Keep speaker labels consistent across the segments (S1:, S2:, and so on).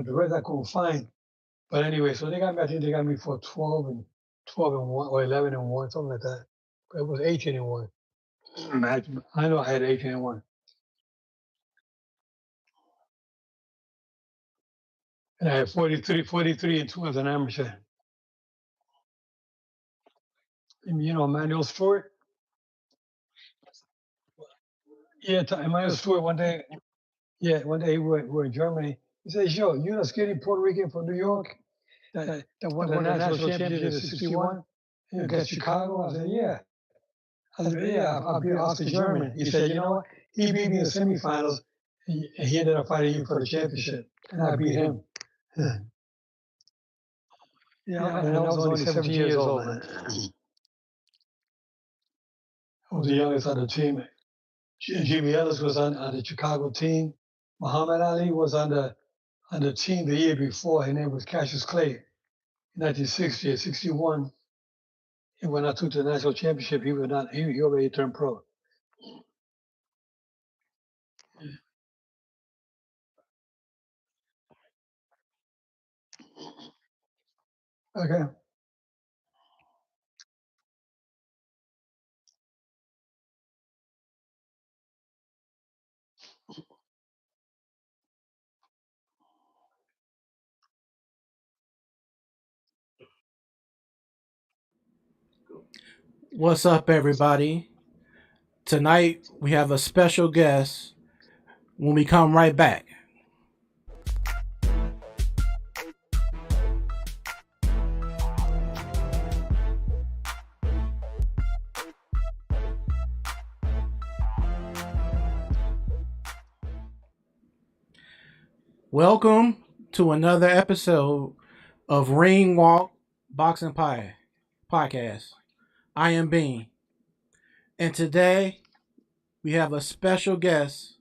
S1: the rest I couldn't find. But anyway, so they got me. I think they got me for 12 and 1, or 11 and 1, something like that. But it was 18 and 1. I know I had 18 and 1. And I had 43 and 2 as an amateur. And you know, Emmanuel Stewart. Yeah, Emmanuel Stewart. One day we were in Germany. He said, "Joe, you're a skinny Puerto Rican from New York that won the national championship in '61 against Chicago." I said, "Yeah." I said, "Yeah, I beat Oscar German." He said, "You know what? He beat me in the semifinals, and he ended up fighting you for the championship, and I beat him." Yeah, and I was only 17 years old, man. I was the youngest on the team. Jimmy Ellis was on the Chicago team. Muhammad Ali was on the team the year before. His name was Cassius Clay. In 1960 or 61, and when I took the national championship, he was not. He already turned pro. Okay.
S2: What's up, everybody? Tonight we have a special guest when we come right back. Welcome to another episode of Ring Walk Boxing Pie Podcast. I am Bean, and today we have a special guest,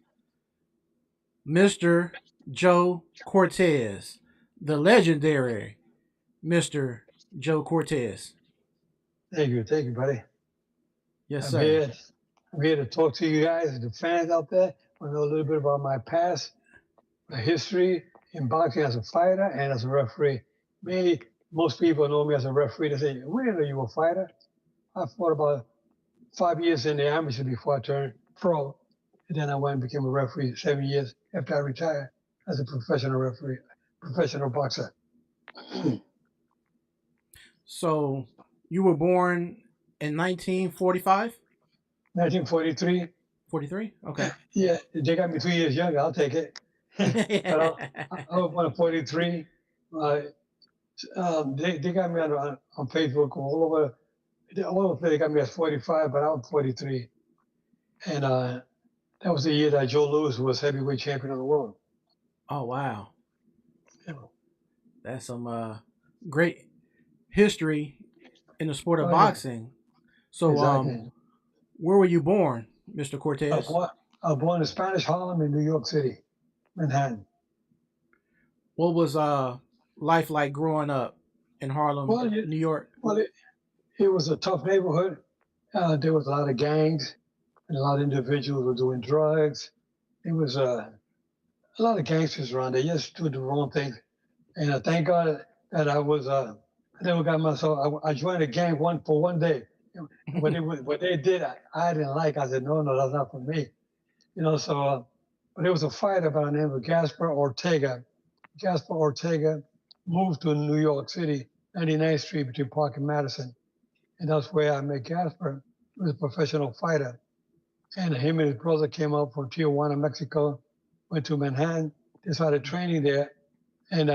S2: Mr. Joe Cortez, the legendary Mr. Joe Cortez.
S1: Thank you, buddy.
S2: Yes,
S1: I'm
S2: sir.
S1: here. I'm here to talk to you guys, the fans out there. I know a little bit about my past, my history in boxing as a fighter and as a referee. Mainly, most people know me as a referee. They say, "We didn't know you were a fighter." I fought about 5 years in the amateur before I turned pro, and then I went and became a referee 7 years after I retired as a professional referee, professional boxer.
S2: So, you were born in 1945?
S1: 1943.
S2: 43? Okay.
S1: Yeah, they got me 2 years younger. I'll take it. But I was born in 43. They got me on Facebook all over. All over they got me at 45, but I'm 43. And that was the year that Joe Louis was heavyweight champion of the world.
S2: Oh, wow.
S1: Yeah.
S2: That's some great history in the sport of
S1: Oh, yeah,
S2: boxing. So,
S1: exactly.
S2: where were you born, Mr.
S1: I
S2: Cortez?
S1: was born in Spanish Harlem in New York City, Manhattan.
S2: What was life like growing up in Harlem,
S1: Well,
S2: New York?
S1: well, it was a tough neighborhood. There was a lot of gangs, and a lot of individuals were doing drugs. It was a lot of gangsters around there, just doing the wrong things. And thank God that I never got myself. I joined a gang for one day. What they did, I didn't like. I said, no, that's not for me. But there was a fighter by the name of Gaspar Ortega. Gaspar Ortega moved to New York City, 99th Street between Park and Madison. And that's where I met Gaspar. He was a professional fighter. And him and his brother came up from Tijuana, Mexico, went to Manhattan. They started training there. And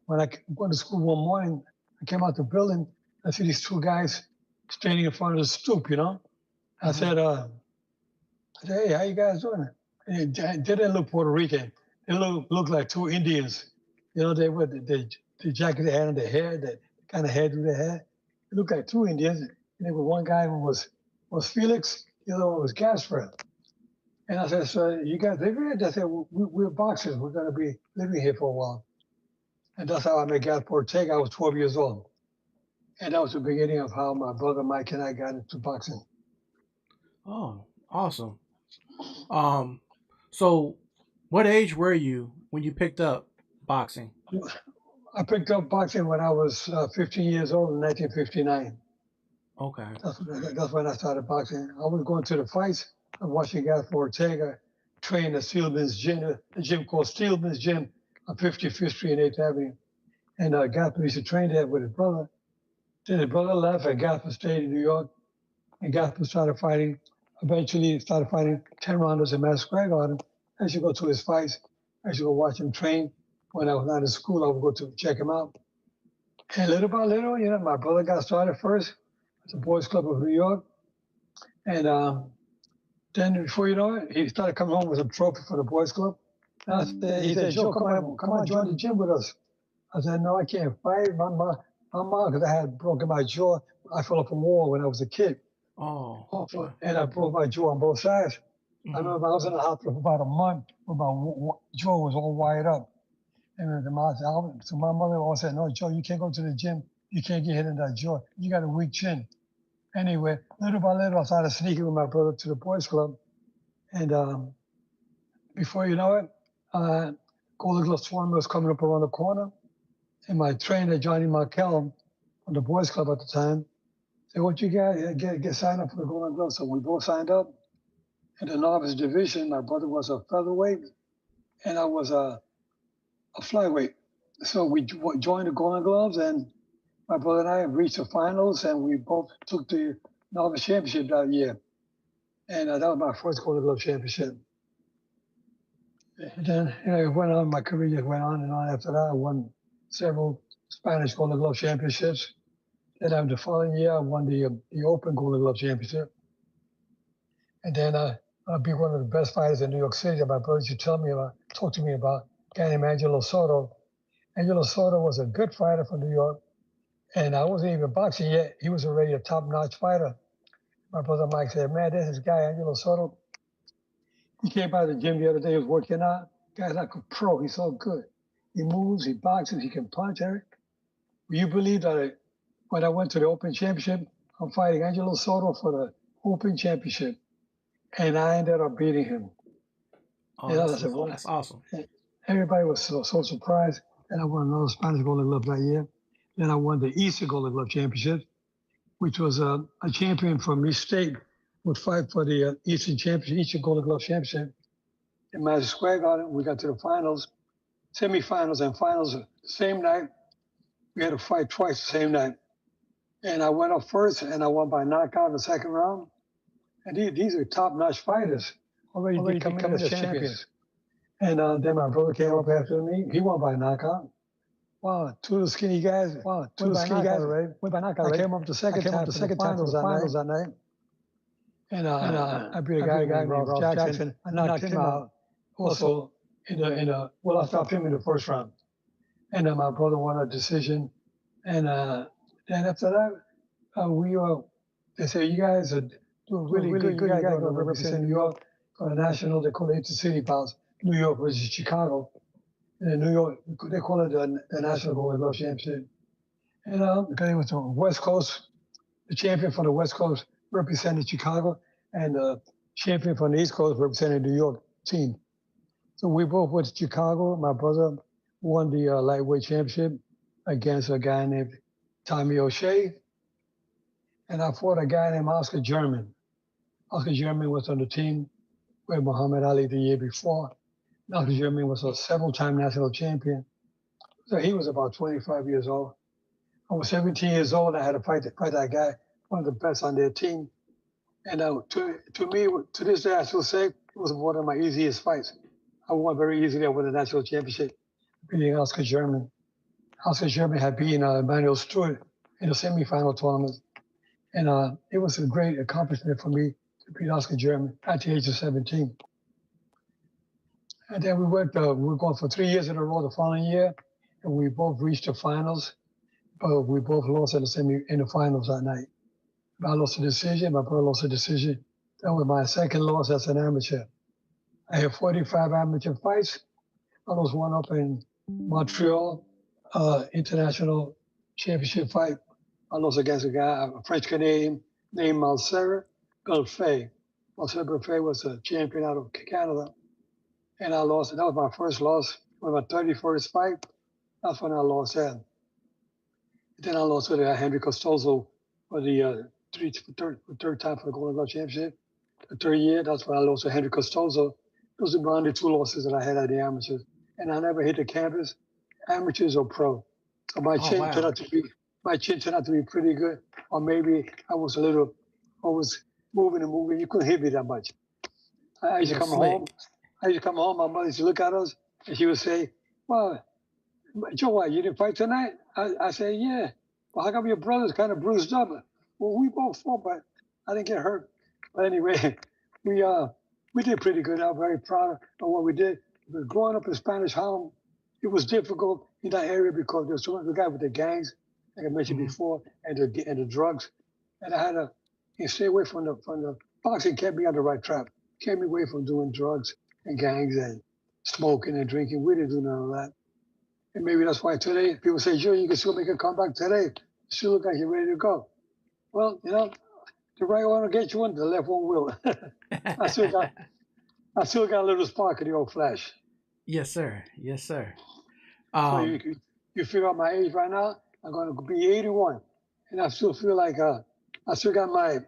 S1: when I went to school one morning, I came out the building. I see these two guys standing in front of the stoop, I said, hey, how you guys doing? They didn't look Puerto Rican. They looked like two Indians. They were the jacket they had on their hair, that kind of hairdo they had. They looked like two Indians. And there was one guy who was Felix, the other one was Gaspar. And I said, so you guys live here? They said, we're boxers. We're going to be living here for a while. And that's how I met Gaspar Ortega. I was 12 years old. And that was the beginning of how my brother Mike and I got into boxing.
S2: Oh, awesome. So what age were you when you picked up boxing?
S1: I picked up boxing when I was 15 years old in 1959.
S2: Okay.
S1: That's when I started boxing. I was going to the fights. I was watching guys for Ortega train at Steelman's Gym, a gym called Steelman's Gym on 55th Street and 8th Avenue. And Gaspar used to train there with his brother. Then his brother left and Gaspar stayed in New York. And Gaspar started fighting. Eventually started fighting 10 rounders in Madison Square Garden. I used to go to his fights. I used to go watch him train. When I was not in school, I would go to check him out. And little by little, my brother got started first at the Boys Club of New York. And then before you know it, he started coming home with a trophy for the Boys Club. And he said, Joe, come on, join the gym with us. I said, no, I can't fight. My mom, because I had broken my jaw. I fell off a wall when I was a kid.
S2: Oh.
S1: And I broke my jaw on both sides.
S2: Mm-hmm.
S1: I remember I was in the hospital for about a month. My jaw was all wired up. And so my mother always said, no, Joe, you can't go to the gym. You can't get hit in that jaw. You got a weak chin. Anyway, little by little, I started sneaking with my brother to the Boys Club. And before you know it, Golden Glove tournament was coming up around the corner. And my trainer, Johnny Markell, on the Boys Club at the time, said, what you guys get signed up for the Golden Glove? So we both signed up. In the novice division, my brother was a featherweight, and I was a flyweight. So we joined the Golden Gloves, and my brother and I reached the finals, and we both took the novice championship that year. And that was my first Golden Glove championship. And then it went on, my career just went on and on after that. I won several Spanish Golden Glove championships. Then the following year, I won the Open Golden Glove championship. And then I'll be one of the best fighters in New York City that my brother used to talk to me about, a guy named Angelo Soto. Angelo Soto was a good fighter from New York. And I wasn't even boxing yet. He was already a top-notch fighter. My brother Mike said, man, there's this guy, Angelo Soto. He came by the gym the other day, he was working out. Guy's like a pro, he's so good. He moves, he boxes, he can punch, Eric. Will you believe that when I went to the Open Championship, I'm fighting Angelo Soto for the Open Championship. And I ended up beating him.
S2: Oh, that's awesome.
S1: Everybody was so surprised. And I won another Spanish Golden Glove that year. Then I won the Eastern Golden Glove Championship, which was a champion from each state would fight for the Eastern Golden Glove Championship. In Madison Square Garden, we got to the finals, semifinals, and finals the same night. We had to fight twice the same night. And I went up first, and I won by knockout in the second round. And these are top-notch fighters, already coming as champions. And then my brother came up after me. He won by knockout. Wow, two of the skinny guys. Right? Went by knockout. I came up the second time for the finals that night. And I beat a guy named Ralph Jackson. I knocked him out. Also, I stopped him in the first round. And then my brother won a decision. And then after that, they say, you guys are doing really good. You guys are going to represent New York for the national. They call it intercity bouts, New York versus Chicago. And in New York, they call it the National Golden Glove Championship. And because it was the West Coast, the champion from the West Coast represented Chicago, and the champion from the East Coast represented New York team. So we both went to Chicago. My brother won the lightweight championship against a guy named Tommy O'Shea. And I fought a guy named Oscar German. Oscar German was on the team with Muhammad Ali the year before. Oscar German was a several-time national champion. So he was about 25 years old. I was 17 years old. I had to fight that guy, one of the best on their team. And to me, to this day, I still say it was one of my easiest fights. I won very easily. I won the national championship, beating Oscar German. Oscar German had beaten Emmanuel Stewart in the semifinal tournament. And it was a great accomplishment for me to beat Oscar German at the age of 17. And then we were going for 3 years in a row the following year, and we both reached the finals, but we both lost in the finals that night. I lost a decision, my brother lost a decision. That was my second loss as an amateur. I had 45 amateur fights. I lost one up in Montreal, international championship fight. I lost against a guy, a French-Canadian named Marcel Golfet. Marcel Golfet was a champion out of Canada. And I lost. That was my first loss. It was my 31st fight. That's when I lost him. Then I lost with Henry Costoso for the third time for the Golden Glove Championship. The third year, that's when I lost to Henry Costoso. Those are my only two losses that I had at the amateurs. And I never hit the canvas, amateurs or pro. So my
S2: Oh
S1: chin turned
S2: wow.
S1: out to be pretty good. Or maybe I was moving and moving. You couldn't hit me that much. I
S2: A
S1: used to
S2: little
S1: come home.
S2: slick.
S1: My mother used to look at us and she would say, well, Joe, what, you didn't fight tonight? I say, yeah. Well, how come your brother's kind of bruised up? Well, we both fought, but I didn't get hurt. But anyway, we uh we did pretty good. I'm very proud of what we did. But growing up in Spanish Harlem, it was difficult in that area because there's so many guys with the gangs, like I mentioned
S2: Hmm.
S1: before, and the drugs. And I had to stay away from the boxing kept me on the right track. Kept me away from doing drugs and gangs and smoking and drinking. We didn't do none of that. And maybe that's why today people say, Joe, you can still make a comeback today. You still look like you're ready to go. Well, the right one will get you in, the left one will. I still got I still got a little spark in the old flash.
S2: Yes, sir. Yes, sir.
S1: So
S2: Um,
S1: you figure out my age right now, I'm gonna be 81. And I still feel like I still got my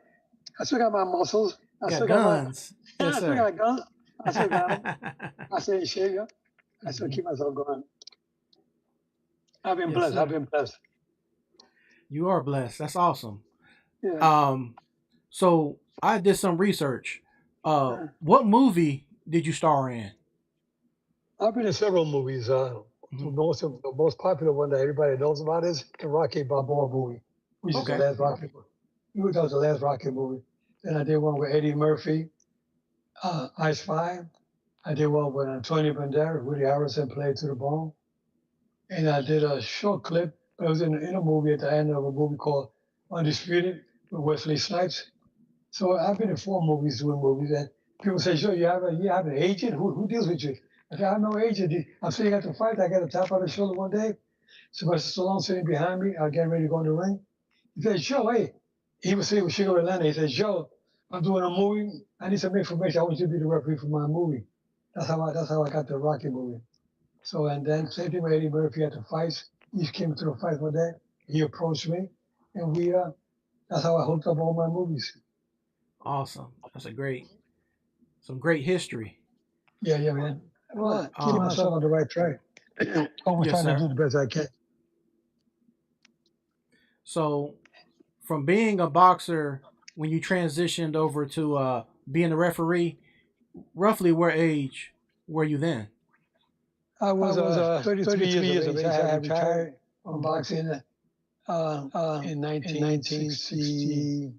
S1: I still got my muscles. I
S2: got
S1: still got my
S2: guns. Yes,
S1: I still
S2: sir.
S1: got guns. I still got them. I
S2: Hmm.
S1: stay in shape, yeah. I still keep myself going. I've been
S2: Yes,
S1: blessed. I've
S2: sir.
S1: been blessed.
S2: You are blessed. That's awesome.
S1: Yeah.
S2: Um, so I did some research.
S1: Uh,
S2: What movie did you star in?
S1: I've been in several movies.
S2: Hmm.
S1: The most popular one that everybody knows about is the Rocky Balboa movie, which is the
S2: Okay.
S1: last Rocky movie. That was the last Rocky movie. Then I did one with Eddie Murphy, I Spy. I did one with Antonio Banderas, Woody Harrelson played to the bone. And I did a short clip. It was in a movie at the end of a movie called Undisputed with Wesley Snipes. So I've been in four movies doing movies, and people say, "Sure, you have an agent who deals with you?" I said, "I have no agent. I'm sitting at the fight. I got a tap on the shoulder one day. Sylvester Stallone sitting behind me. I getting ready to go in the ring. He said, Joe, hey." He was sitting with Sugar Atlanta. He said, Joe, I'm doing a movie. I need some information. I want you to be the referee for my movie. That's how I got the Rocky movie. So and then same thing with Eddie Murphy at the fights. He came to the fight one day. He approached me, and we that's how I hooked up all my movies.
S2: Awesome. That's some great history.
S1: Yeah, yeah, man. Well, keep
S2: Um,
S1: myself on the right track. Always
S2: yes,
S1: trying to
S2: sir.
S1: do the best I can.
S2: So from being a boxer, when you transitioned over to being a referee, roughly what age were you then?
S1: I
S2: I
S1: was
S2: was
S1: 33 years
S2: 33
S1: of
S2: years of
S1: age. I
S2: age. I
S1: had
S2: had retired
S1: retired from
S2: from boxing
S1: boxing in
S2: in
S1: 1960.
S2: 1960.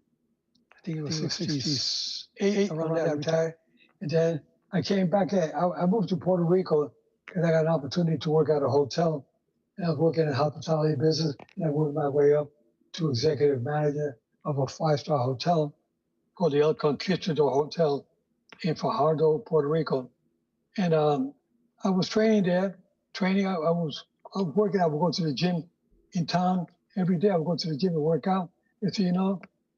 S1: I think it
S2: I
S1: was
S2: think it was
S1: 68.
S2: 68.
S1: Around
S2: Around
S1: there, I
S2: there, I
S1: retired.
S2: retired.
S1: And then I came back. I moved to Puerto Rico because I got an opportunity to work at a hotel. And I was working in hospitality business. And I worked my way up to executive manager of a five-star hotel called the El Conquistador Hotel in Fajardo, Puerto Rico. And I was training there. Training, I was working. I would go to the gym in town every day. I would go to the gym and work out. And so,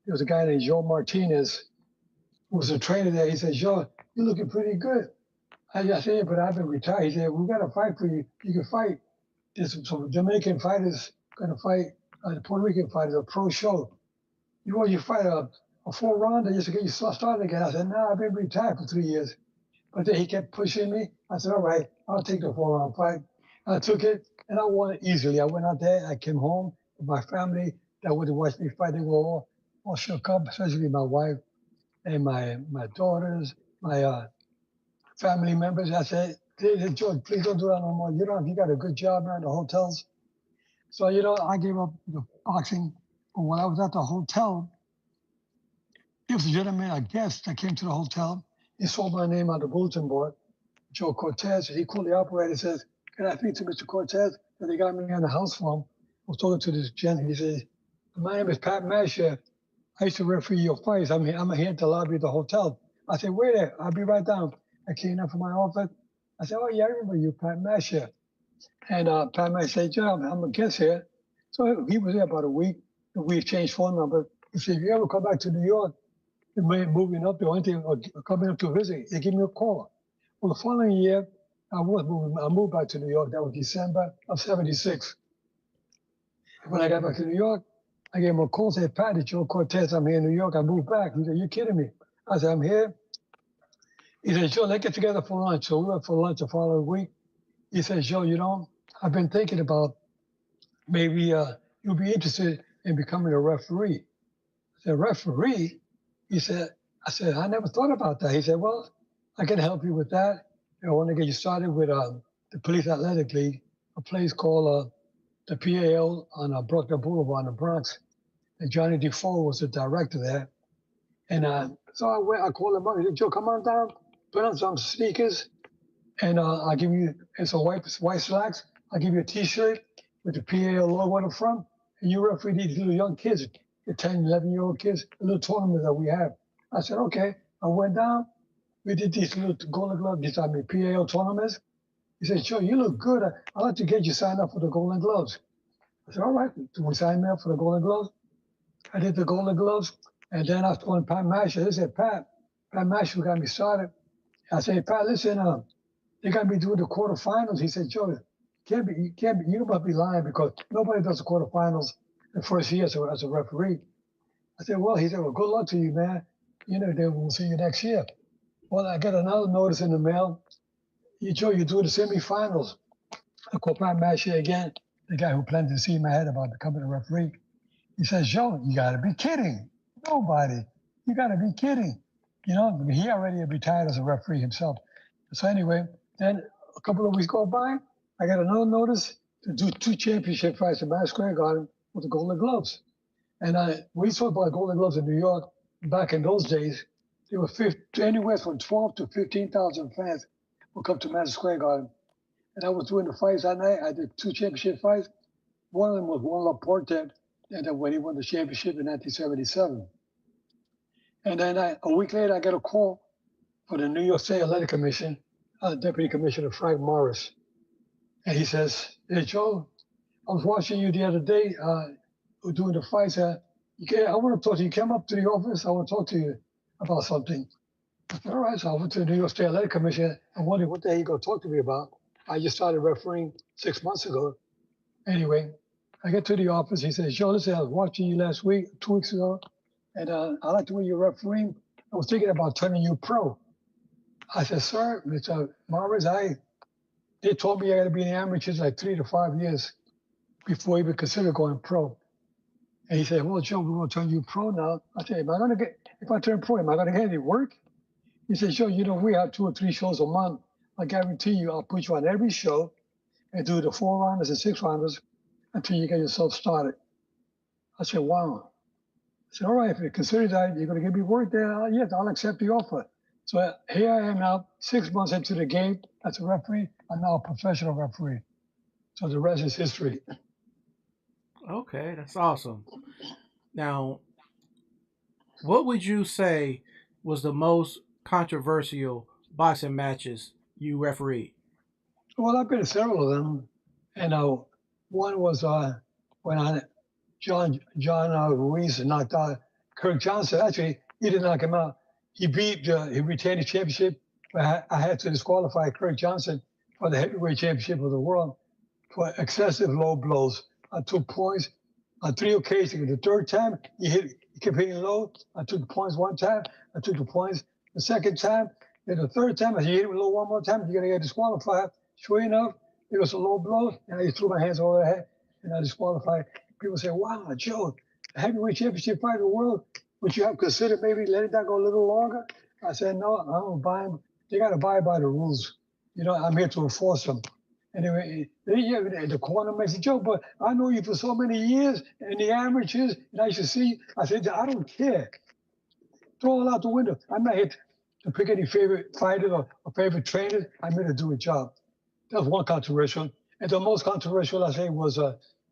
S1: there was a guy named Joe Martinez who was a trainer there. He said, Joe, you're looking pretty good. I said, yeah, but I've been retired. He said, we got to fight for you. You can fight. There's some Dominican fighters going to fight the Puerto Rican fighters, a pro show. You fight a full round just to get you started again. I said, no, I've been retired for 3 years. But then he kept pushing me. I said, all right, I'll take the 4 round fight. I took it and I won it easily. I went out there, I came home with my family that would watch me fight. They were all shook up, especially my wife and my daughters, my family members. I said, hey, George, please don't do that no more. You got a good job now in the hotels. So, I gave up the boxing. But when I was at the hotel, there was a gentleman, a guest that came to the hotel. He saw my name on the bulletin board, Joe Cortez. He called the operator and says, can I speak to Mr. Cortez? And they got me on the house phone. I was talking to this gentleman. He says, my name is Pat Masher. I used to referee your fights. I'm here at the lobby of the hotel. I said, wait there. I'll be right down. I came up from my office. I said, oh, yeah, I remember you, Pat Masher. And Pat Masher said, Joe, I'm a guest here. So he was there about a week, and we exchanged phone numbers. He said, if you ever come back to New York, moving up there or anything, or coming up to visit, they give me a call. Well, the following year, I moved back to New York. That was December of '76. When I got back to New York, I gave him a call, said, Patty, Joe Cortez, I'm here in New York. I moved back. He said, you kidding me? I said, I'm here. He said, Joe, let's get together for lunch. So we went for lunch the following week. He said, Joe, I've been thinking about maybe you'll be interested in becoming a referee. I said, referee? He said, I never thought about that. He said, well, I can help you with that. I want to get you started with the Police Athletic League, a place called the PAO on Brooklyn Boulevard in the Bronx. And Johnny Defoe was the director there. And so I called him up. He said, Joe, come on down, put on some sneakers, and I'll give you some white slacks. I'll give you a T-shirt with the PAO logo on the front, and you referee these little young kids, the 10, 11-year-old kids, the little tournament that we have. I said, okay. I went down. We did these little Golden Gloves, PAO tournaments. He said, Joe, you look good. I'd like to get you signed up for the Golden Gloves. I said, all right. So we signed me up for the Golden Gloves. I did the Golden Gloves. And then I was calling Pat Masher. They said, Pat Masher got me started. I said, Pat, listen, they got me doing the quarterfinals. He said, Joe, you must be lying because nobody does the quarterfinals the first year as a referee. I said, well, he said, well, good luck to you, man. Then we'll see you next year. Well, I got another notice in the mail. Joe, you're doing the semifinals. I called Pat Masher again, the guy who planted the seed in my head about becoming a referee. He says, Joe, you got to be kidding. Nobody. You got to be kidding. He already retired as a referee himself. So anyway, then a couple of weeks go by, I got another notice to do 2 championship fights in Madison Square Garden with the Golden Gloves. And we talked about Golden Gloves in New York. Back in those days, there were anywhere from 12 to 15,000 fans would come to Madison Square Garden. And I was doing the fights that night. I did 2 championship fights. One of them was Juan Laporte, and then when he won the championship in 1977. And then a week later, I got a call for the New York State Athletic Commission, Deputy Commissioner Frank Morris. And he says, hey, Joe, I was watching you the other day doing the fights. I want to talk to you. Come up to the office. I want to talk to you about something. I said, all right. So I went to the New York State Athletic Commission. I wondered what the hell you going to talk to me about. I just started refereeing 6 months ago. Anyway, I get to the office. He says, Joe, listen, I was watching you last week, 2 weeks ago, and I like the way you're refereeing. I was thinking about turning you pro. I said, sir, Mr. Morris, they told me I got to be in the amateurs like 3 to 5 years before I even consider going pro. And he said, well, Joe, we're going to turn you pro now. I said, if I turn pro, am I going to get any work? He said, Joe, we have 2 or 3 shows a month. I guarantee you, I'll put you on every show and do the 4-rounders and 6-rounders until you get yourself started. I said, wow. I said, all right, if you consider that you're going to give me work there, yes, I'll accept the offer. So here I am now, 6 months into the game as a referee. I'm now a professional referee. So the rest is history.
S2: Okay, that's awesome. Now, what would you say was the most controversial boxing matches you refereed?
S1: Well, I've been to several of them. And one was when John Ruiz knocked out Kirk Johnson. Actually, he didn't knock him out. He retained the championship. But I had to disqualify Kirk Johnson for the heavyweight championship of the world for excessive low blows. I took points on 3 occasions. The third time, he kept hitting low. I took the points 1 time. I took the points the second time. And the third time, I said, you hit him low 1 more time, you're going to get disqualified. Sure enough, it was a low blow, and I just threw my hands over the head, and I disqualified. People say, wow, Joe, the heavyweight championship fight in the world, would you have considered maybe letting that go a little longer? I said, no, I don't buy them. They got to abide by the rules. I'm here to enforce them. Anyway, the corner makes a joke, but I know you for so many years in the amateurs, and I should see. I said, I don't care. Throw it out the window. I'm not here to pick any favorite fighters or favorite trainers. I'm here to do a job. That was one controversial. And the most controversial, I say, was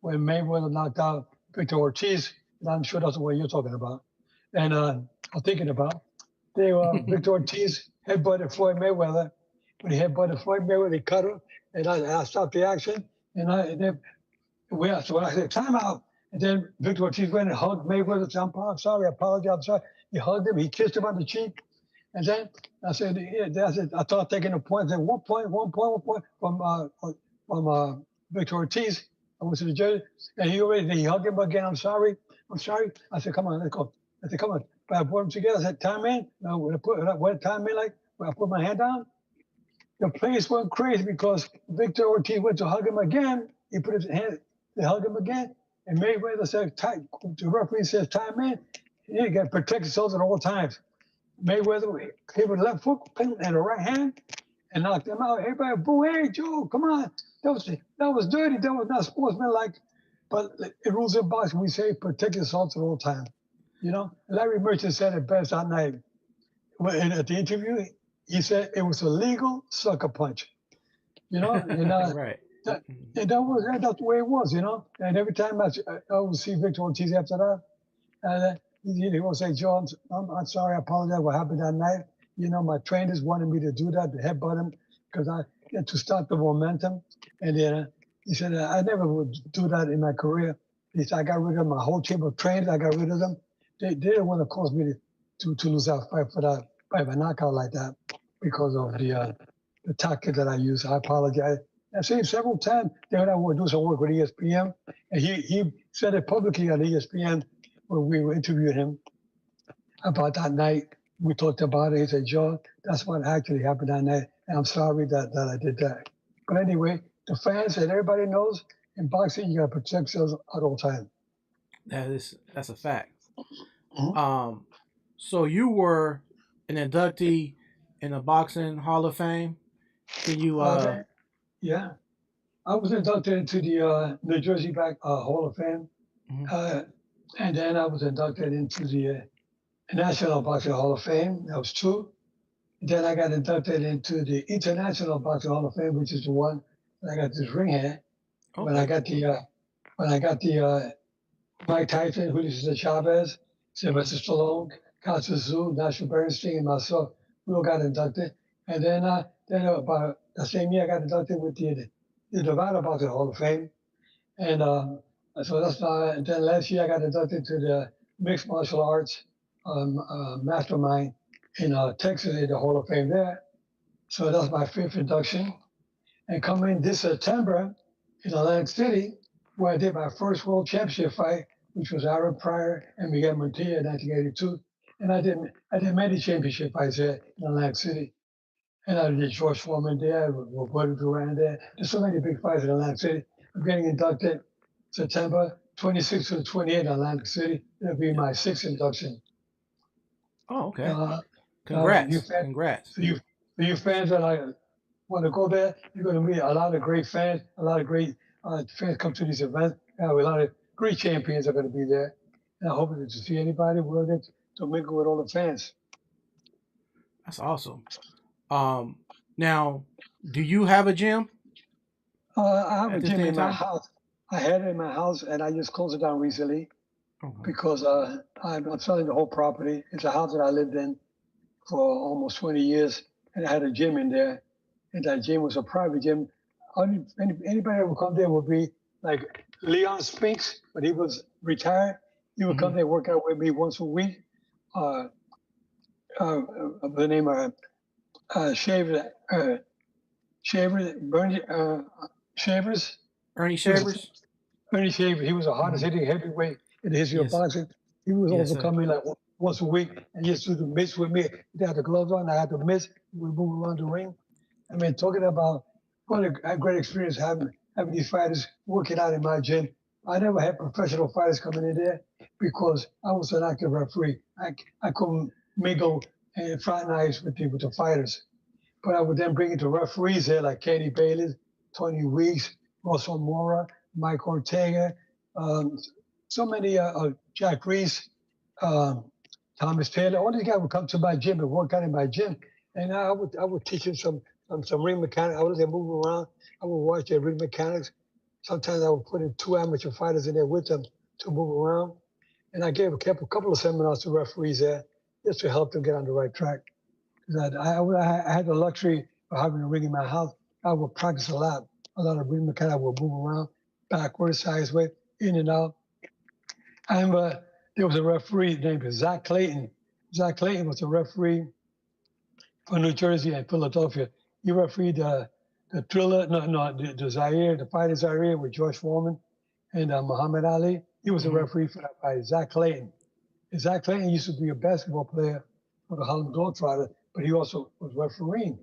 S1: when Mayweather knocked out Victor Ortiz. And I'm sure that's the one you're talking about. And I'm thinking about. Victor Ortiz headbutted Floyd Mayweather. When he headbutted Floyd Mayweather, he cut him. And I stopped the action. So when I said, time out. And then Victor Ortiz went and hugged Mayweather. Said, I'm sorry, I apologize. I'm sorry. He hugged him. He kissed him on the cheek. And then I said, yeah, I started taking the points. At 1 point from Victor Ortiz. I went to the judge, and he hugged him again. I'm sorry. I said, come on, let's go. I said, come on. But I put them together. I said, time in. No, when time in, like when I put my hand down, the place went crazy because Victor Ortiz went to hug him again. He put his hand, they hugged him again. And Mayweather said, the referee says, time in. He got to protect himself at all times. Mayweather hit with left foot and the right hand and knocked him out. Everybody, boo, hey, Joe, come on. That was dirty. That was not sportsmanlike. But the rules of boxing, we say protect yourself at all times. You know, Larry Merchant said it best that night. At the interview, he said it was a legal sucker punch. You know, and
S2: right.
S1: that's the way it was. You know, and every time I would see Victor Ortiz after that, and he will say, Joe, I'm sorry, I apologize what happened that night. You know, my trainers wanted me to do that, to headbutt him, because I get to start the momentum. And then he said, I never would do that in my career. He said, I got rid of my whole team of trainers. I got rid of them. They didn't want to cause me to lose that fight for that fight by knockout like that because of the tactic that I use. I apologize. I said him several times. Then I would do some work with ESPN. And he said it publicly on ESPN when we were interviewing him about that night. We talked about it. He said, Joe, that's what actually happened that night. And I'm sorry that I did that. But anyway, the fans and everybody knows in boxing, you got to protect yourself at all times.
S2: That's a fact.
S1: Mm-hmm.
S2: So you were an inductee in the Boxing Hall of Fame. Can you
S1: Yeah. I was inducted into the New Jersey Hall of Fame.
S2: mhm.
S1: And then I was inducted into the National Boxing Hall of Fame. That was two. Then I got inducted into the International Boxing Hall of Fame, which is the one that I got this ring here. When I
S2: Okay.
S1: got the Mike Tyson, Julio Chavez, Sylvester Stallone, Constance Zoo, National Bernstein, and myself, we all got inducted. And then about the same year, I got inducted with the Nevada Boxing Hall of Fame. And so that's and then last year I got inducted to the Mixed Martial Arts Mastermind in Texas in the Hall of Fame there. So that's my fifth induction. And coming this September in Atlantic City, where I did my first World Championship fight, which was Aaron Pryor and Miguel Montilla in 1982. And I did many championship fights there in Atlantic City. And I did George Foreman there, Roberto Duran there. There's so many big fights in Atlantic City. I'm getting inducted September 26th to the 28th in Atlantic City. It'll be my sixth induction.
S2: Oh, okay.
S1: Uh, you
S2: Congrats.
S1: fans,
S2: Congrats.
S1: for you fans that want to go there, you're going to meet a lot of great fans. A lot of great fans come to these events. A lot of great champions are going to be there. And I hope to see anybody willing to mingle with all the fans.
S2: That's awesome. Um Now, do you have a gym
S1: I have a
S2: at this
S1: gym
S2: day
S1: in
S2: and
S1: my
S2: time?
S1: house. I had it in my house, and I just closed it down recently
S2: Okay.
S1: because I'm selling the whole property. It's a house that I lived in for almost 20 years, and I had a gym in there, and that gym was a private gym. Anybody that would come there would be like Leon Spinks, but he was retired. He would
S2: Mm-hmm.
S1: come there work out with me once a week. Uh, the name Shaver, Bernie Shavers.
S2: Ernie
S1: He was
S2: Shavers?
S1: Ernie Shaver. He was the hardest
S2: Mm-hmm.
S1: hitting heavyweight in the history of
S2: Yes.
S1: boxing. He was
S2: Yes,
S1: also
S2: sir.
S1: coming like once a week and he used to do the mitts with me. He had the gloves on. I had the mitts. We move around the ring. I mean, talking about what a great experience having these fighters working out in my gym. I never had professional fighters coming in there because I was an active referee. I couldn't mingle and fraternize with the fighters. But I would then bring it to referees there like Katie Bailey, Tony Weeks, Russell Mora, Mike Ortega, um, so many, Jack Reese, um, Thomas Taylor. All these guys would come to my gym and work out in my gym. And I would teach them some ring mechanics. I would let them move around. I would watch their ring mechanics. Sometimes I would put in two amateur fighters in there with them to move around. And I gave a couple of seminars to referees there just to help them get on the right track. I had the luxury of having a ring in my house. I would practice a lot of ring mechanics. I would move around backwards, sideways, in and out. And there was a referee named Zach Clayton. Zach Clayton was a referee from New Jersey and Philadelphia. He refereed the Thriller, the Zaire, the fight in Zaire with George Foreman and Muhammad Ali. He was a referee for that fight. Zach Clayton. And Zach Clayton used to be a basketball player for the Harlem Globetrotters, but he also was refereeing.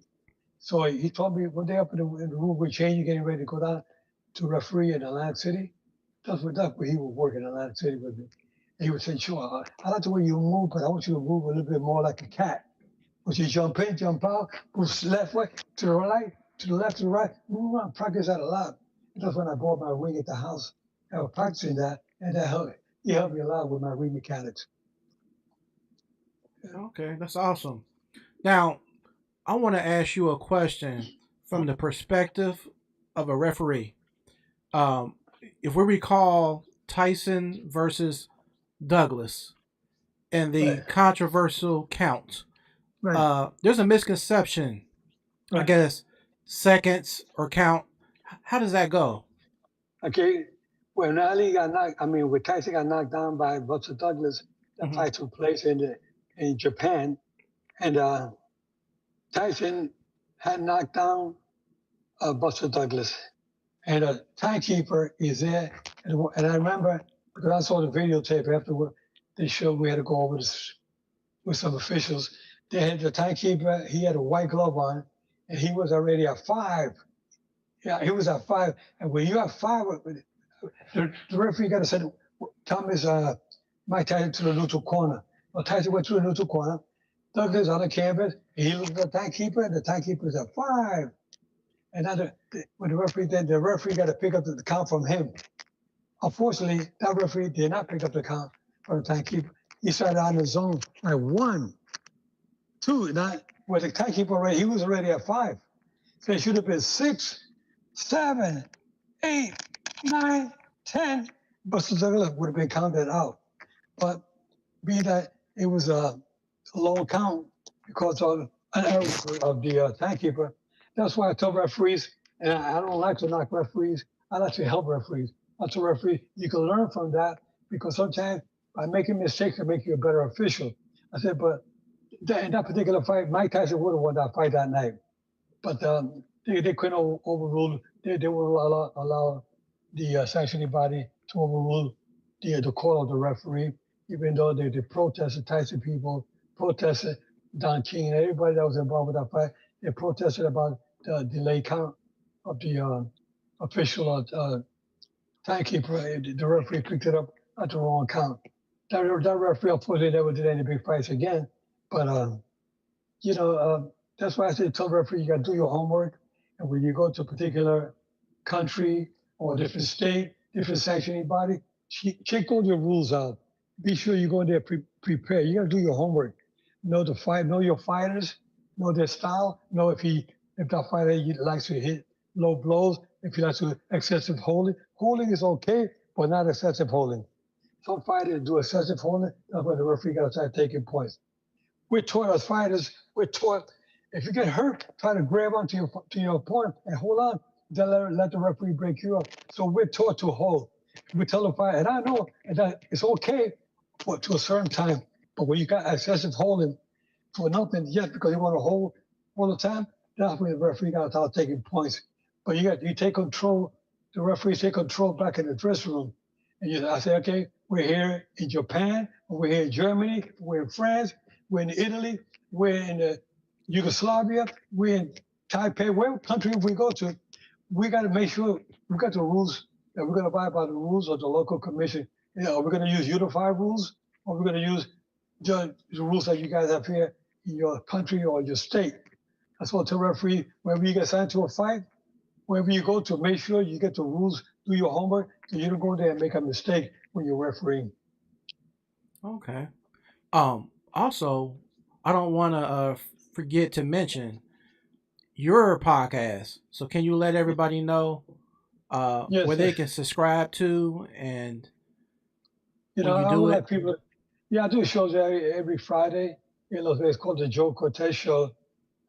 S1: So he told me one day up in the room, we're changing, getting ready to go down to referee in Atlantic City. That's where he would work in Atlantic City with me. And he would say, sure, I like the way you move, but I want you to move a little bit more like a cat. When you jump in, jump out, move left way, to the right, to the left, to the right, move around, practice that a lot. And that's when I bought my ring at the house. I was practicing that, and he helped me a lot with my ring mechanics.
S2: Okay, that's awesome. Now, I want to ask you a question from the perspective of a referee. Um, if we recall Tyson versus Douglas and the
S1: Right,
S2: controversial count,
S1: right,
S2: there's a misconception, I
S1: right.
S2: guess, seconds or count. How does that go?
S1: Okay, when when Tyson got knocked down by Buster Douglas, that
S2: Hmm.
S1: fight took place in Japan, and Tyson had knocked down Buster Douglas, and a timekeeper is there, and I remember because I saw the videotape afterward. They showed we had to go over this with some officials. They had the timekeeper. He had a white glove on, and he was already at five. Yeah, he was at five, and when you have five, the referee got to send Thomas Mike Tyson to the neutral corner. Well, Tyson went to the neutral corner. Douglas on the canvas. And he looked at the timekeeper, and the timekeeper is at five. And then when the referee did, the referee got to pick up the count from him. Unfortunately, that referee did not pick up the count from the timekeeper. He started on his own like one, two, not where the timekeeper already, he was already at five. So it should have been 6, 7, 8, 9, 10. Buster Douglas would have been counted out. But be that it was a low count because of an error of the timekeeper. That's why I tell referees, and I don't like to knock referees. I like to help referees. I tell referees, you can learn from that because sometimes by making mistakes, it make you a better official. I said, but in that particular fight, Mike Tyson would have won that fight that night. But they couldn't overrule. They wouldn't allow the sanctioning body to overrule the call of the referee, even though they protested. Tyson people protested. Don King and everybody that was involved with that fight, they protested about the delay count of the official timekeeper. The referee picked it up at the wrong count. That referee, unfortunately, never did any big fights again. But you know, that's why I say tell the referee you got to do your homework. And when you go to a particular country or different state, different sanctioning body, check all your rules out. Be sure you go in there prepared. You got to do your homework. Know the fight, know your fighters, know their style, know if that fighter likes to hit low blows, if he likes to excessive holding. Holding is okay, but not excessive holding. Some fighters do excessive holding. That's when the referee got to start taking points. We're taught as fighters, we're taught if you get hurt, try to grab onto your opponent and hold on. Then let the referee break you up. So we're taught to hold. We tell the fighter, and I know that it's okay to a certain time, but when you got excessive holding for nothing yet because you want to hold all the time, that's when the referee got to start taking points. But you take control. The referees take control back in the dressing room, and I say, okay, we're here in Japan, we're here in Germany, we're in France, we're in Italy, we're in Yugoslavia, we're in Taipei, whatever country we go to, we got to make sure we got the rules that we're going to abide by the rules of the local commission. You know, we're going to use unified rules, or we're going to use the rules that you guys have here in your country or your state. That's what I tell referee whenever you get signed to a fight, wherever you go to, make sure you get the rules, do your homework, so you don't go there and make a mistake when you're refereeing.
S2: Okay. Also, I don't want to forget to mention your podcast. So, can you let everybody know where
S1: Yes,
S2: they can subscribe to and when you
S1: I
S2: do
S1: would
S2: it?
S1: like people. Yeah, I do shows every Friday. It's called the Joe Cortez Show.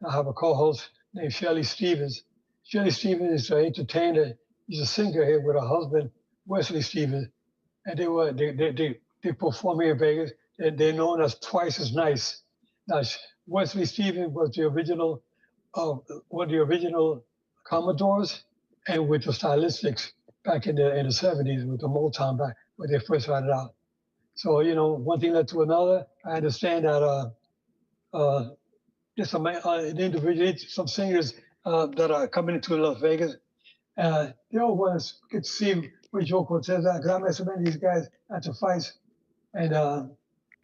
S1: I have a co-host named Shelley Stevens. Shelley Stevens is an entertainer. She's a singer here with her husband Wesley Stevens, and they perform here in Vegas. And they're known as Twice as Nice. Now, Wesley Stevens was the original, one of the original Commodores, and with the stylistics back in the 70s with the Motown back when they first started out. So one thing led to another. I understand that uh, there's some individual, some singers that are coming into Las Vegas. They all want to get to see where Joe Cortez at. Because I met so many of these guys at the fights, and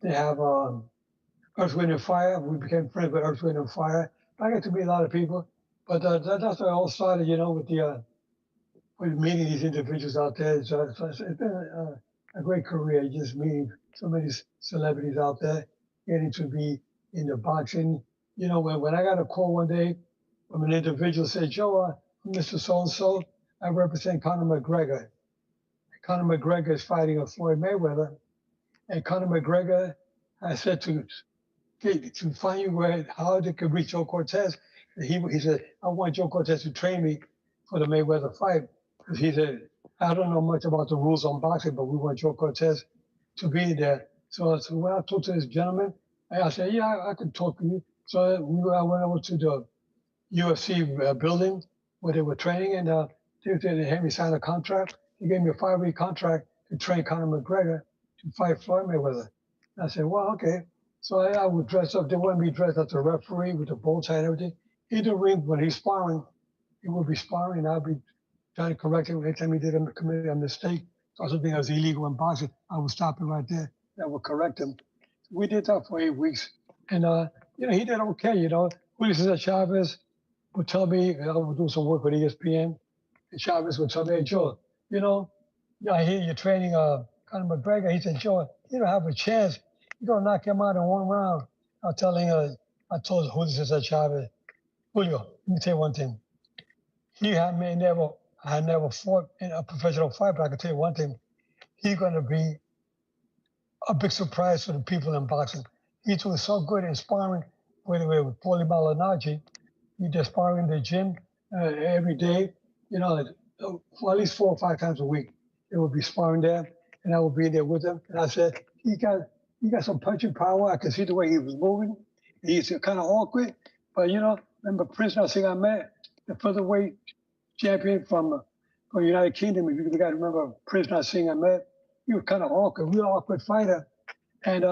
S1: they have Earth, Wind, and Fire. We became friends with Earth, Wind, and Fire. I got to meet a lot of people, but that's where it all started. With the with meeting these individuals out there. So it's been a great career, just meeting so many celebrities out there, getting to be in the boxing. When I got a call one day from an individual said, Joe, Mr. So-and-so, I represent Conor McGregor. Conor McGregor is fighting a Floyd Mayweather. And Conor McGregor, I said to find you how they could reach Joe Cortez. He said, I want Joe Cortez to train me for the Mayweather fight. Because he said, I don't know much about the rules on boxing, but we want Joe Cortez to be there. So when I talked to this gentleman, I said, yeah, I can talk to you. So I went over to the UFC building where they were training, and they had me sign a contract. They gave me a 5-week contract to train Conor McGregor to fight Floyd Mayweather. And I said, well, okay. So I would dress up. They wanted me dressed as a referee with a bow tie and everything. In the ring, when he's sparring, he would be sparring, and I'd be trying to correct him. Every time he commit a mistake, or something that was illegal in boxing, I would stop him right there. I would correct him. We did that for 8 weeks. And, he did okay. Julio Cesar Chavez would tell me, I would do some work with ESPN, and Chavez would tell me, hey, Joe, I hear you're training Conor McGregor. He said, Joe, you don't have a chance. You're going to knock him out in 1 round. I told Julio Cesar Chavez, Julio, let me tell you one thing. I had never fought in a professional fight, but I can tell you one thing. He's going to be a big surprise for the people in boxing. He's doing so good in sparring with Paulie Malignaggi. He's just sparring in the gym every day, for at least 4 or 5 times a week. They would be sparring there, and I would be there with him. And I said, he got some punching power. I could see the way he was moving. He's kind of awkward, but remember Prince Nassim Ahmed, the featherweight champion from the United Kingdom. If you got to remember Prince Nassim Ahmed, he was kind of awkward, real awkward fighter, and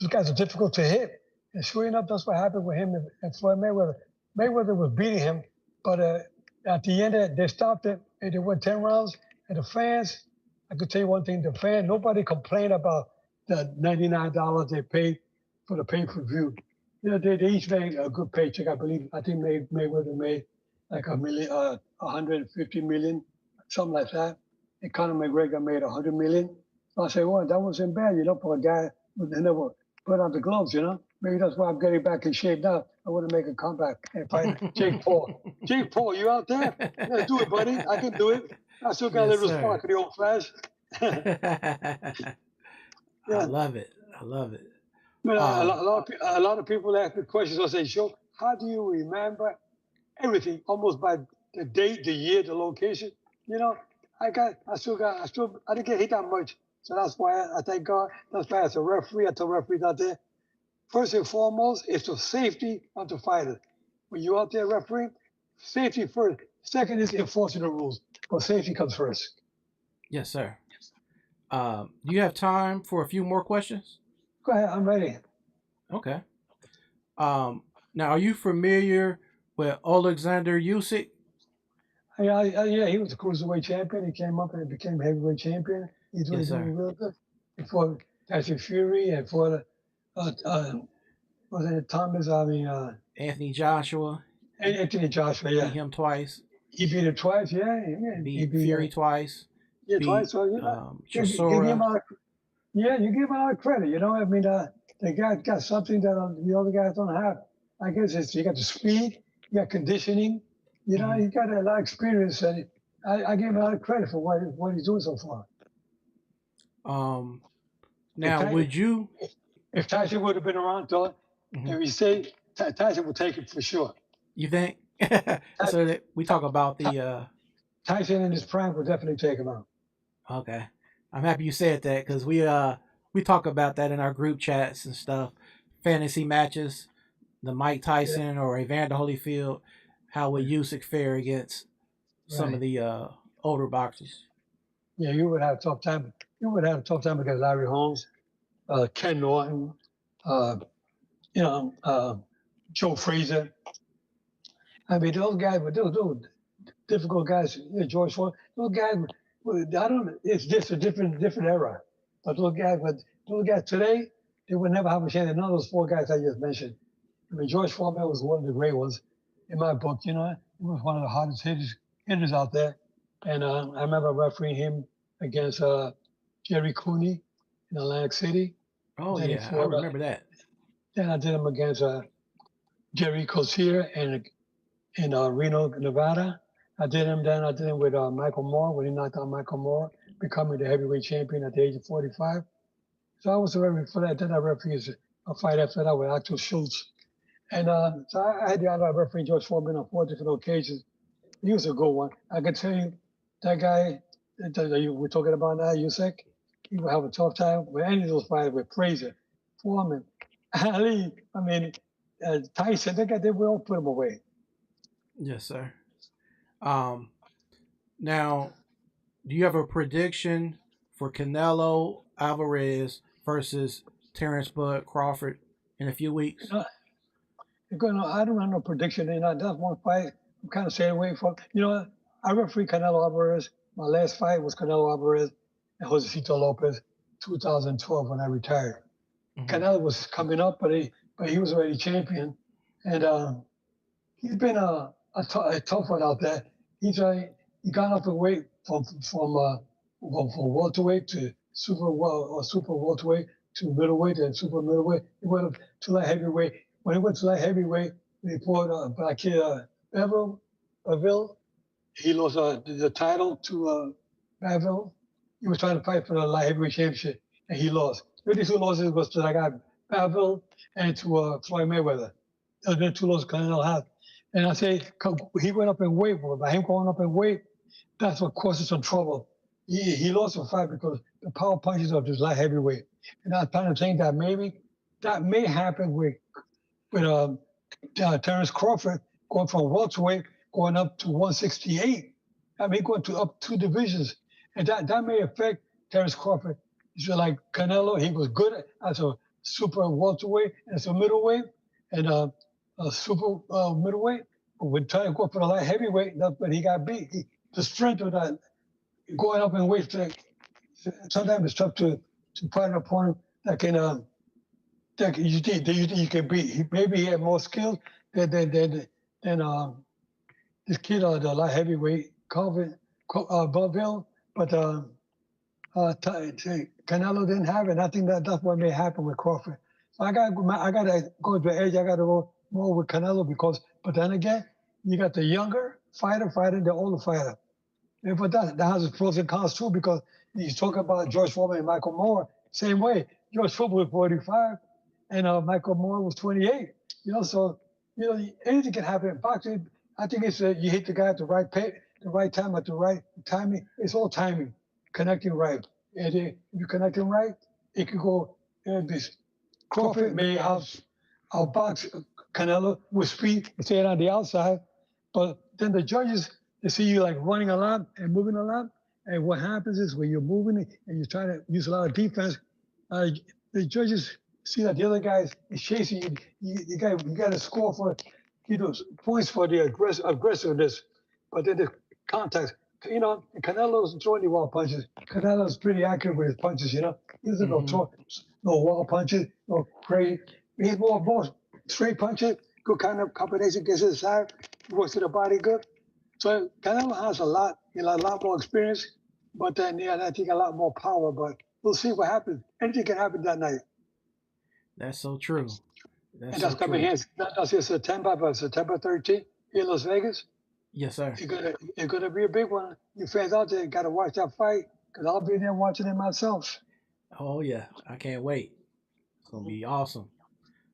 S1: these guys are difficult to hit. And sure enough, that's what happened with him and Floyd Mayweather. Mayweather was beating him, but at the end, they stopped it, and they went 10 rounds. And the fans, I could tell you one thing, nobody complained about the $99 they paid for the pay-per-view. They each made a good paycheck, I believe. I think Mayweather made like $1 million, 150 million, something like that. And Conor McGregor made 100 million. So I say, well, that wasn't bad, for a guy who never put on the gloves, Maybe that's why I'm getting back in shape now. I want to make a comeback and fight Jake Paul. Jake Paul, you out there? Yeah, do it, buddy. I can do it. I still got a little spark in the old flash.
S2: I love it.
S1: A lot of people ask me questions. I say, Joe, how do you remember everything, almost by the date, the year, the location? I didn't get hit that much. So that's why I thank God. That's why as a referee, I tell referees out there, first and foremost, it's the safety of the fighter. When you're out there refereeing, safety first. Second is enforcing the rules, but safety comes first.
S2: Yes, sir. Do you have time for a few more questions?
S1: Go ahead, I'm ready.
S2: Okay. Now, are you familiar with Alexander Usyk?
S1: Yeah, he was a cruiserweight champion. He came up and became heavyweight champion. He's doing real good. He fought Tyson Fury and fought was it Thomas?
S2: Anthony Joshua.
S1: Anthony Joshua, yeah.
S2: Beat him twice.
S1: He beat him twice, yeah.
S2: Beat Fury twice.
S1: Yeah, twice. So you give him you give him a lot of credit. The guy got something that the other guys don't have. I guess you got the speed, you got conditioning. He got a lot of experience, and I give him a lot of credit for what he's doing so far.
S2: Now, would you?
S1: If Tyson would have been around, though, if we say Tyson would take it for sure.
S2: You think? So we talk about the
S1: Tyson in his prime would definitely take him out.
S2: Okay, I'm happy you said that because we talk about that in our group chats and stuff. fantasy matches, the Mike
S1: Yeah,
S2: Tyson or Evander Holyfield, how would
S1: yeah,
S2: Usyk fare against some of
S1: right.
S2: the older boxers?
S1: Yeah, you would have a tough time. You would have a tough time against Larry Holmes, Ken Norton, uh, you know, Joe Frazier. I mean, those guys were those difficult guys. George Foreman. Those guys. I don't. It's just a different era. But those guys today, they would never have a chance. None of those four guys I just mentioned. I mean, George Foreman was one of the great ones in my book. He was one of the hardest hitters out there. And I remember refereeing him against Jerry Cooney in Atlantic City.
S2: Oh
S1: Then he
S2: yeah, I
S1: fought.
S2: remember that.
S1: Then I did him against Jerry Cossier in Reno, Nevada. I did him with Michael Moore when he knocked out Michael Moore, becoming the heavyweight champion at the age of 45. So I was a referee for that. Then I refereed a fight after that with Axel Schultz. And so I had the honor of refereeing George Foreman on 4 different occasions. He was a good one. I can tell you, that guy that you were talking about now, Usyk, he would have a tough time with any of those fighters, with Frazier, Foreman, Ali, Tyson. They will all put him away.
S2: Yes, sir. Um, Now, do you have a prediction for Canelo Alvarez versus Terence Bud Crawford in a few
S1: You
S2: weeks?
S1: know, I don't have no prediction. That's one fight I'm kind of staying away from. I refereed Canelo Alvarez. My last fight was Canelo Alvarez and Josecito Lopez, 2012 when I retired.
S2: Hmm.
S1: Canelo was coming up, but he was already champion, and he's been a tough one out there. He got up the weight from welterweight to super welterweight to middleweight and super middleweight. He went up to light heavyweight. When he went to light heavyweight, they fought black kid Beville. He lost the title to Beville. He was trying to fight for the light heavyweight championship, and he lost. Really, two losses was to that guy Beville and to Floyd Mayweather. Those are the two losses Canelo had. And I say he went up in weight, but by him going up in weight, that's what caused some trouble. He lost the fight because the power punches of this light heavyweight. And I kind of think that maybe that may happen with Terence Crawford going from welterweight going up to 168. I mean, going to up two divisions, and that may affect Terence Crawford. So like Canelo, he was good as a super welterweight and as a middleweight and a super middleweight. But when trying to go for the light heavyweight, that's when he got beat. The strength of that going up in weight, sometimes it's tough to find an opponent that can that you can beat. Maybe he had more skill than this kid the light heavyweight Calvin Boville, but Canelo didn't have it. And I think that's what may happen with Crawford. So I got to go to the edge. I got to go more with Canelo but then again, you got the younger fighter fighting the older fighter. Yeah, but that has its pros and cons too, because he's talking about George Foreman and Michael Moore, same way. George Foreman was 45 and Michael Moore was 28. So anything can happen in boxing. I think it's you hit the guy at the right the right time at the right timing. It's all timing, connecting right. And if you connect him right, it could go. This Crawford may outbox Canelo with speed, say it on the outside, but then the judges they see you like running a lot and moving a lot, and what happens is when you're moving and you're trying to use a lot of defense, uh, the judges see that the other guy is chasing you. You got to score for points for the aggressiveness, but then the contact. Canelo's throwing the wall punches. Canelo's pretty accurate with his punches. He doesn't
S2: Hmm.
S1: no wall punches, no crazy. He's more straight punches. Good kind of combination gets to the side, works to the body good. So Canelo has a lot more experience, but then I think a lot more power. But we'll see what happens. Anything can happen that night,
S2: That's so true. That's
S1: and
S2: so
S1: that's coming
S2: true.
S1: here. That's in September, but September 13th in Las Vegas.
S2: Yes, sir.
S1: It's gonna be a big one. You fans out there got to watch that fight because I'll be there watching it myself.
S2: Oh yeah, I can't wait. It's gonna be awesome.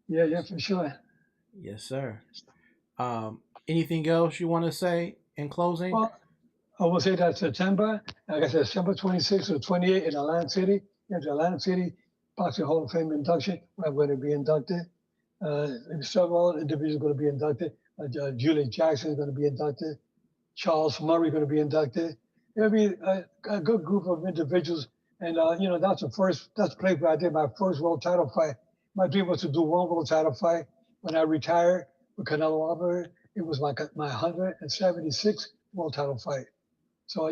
S1: Yeah, yeah, for sure.
S2: Yes, sir. Anything else you want to say in closing?
S1: Well, I will say that September, like I said, September 26th or 28th in Atlantic City. There's Atlantic City Boxing Hall of Fame induction, where I'm going to be inducted. Several individuals going to be inducted. Julian Jackson is going to be inducted. Charles Murray going to be inducted. It'll be a good group of individuals. And, that's the place where I did my first world title fight. My dream was to do one world title fight. When I retired with Canelo Alvarez, it was my 176th world title fight. So,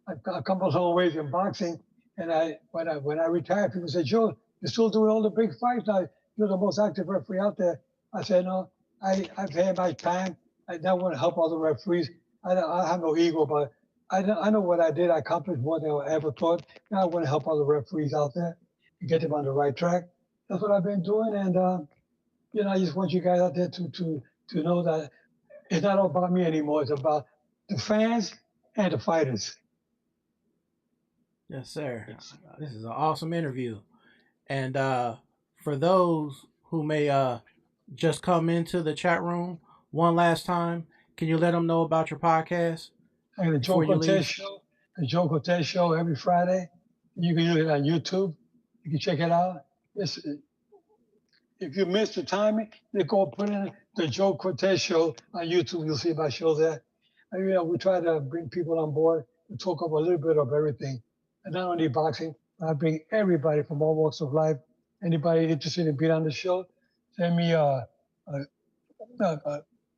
S1: I've come a long ways in boxing. And when I retired, people said, Joe, you're still doing all the big fights now. You're the most active referee out there. I said, no, I've had my time. I don't want to help other referees. I have no ego, but I know what I did. I accomplished more than I ever thought. Now I want to help other referees out there and get them on the right track. That's what I've been doing. And, I just want you guys out there to know that it's not all about me anymore. It's about the fans and the fighters.
S2: Yes, sir. This is an awesome interview. And for those who may just come into the chat room one last time, can you let them know about your podcast?
S1: I got the Joe Cortez Show. The Joe Cortez Show every Friday. You can use it on YouTube. You can check it out. If you missed the timing, you go put in the Joe Cortez Show on YouTube. You'll see my show there. And, we try to bring people on board to talk about a little bit of everything. And not only boxing, but I bring everybody from all walks of life. Anybody interested in being on the show, send me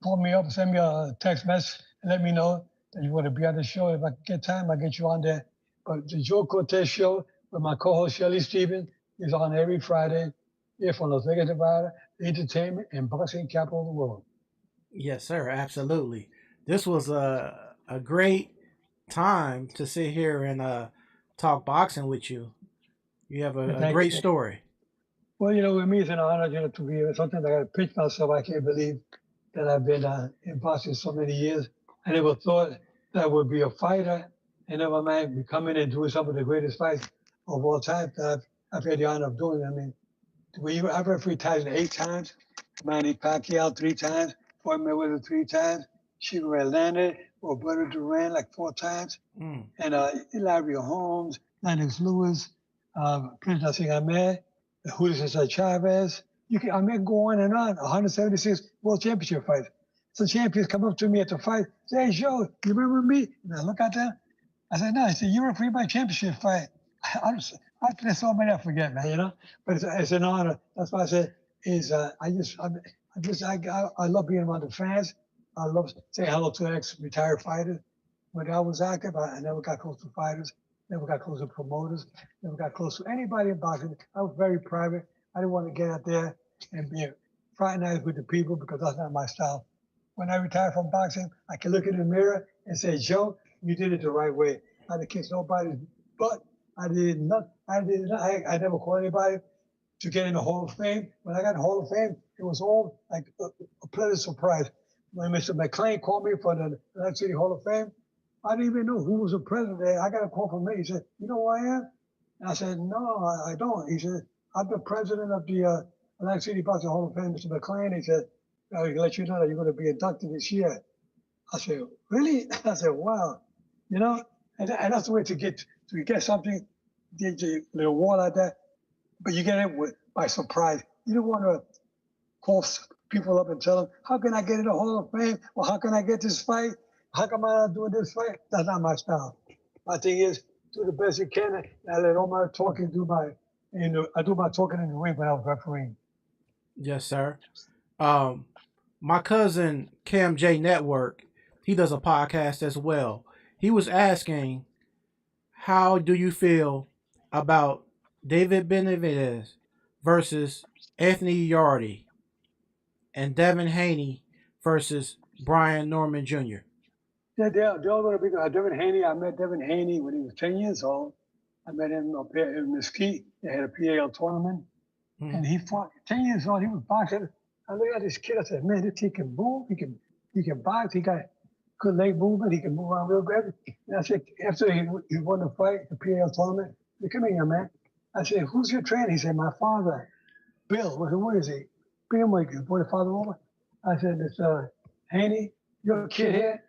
S1: call me up, send me a text message, and let me know that you want to be on the show. If I get time, I'll get you on there. But the Joe Cortez Show with my co-host Shelly Stevens is on every Friday here from Las Vegas, Nevada, the entertainment and boxing capital of the world.
S2: Yes, sir. Absolutely. This was a great time to sit here and talk boxing with you. You have a great story.
S1: Well, with me, it's an honor, to be something that I pitch myself. I can't believe that I've been in boxing so many years. I never thought that I would be a fighter, and never mind becoming and doing some of the greatest fights of all time that I've had the honor of doing. I mean, I've refereed Tyson 8 times, Manny Pacquiao 3 times, Floyd Mayweather 3 times, Sugar Ray Leonard, Roberto Duran like 4 times, and Larry Holmes, Lennox Lewis, Prince Nassim Ahmed, Julio Cesar Chavez. I may go on and on. 176 World Championship fights. Some champions come up to me at the fight, say, "Hey, Joe, you remember me?" And I look at them. I said, "No." I said, "You refereed my championship fight." There's so many I forget, man. But it's an honor. That's why I said I love being around the fans. I love saying hello to ex-retired fighters. When I was active, I never got close to fighters, never got close to promoters, never got close to anybody in boxing. I was very private. I didn't want to get out there and be fraternized with the people because that's not my style. When I retired from boxing, I can look in the mirror and say, "Joe, you did it the right way. I didn't kiss nobody's butt. I never called anybody to get in the Hall of Fame. When I got in the Hall of Fame, it was all like a pleasant surprise. When Mr. McClain called me for the Atlantic City Hall of Fame, I didn't even know who was the president there. I got a call from him. He said, "You know who I am?" And I said, "No, I don't." He said, "I'm the president of the Atlantic City Boxing Hall of Fame, Mr. McClain." He said, "I can let you know that you're going to be inducted this year." I said, "Really?" I said, "Wow." And that's the way to get something, get a little award like that, but you get it by surprise. You don't want to call people up and tell them, "How can I get in the Hall of Fame?" Or "How can I get this fight? How come I'm not doing this fight?" That's not my style. My thing is, do the best you can, and I let all my talking I do my talking in the ring when I was refereeing.
S2: Yes, sir. My cousin Cam J Network, he does a podcast as well. He was asking, how do you feel about David Benavidez versus Anthony Yardy and Devin Haney versus Brian Norman Jr.?
S1: Yeah, they're all going to be good. Devin Haney, I met Devin Haney when he was 10 years old. I met him up here in Mesquite. They had a PAL tournament. And he fought 10 years old. He was boxing. I looked at this kid. I said, "Man, this kid can move. He can box. He got good leg movement. He can move around real good." And I said, after he won the fight, the PAL tournament, he said, "Come here, young man." I said, "Who's your trainer?" He said, "My father, Bill." I said, "What is he?" "Bill, like you brought your father over?" I said, "It's Haney, your kid here."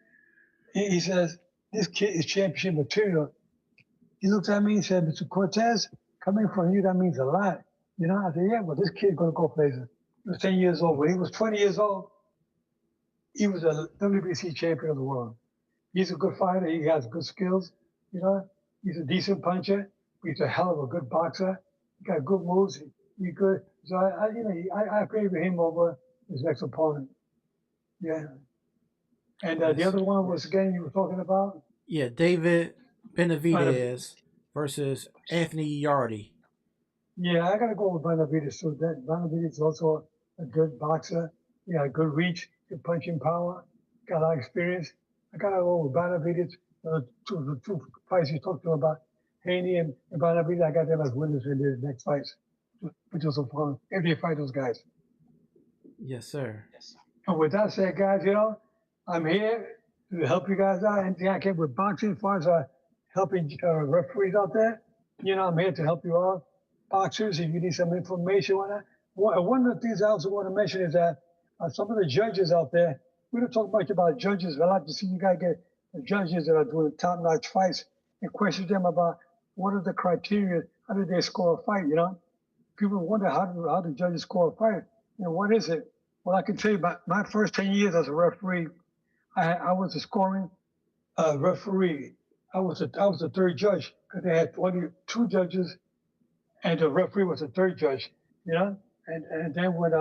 S1: He says, "This kid is championship material." He looked at me and said, "Mr. Cortez, coming from you, that means a lot." I said, "Yeah, well, this kid's going to go places." He was 10 years old. When he was 20 years old, he was a WBC champion of the world. He's a good fighter. He has good skills. You know, he's a decent puncher. He's a hell of a good boxer. He got good moves. He's good. So I favor him over his next opponent. Yeah. And the other one was again you were talking about.
S2: Yeah, David Benavidez versus Anthony Yardy.
S1: Yeah, I gotta go with Benavidez too. Benavidez is also a good boxer. Yeah, good reach, good punching power, got a lot of experience. I gotta go with Benavidez. The two fights you talked about, Haney and Benavidez, I got them as winners in their next fights, which was so fun. If they fight those guys.
S2: Yes, sir.
S1: And with that said, guys, I'm here to help you guys out. Anything I can with boxing, as far as helping referees out there, I'm here to help you out. Boxers, if you need some information on that. One of the things I also want to mention is that some of the judges out there, we don't talk much about judges, but I like to see you guys get the judges that are doing top-notch fights and question them about what are the criteria, how do they score a fight, People wonder how do judges score a fight, what is it? Well, I can tell you about my first 10 years as a referee, I was a scoring referee. I was the third judge because they had 22 judges, and the referee was the third judge. And then when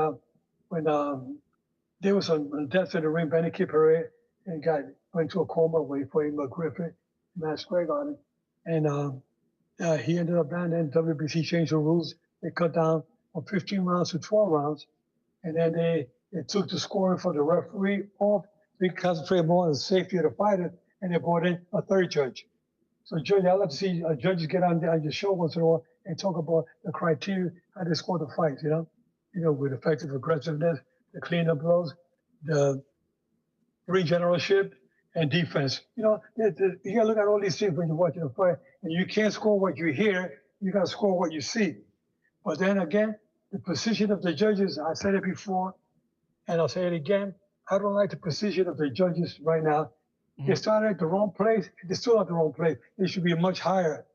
S1: there was some deaths in the ring, Benny Kipper and went to a coma where he fought McGriffin, Matt Sprague on it, and he ended up down. Then WBC changed the rules. They cut down from 15 rounds to 12 rounds, and then they took the scoring for the referee off. They concentrated more on the safety of the fighter, and they brought in a third judge. So, Judge, I like to see judges get on your show once in a while and talk about the criteria, how they score the fights, with effective aggressiveness, the cleanup blows, the regeneration, and defense. You gotta look at all these things when you're watching a fight, and you can't score what you hear, you gotta score what you see. But then again, the position of the judges, I said it before, and I'll say it again, I don't like the position of the judges right now. They started at the wrong place. They're still at the wrong place. They should be much higher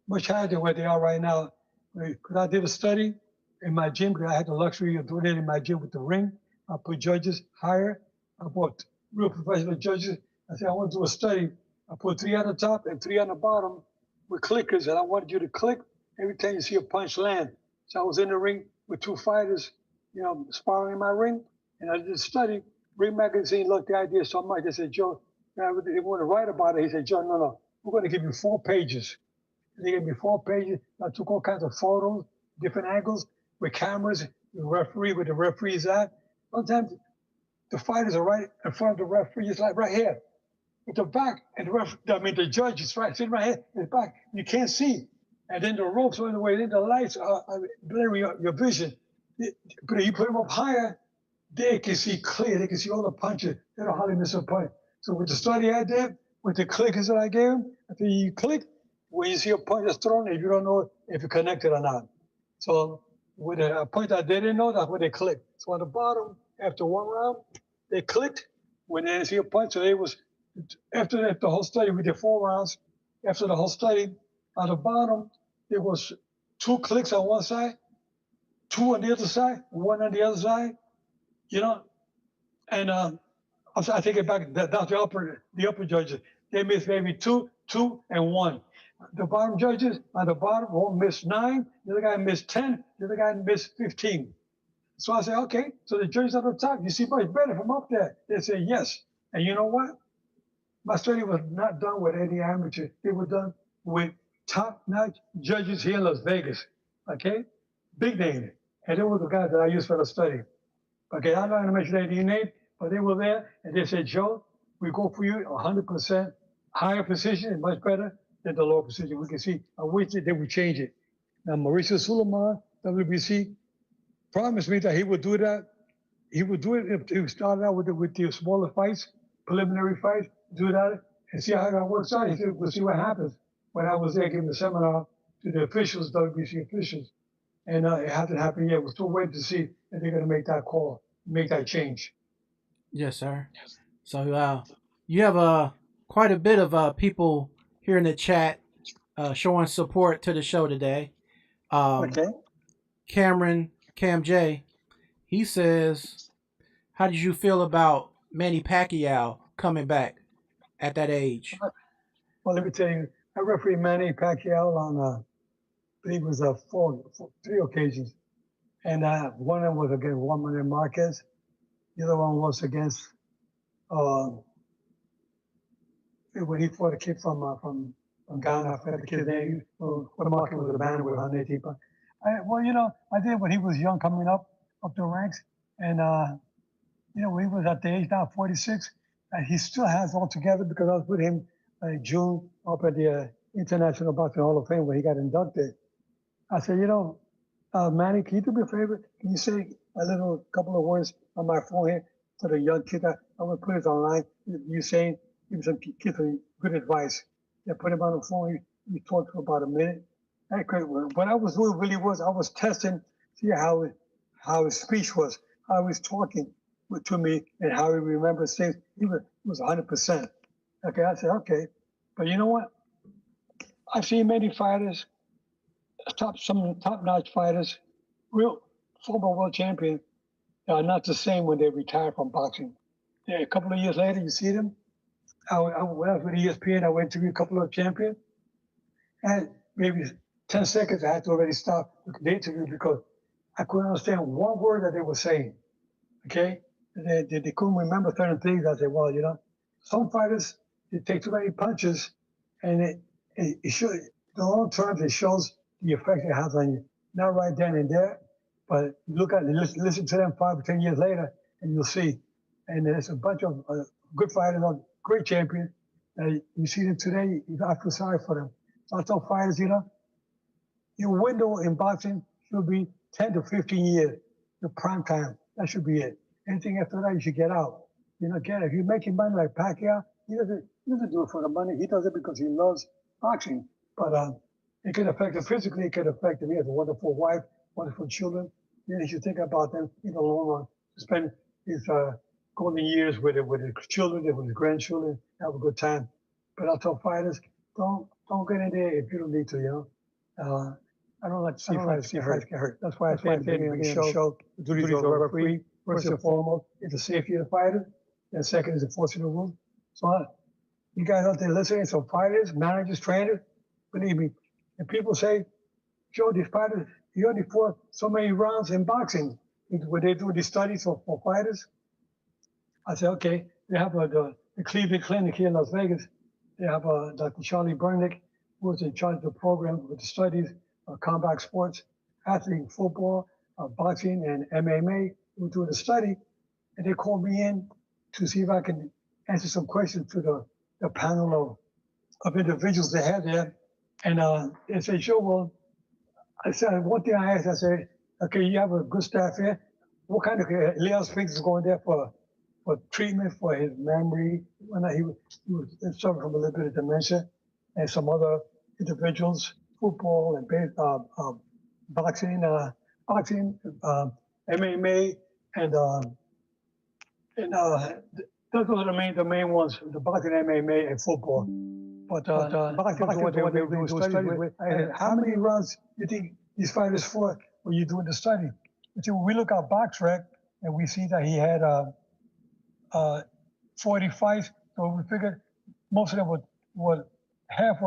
S1: than where they are right now. Because I did a study in my gym, because I had the luxury of doing it in my gym with the ring. I put judges higher. I put real professional judges. I said, I want to do a study. I put 3 on the top and 3 on the bottom with clickers, and I wanted you to click every time you see a punch land. So I was in the ring with 2 fighters, sparring in my ring, and I did a study. Ring Magazine loved the idea so much. They said, Joe, they want to write about it. He said, Joe, no, we're going to give you 4 pages. And they gave me 4 pages. I took all kinds of photos, different angles, with cameras, the referee's at. Sometimes the fighters are right in front of the referee, it's like right here. With the back, and the judge is sitting right here in the back. You can't see. And then the ropes are in the way, then the lights are blurring your vision. But if you put them up higher, they can see clear. They can see all the punches. They don't hardly miss a punch. So with the study I did, with the clickers that I gave them, after you click, when you see a punch that's thrown, if you don't know if you're connected or not. So with a punch that they didn't know, that's when they clicked. So on the bottom, after 1 round, they clicked. When they didn't see a punch, so after the whole study, we did 4 rounds. After the whole study, on the bottom, there was 2 clicks on one side, 2 on the other side, 1 on the other side, and I take it back. That's the upper judges. They missed maybe 2, and 1. The bottom judges on the bottom, one missed 9, the other guy missed 10, the other guy missed 15. So I say, okay. So the judges on the top, you see much better from up there. They say yes. And you know what? My study was not done with any amateur. It was done with top-notch judges here in Las Vegas. Okay, big name. And they were the guys that I used for the study. Okay, I'm not going to mention any name, but they were there, and they said, Joe, we go for you 100% higher position and much better than the lower position. We can see, I wish that they would change it. Now, Mauricio Suleiman, WBC, promised me that he would do that. He would do it if he started out with the smaller fights, preliminary fights, do that, and see how that works out. He said, we'll see what happens. When I was there giving the seminar to the officials, WBC officials, and it hasn't happened yet. We're still waiting to see if they're going to make that call, make that change.
S2: Yes, sir. So you have quite a bit of people here in the chat showing support to the show today.
S1: Okay.
S2: Cam J, He says, how did you feel about Manny Pacquiao coming back at that age?
S1: Well, let me tell you, I refereed Manny Pacquiao on, I believe it was three occasions. And one of them was against Juan Marquez. The other one was against uh, when he fought a kid from Ghana. I forgot the kid's name. What Marquez was a man with 118 pounds. Well, I did when he was young, coming up the ranks, and when he was at the age now 46, he still has all together because I was with him June up at the International Boxing Hall of Fame when he got inducted. I said, Manny, can you do me a favor? Can you say a little couple of words on my phone here for the young kid? I'm gonna put it online. You saying give some kids some good advice. Yeah, put him on the phone. You talked for about a minute. What I was doing really was I was testing, see how his speech was, how he was talking to me, and how he remembers things. He was 100%. Okay, I said okay, but you know what? I've seen many fighters, some top-notch fighters, real former world champions, are not the same when they retire from boxing. Yeah, a couple of years later, you see them. When I was with ESPN, I went to a couple of champions, and maybe 10 seconds, I had to already stop the interview because I couldn't understand one word that they were saying. Okay? They couldn't remember certain things. I said, well, some fighters, they take too many punches, and it should, in the long term, it shows the effect it has on you. Not right then and there, but look at it, listen to them 5 or 10 years later, and you'll see. And there's a bunch of good fighters, great champions. You see them today, I feel sorry for them. So I tell fighters, your window in boxing should be 10 to 15 years, the prime time. That should be it. Anything after that, you should get out. Get it. If you're making money like Pacquiao, he doesn't do it for the money. He does it because he loves boxing. But it can affect him physically. It can affect him. He has a wonderful wife, wonderful children. He should think about them in the long run. Spend his golden years with his children, with his grandchildren, have a good time. But I tell fighters, don't get in there if you don't need to. I don't like to see fighters get hurt. That's why I say bring a show. The duties of the referee, first and foremost, is the safety of the fighter, and second is enforcing the rules. So you guys out there listening, so fighters, managers, trainers, believe me, and people say, Joe, these fighters, he only fought so many rounds in boxing. When they do these studies for fighters, I say, okay, they have the Cleveland Clinic here in Las Vegas. They have Dr. Charlie Burnick, who was in charge of the program with the studies of combat sports, athlete, football, boxing, and MMA. We were doing a study, and they called me in to see if I can answer some questions to the panel of individuals they had there. And they said, sure, well, I said, one thing I asked, I said, okay, you have a good staff here. What kind of Leo Spinks is going there for treatment for his memory? When he was suffering from a little bit of dementia, and some other individuals, football and boxing, MMA, and those are the main ones: the boxing, MMA, and football. But boxing is what they were doing studies with. How many rounds do you think these fighters fought when you're doing the study? When we look at BoxRec and we see that he had 40 fights, so we figured most of them were half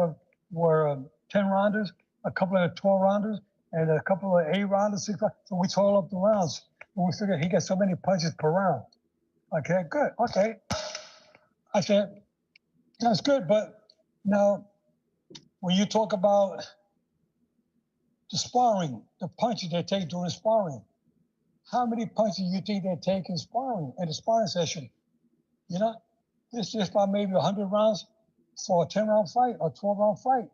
S1: were 10 rounders, a couple of 12 rounders, and a couple of 8 rounders, 6 rounders. So we total up the rounds. And we figured he got so many punches per round. Okay, good. Okay. I said, that's good, but now when you talk about the sparring, the punches they take during sparring, how many punches do you think they take in sparring, in a sparring session? It's just about maybe 100 rounds for a 10-round fight or 12-round fight.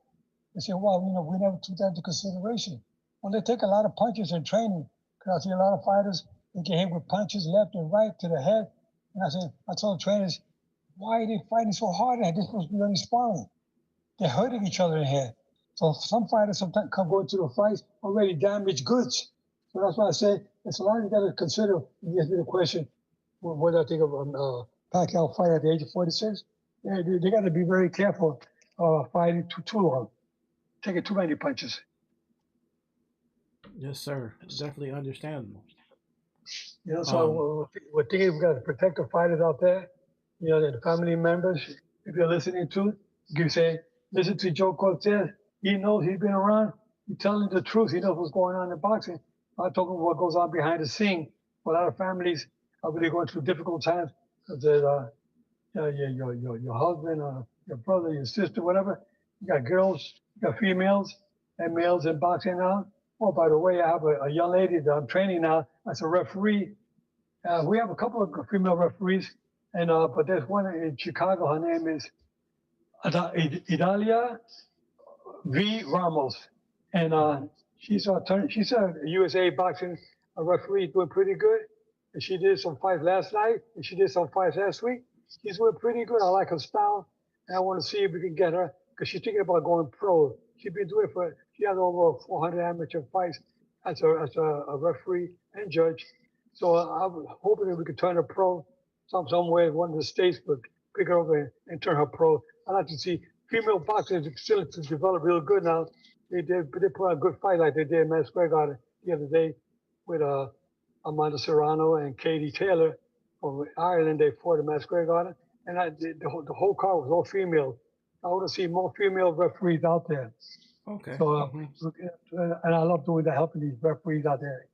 S1: They say, well, we never took that into consideration. Well, they take a lot of punches in training, because I see a lot of fighters, they get hit with punches left and right to the head. And I told the trainers, why are they fighting so hard? They're supposed to be only sparring. They're hurting each other in the head. So some fighters sometimes come going to the fights already damaged goods. So that's why I say it's a lot you got to consider. You ask me the question, whether I think of Pacquiao fight at the age of 46. They got to be very careful fighting too long, taking too many punches.
S2: Yes, sir. Definitely understandable.
S1: You know,
S2: Um,
S1: so we're thinking we got to protect the fighters out there. You know, the family members. If you're listening to, you say, listen to Joe Cortez. He knows, he's been around. He's telling the truth. He knows what's going on in boxing. I'm talking what goes on behind the scene. A lot of families are really going through difficult times because your husband or your brother, your sister, whatever. You got girls, you got females and males in boxing now. Oh, by the way, I have a young lady that I'm training now as a referee. We have a couple of female referees, and but there's one in Chicago. Her name is Idalia V. Ramos, and she's a USA boxing referee, doing pretty good. And she did some fights last night, and she did some fights last week. She's doing pretty good. I like her style, and I want to see if we can get her because she's thinking about going pro. She's been doing it for. She has over 400 amateur fights as a referee and judge. So I'm hoping that we could turn her pro some way in one of the states, but pick her up and turn her pro. I'd like to see female boxing is still to develop real good now. They put on a good fight like they did in Madison Square Garden the other day with Amanda Serrano and Katie Taylor from Ireland. They fought in Madison Square Garden, and the whole card was all female. I want to see more female referees out there.
S2: okay.
S1: So, and I love doing that, helping these referees out there.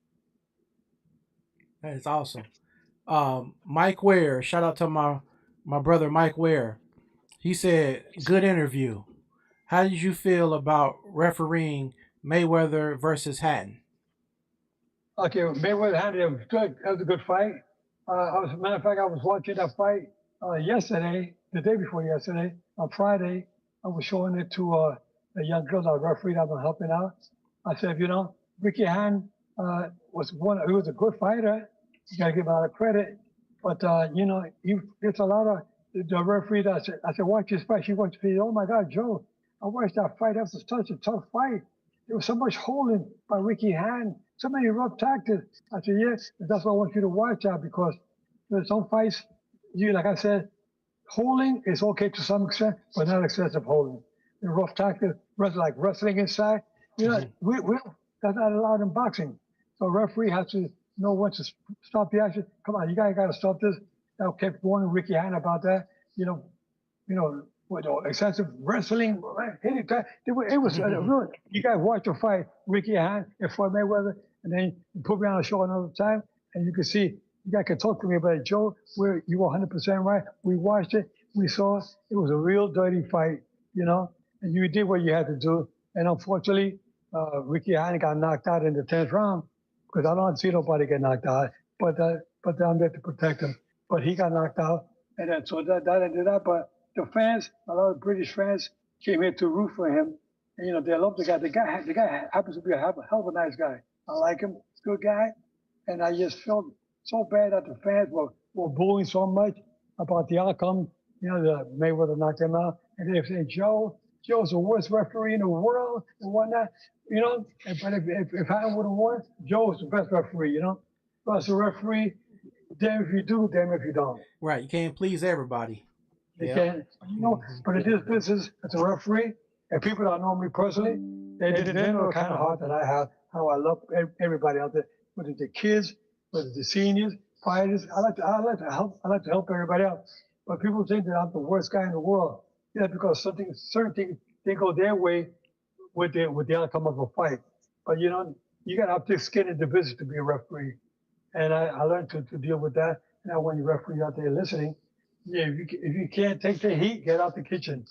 S2: That is awesome. Mike Ware, shout out to my brother Mike Ware. He said, "Good interview. How did you feel about refereeing Mayweather versus Hatton?"
S1: Okay, Mayweather had it was good. That was a good fight. As a matter of fact, I was watching that fight yesterday, the day before yesterday, on Friday. I was showing it to the young girl, our referee that was helping out. I said, you know, Ricky Hatton he was a good fighter. You got to give him a lot of credit. But, you know, it's a lot of the referee that I said, watch this fight. She watched me. Oh, my God, Joe, I watched that fight. That was such a tough fight. There was so much holding by Ricky Hatton, so many rough tactics. I said, yes, that's why I want you to watch that because there's some fights, like I said, holding is okay to some extent, but not excessive holding. The rough tactics, like wrestling inside, you know, that's not allowed in boxing. So a referee has to know when to stop the action. Come on, you guys got to stop this. I kept warning Ricky Hatton about that. You know, with excessive wrestling, hitting. It was real. You guys watch the fight, Ricky Hatton and Floyd Mayweather, and then you put me on a show another time, and you can see. You guys can talk to me about it, Joe. You were 100% right. We watched it. We saw it. It was a real dirty fight, you know. And you did what you had to do. And unfortunately, Ricky Hatton got knocked out in the 10th round because I don't see nobody get knocked out. But I'm there to protect him. But he got knocked out, and then so that ended up. But the fans, a lot of British fans, came here to root for him. And, you know, they love the guy. The guy happens to be a hell of a nice guy. I like him, good guy. And I just felt so bad that the fans were booing so much about the outcome. You know, the Mayweather knocked him out, and they say Joe's the worst referee in the world and whatnot. You know, but if Hatton would have won, Joe was the best referee. You know, but as a referee, damn if you do, damn if you don't.
S2: Right, you can't please everybody.
S1: You can't, you know. But in this business, as a referee, and people that know me personally, they know the kind of heart that I have. How I love everybody out there, whether the kids, whether the seniors, fighters. I like to help everybody out. But people think that I'm the worst guy in the world. Yeah, because certain things they go their way with the outcome of a fight. But you know, you got to have thick skin in the business to be a referee. And I learned to deal with that. Now, when you referee out there listening, yeah, if you can't take the heat, get out the kitchen.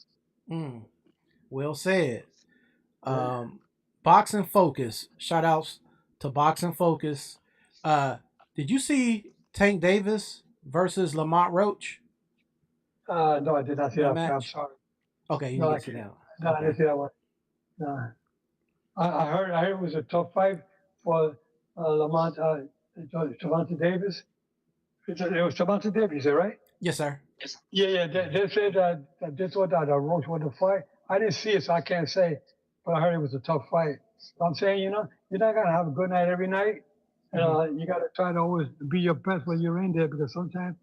S2: Well said. Boxing Focus. Shout outs to Boxing Focus. Did you see Tank Davis versus Lamont Roach?
S1: No, I did not see that.
S2: match?
S1: I'm sorry.
S2: Okay, you
S1: No,
S2: didn't see that one.
S1: No, I didn't see that one. No. I heard it was a tough fight for Lamont, Javante Davis. It was Javante Davis, is that right?
S2: Yes, sir.
S1: Yeah. They said that they thought that Roach won the fight. I didn't see it, so I can't say. But I heard it was a tough fight. So I'm saying, you know, you're not gonna have a good night every night. You got to try to always be your best when you're in there because sometimes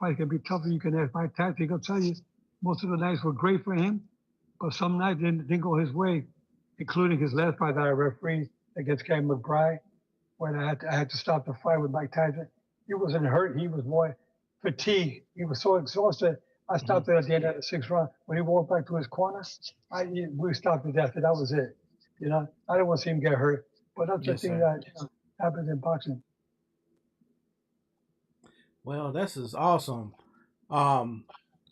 S1: fights can be tougher. You can have fight tactics. I'll tell you, most of the nights were great for him, but some nights didn't go his way, including his last fight that I refereed against Ken McBride. when I had to stop the fight with Mike Tyson. He wasn't hurt. He was more fatigued. He was so exhausted. I stopped it at the end of the 6th round. When he walked back to his corner, we stopped it after. That was it. You know, I didn't want to see him get hurt. But that's the
S2: Yes,
S1: thing
S2: sir.
S1: that happens in boxing.
S2: Well, this is awesome.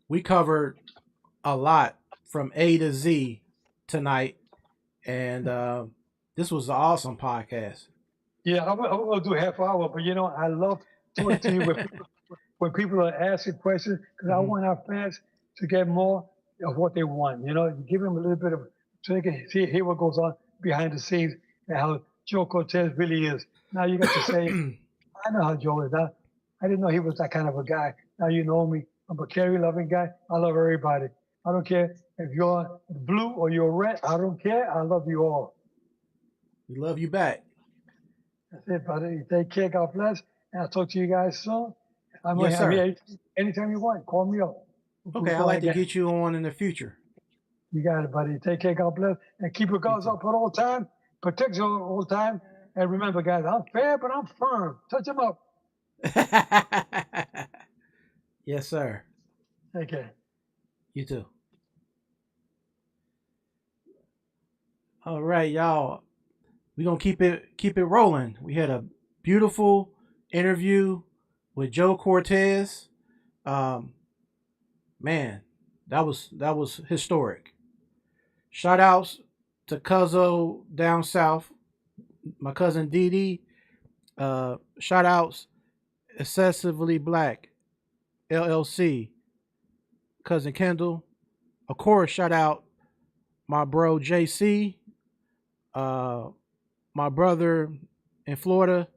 S2: We covered a lot from A to Z tonight, and this was an awesome podcast.
S1: Yeah, I'm going to do half hour, but I love talking to you when people are asking questions because I want our fans to get more of what they want. You give them a little bit of so they can hear what goes on behind the scenes and how Joe Cortez really is. Now you got to say, I know how Joe is. I didn't know he was that kind of a guy. Now you know me. I'm a carry-loving guy. I love everybody. I don't care if you're blue or you're red. I don't care. I love you all.
S2: We love you back.
S1: That's it, buddy. Take care. God bless. And I'll talk to you guys soon.
S2: Yes, sir.
S1: here anytime you want. Call me up.
S2: Okay, I'd like to get you on in the future.
S1: You got it, buddy. Take care. God bless. And keep your guards up at all time. Protect you all time. And remember, guys, I'm fair, but I'm firm. Touch them up.
S2: Yes, sir.
S1: Take care.
S2: You too. All right, y'all. We're gonna keep it rolling. We had a beautiful interview with Joe Cortez. Man, that was historic. Shout outs to Cuzzo down south, my cousin Dee. Shout outs Excessively Black LLC, cousin Kendall. Of course, shout out my bro JC, my brother in Florida,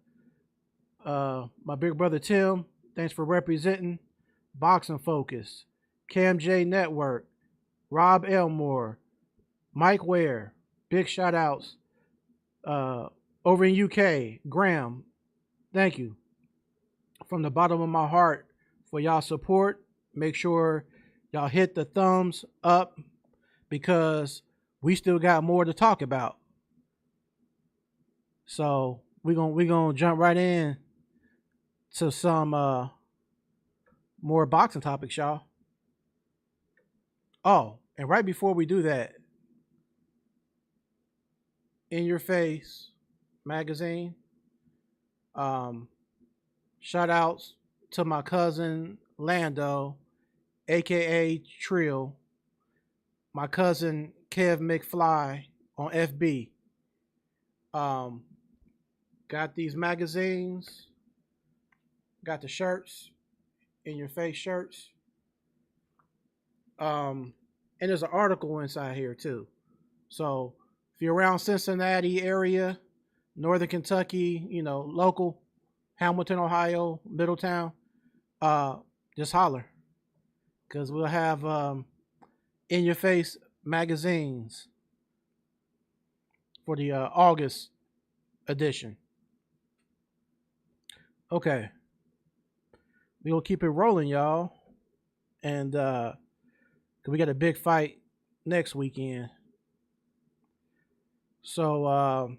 S2: my big brother Tim. Thanks for representing. Boxing Focus, Cam J Network, Rob Elmore, Mike Ware. Big shout outs. Over in UK, Graham. Thank you from the bottom of my heart for y'all support. Make sure y'all hit the thumbs up because we still got more to talk about. So we gonna jump right in to some more boxing topics, y'all. Oh, and right before we do that, In Your Face magazine. Shout outs to my cousin Lando, aka Trill, my cousin Kev McFly on FB. Got these magazines, got the shirts, In Your Face shirts. And there's an article inside here too. So if you're around Cincinnati area, Northern Kentucky, local, Hamilton, Ohio, Middletown, just holler. Because we'll have In Your Face magazines for the August edition. Okay. We're going to keep it rolling, y'all. And we got a big fight next weekend. So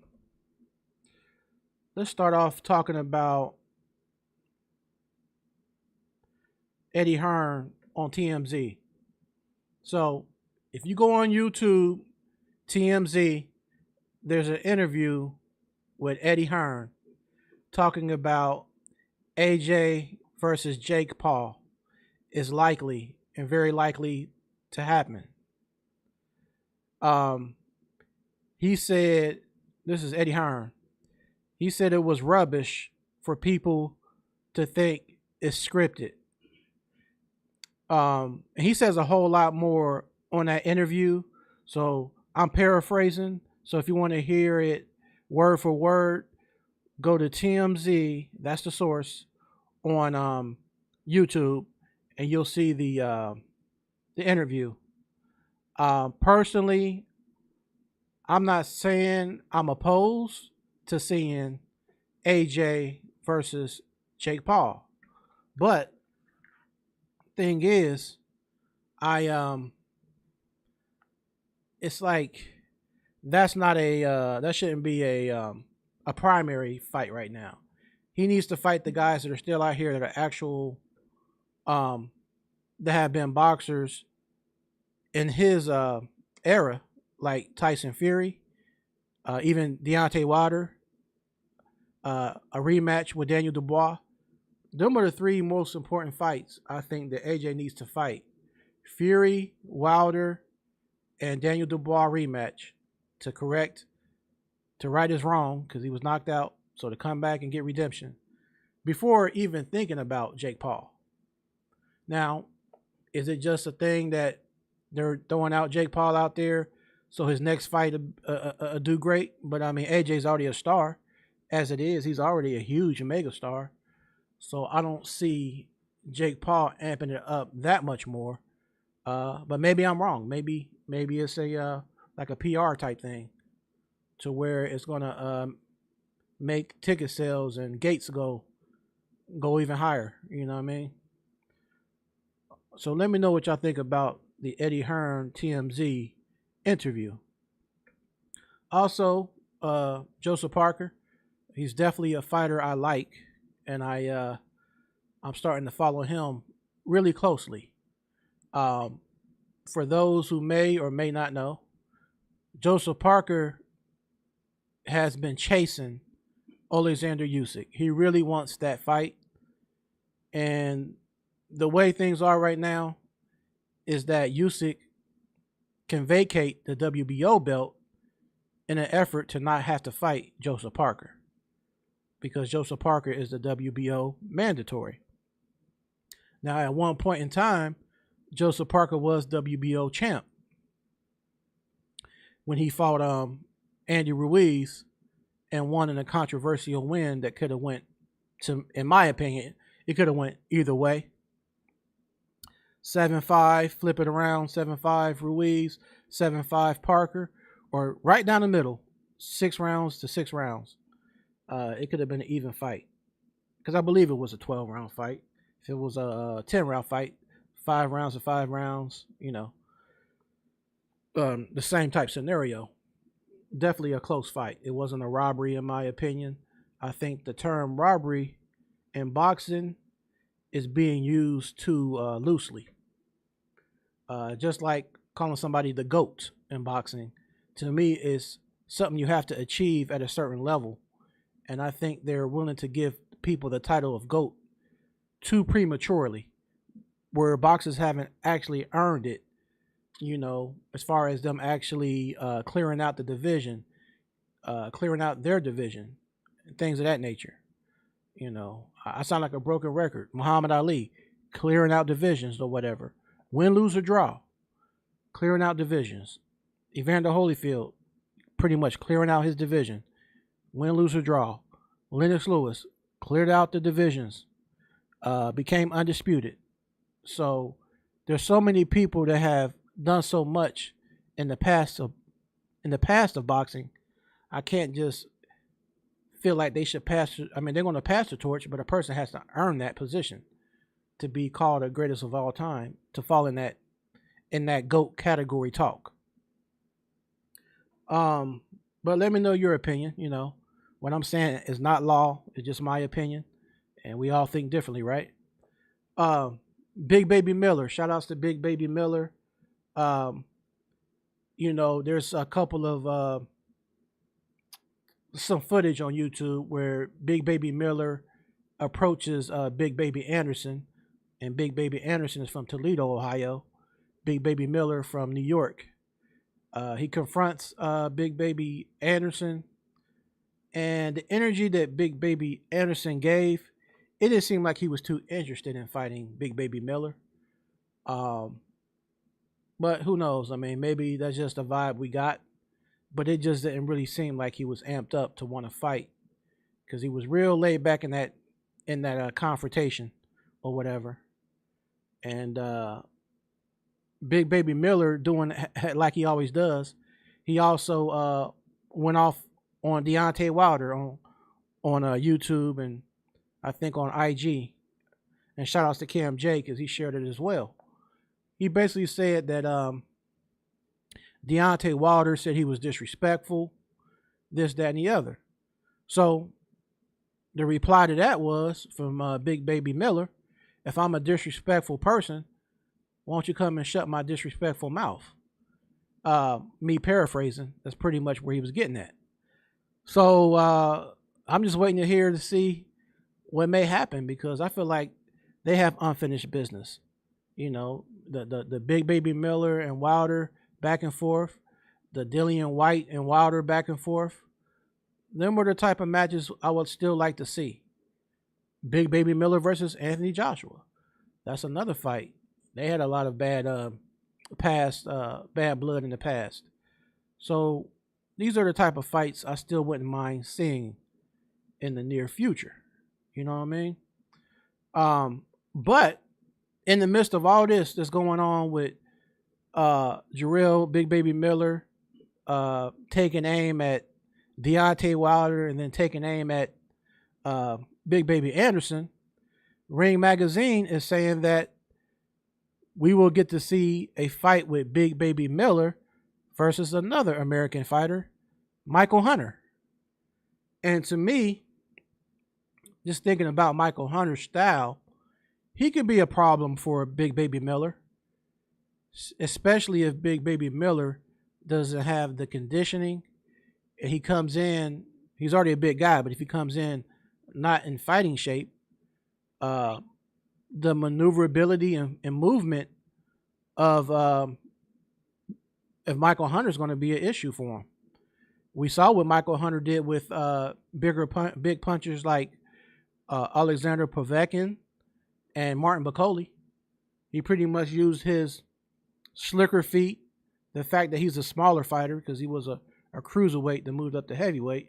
S2: let's start off talking about Eddie Hearn on TMZ. So if you go on YouTube, TMZ, there's an interview with Eddie Hearn talking about AJ versus Jake Paul is likely and very likely to happen. He said, this is Eddie Hearn. He said it was rubbish for people to think it's scripted. He says a whole lot more on that interview. So I'm paraphrasing. So if you want to hear it word for word, go to TMZ, that's the source, on YouTube, and you'll see the interview. Personally, I'm not saying I'm opposed to seeing AJ versus Jake Paul, but thing is, it's like that's not that shouldn't be a a primary fight right now. He needs to fight the guys that are still out here that are actual, um, that have been boxers in his era, like Tyson Fury, even Deontay Wilder, a rematch with Daniel Dubois. Them are the three most important fights I think that AJ needs to fight: Fury, Wilder, and Daniel Dubois rematch to right his wrong because he was knocked out. So to come back and get redemption before even thinking about Jake Paul. Now, is it just a thing that they're throwing out Jake Paul out there so his next fight do great? But I mean, AJ's already a star. As it is, he's already a huge mega star. So I don't see Jake Paul amping it up that much more. But maybe I'm wrong. Maybe it's a like a PR type thing to where it's gonna make ticket sales and gates go even higher. You know what I mean? So let me know what y'all think about the Eddie Hearn TMZ interview. Also, Joseph Parker, he's definitely a fighter I like, and I'm starting to follow him really closely. For those who may or may not know, Joseph Parker has been chasing Alexander Usyk. He really wants that fight, and the way things are right now is that Usyk can vacate the WBO belt in an effort to not have to fight Joseph Parker, because Joseph Parker is the WBO mandatory. Now, at one point in time, Joseph Parker was WBO champ when he fought Andy Ruiz and won in a controversial win that could have went to, in my opinion, it could have went either way. 7-5, flip it around, 7-5 Ruiz, 7-5 Parker, or right down the middle, 6 rounds to 6 rounds. It could have been an even fight, because I believe it was a 12-round fight. If it was a 10-round fight, 5 rounds to 5 rounds, the same type scenario. Definitely a close fight. It wasn't a robbery, in my opinion. I think the term robbery in boxing is being used too loosely. Just like calling somebody the GOAT in boxing, to me, is something you have to achieve at a certain level. And I think they're willing to give people the title of GOAT too prematurely, where boxers haven't actually earned it, as far as them actually clearing out the division, clearing out their division, things of that nature. I sound like a broken record. Muhammad Ali, clearing out divisions or whatever. Win, lose, or draw, clearing out divisions. Evander Holyfield, pretty much clearing out his division. Win, lose, or draw. Lennox Lewis cleared out the divisions, became undisputed. So there's so many people that have done so much in the past of boxing. I can't just feel like they should pass. I mean, they're going to pass the torch, but a person has to earn that position to be called the greatest of all time, to fall in that GOAT category talk. But let me know your opinion. What I'm saying is not law. It's just my opinion, and we all think differently, right? Big Baby Miller. Shout outs to Big Baby Miller. There's a couple of some footage on YouTube where Big Baby Miller approaches Big Baby Anderson, and Big Baby Anderson is from Toledo, Ohio. Big Baby Miller from New York. He confronts Big Baby Anderson, and the energy that Big Baby Anderson gave, it didn't seem like he was too interested in fighting Big Baby Miller. But who knows? I mean, maybe that's just a vibe we got. But it just didn't really seem like he was amped up to want to fight, because he was real laid back in that confrontation or whatever. And Big Baby Miller doing like he always does. He also went off on Deontay Wilder on YouTube, and I think on IG. And shout outs to Cam J, because he shared it as well. He basically said that Deontay Wilder said he was disrespectful, this, that, and the other. So the reply to that was from Big Baby Miller, if I'm a disrespectful person, won't you come and shut my disrespectful mouth? Me paraphrasing, that's pretty much where he was getting at. So I'm just waiting to hear to see what may happen, because I feel like they have unfinished business. You know, the Big Baby Miller and Wilder back and forth, the Dillian White and Wilder back and forth. Them were the type of matches I would still like to see. Big Baby Miller versus Anthony Joshua. That's another fight. They had a lot of bad bad blood in the past. So these are the type of fights I still wouldn't mind seeing in the near future. You know what I mean? But in the midst of all this that's going on with Jarrell, Big Baby Miller, taking aim at Deontay Wilder and then taking aim at Big Baby Anderson, Ring Magazine is saying that we will get to see a fight with Big Baby Miller versus another American fighter, Michael Hunter. And to me, just thinking about Michael Hunter's style, he could be a problem for Big Baby Miller, especially if Big Baby Miller doesn't have the conditioning. And he comes in, he's already a big guy, but if he comes in not in fighting shape, the maneuverability and movement of if Michael Hunter is going to be an issue for him. We saw what Michael Hunter did with big punchers like Alexander Povetkin and Martin Bakole. He pretty much used his slicker feet, the fact that he's a smaller fighter because he was a cruiserweight that moved up to heavyweight.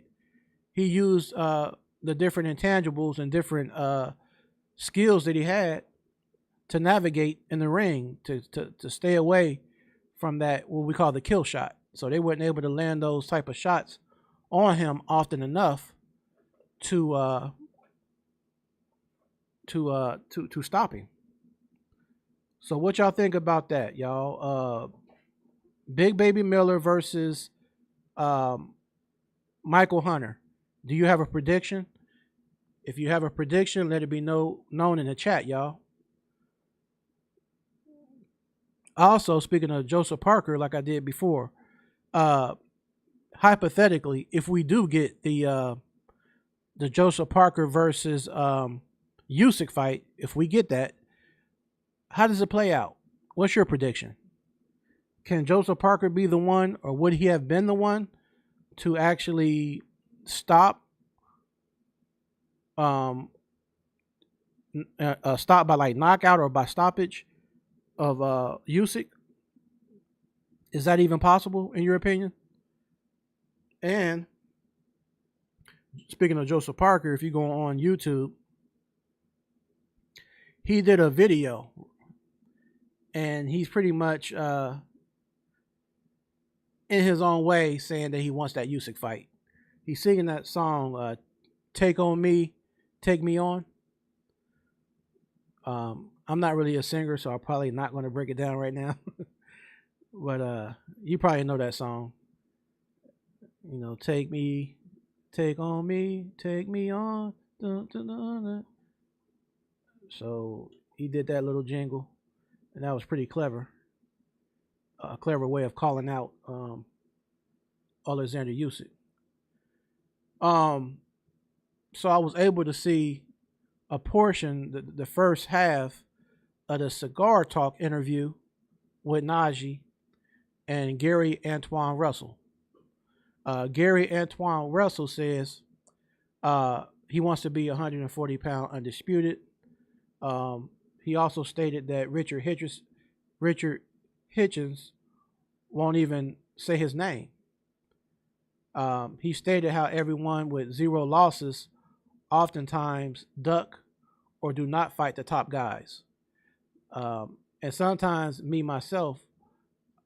S2: He used the different intangibles and different skills that he had to navigate in the ring, to stay away from that, what we call the kill shot. So they weren't able to land those type of shots on him often enough to stop him. So what y'all think about that, y'all? Big Baby Miller versus Michael Hunter. Do you have a prediction? If you have a prediction, let it be known in the chat, y'all. Also, speaking of Joseph Parker, like I did before, hypothetically, if we do get the Joseph Parker versus Usyk fight, if we get that, how does it play out? What's your prediction? Can Joseph Parker be the one, or would he have been the one to actually stop stop by like knockout or by stoppage of Usyk? Is that even possible in your opinion? And speaking of Joseph Parker, if you go on YouTube, he did a video and he's pretty much in his own way saying that he wants that Usyk fight. He's singing that song, Take On Me, Take Me On. I'm not really a singer, so I'm probably not going to break it down right now. But you probably know that song. You know, take on me, take me on. Dun, dun, dun, dun. So he did that little jingle, and that was pretty clever. A clever way of calling out Alexander Usyk. So I was able to see a portion, the first half of the Cigar Talk interview with Najee and Gary Antoine Russell. Gary Antoine Russell says he wants to be 140-pound undisputed. He also stated that Richard Hitchens won't even say his name. He stated how everyone with 0 losses oftentimes duck or do not fight the top guys. And sometimes me, myself,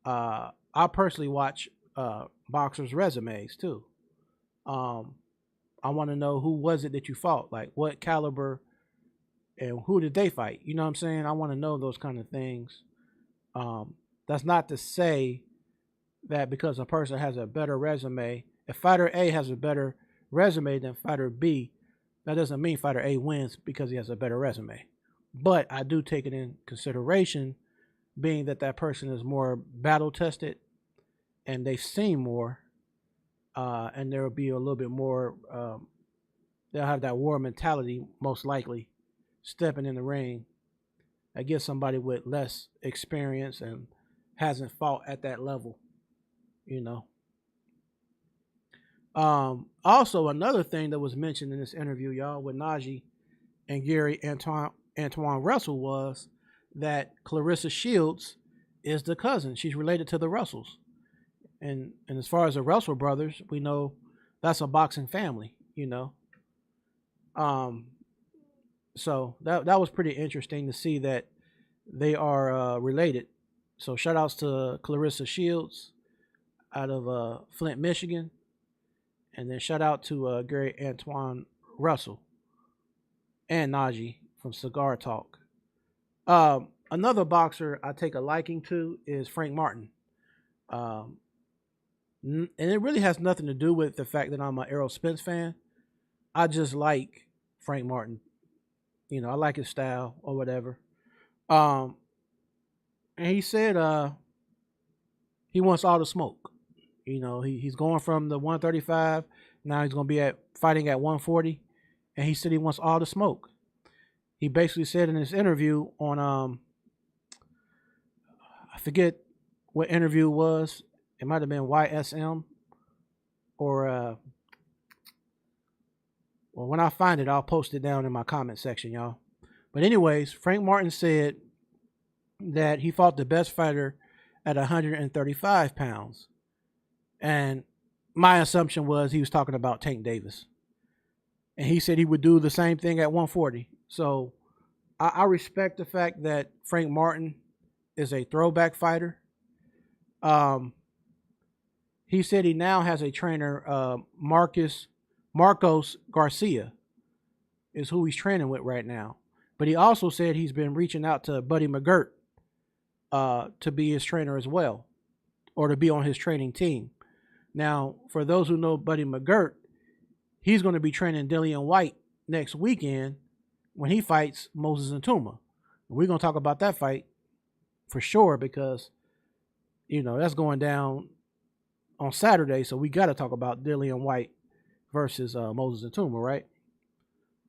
S2: I personally watch boxers' resumes too. I want to know who was it that you fought, like what caliber and who did they fight? You know what I'm saying? I want to know those kind of things. That's not to say that because a person has a better resume, if fighter A has a better resume than fighter B, that doesn't mean fighter A wins because he has a better resume. But I do take it in consideration, being that that person is more battle tested and they've seen more, and there will be a little bit more. They'll have that war mentality, most likely, stepping in the ring against somebody with less experience and hasn't fought at that level, you know. Also, another thing that was mentioned in this interview, y'all, with Najee and Gary Antoine Russell was that Clarissa Shields is the cousin. She's related to the Russells. And as far as the Russell brothers, we know that's a boxing family, you know. So that was pretty interesting to see that they are related. So shout outs to Clarissa Shields out of Flint, Michigan. And then shout out to Gary Antoine Russell and Najee from Cigar Talk. Another boxer I take a liking to is Frank Martin. And it really has nothing to do with the fact that I'm an Errol Spence fan. I just like Frank Martin. You know, I like his style or whatever. And he said he wants all the smoke. You know, he's going from the 135. Now he's going to be fighting at 140. And he said he wants all the smoke. He basically said in his interview on, I forget what interview it was. It might have been YSM or, well, when I find it, I'll post it down in my comment section, y'all. But anyways, Frank Martin said that he fought the best fighter at 135 pounds. And my assumption was he was talking about Tank Davis. And he said he would do the same thing at 140. So I respect the fact that Frank Martin is a throwback fighter. He said he now has a trainer, Marcos Garcia is who he's training with right now. But he also said he's been reaching out to Buddy McGirt to be his trainer as well, or to be on his training team. Now, for those who know Buddy McGirt, he's going to be training Dillian White next weekend when he fights Moses Ntuma. We're going to talk about that fight for sure because, you know, that's going down on Saturday, so we got to talk about Dillian White versus Moses Ntuma, right?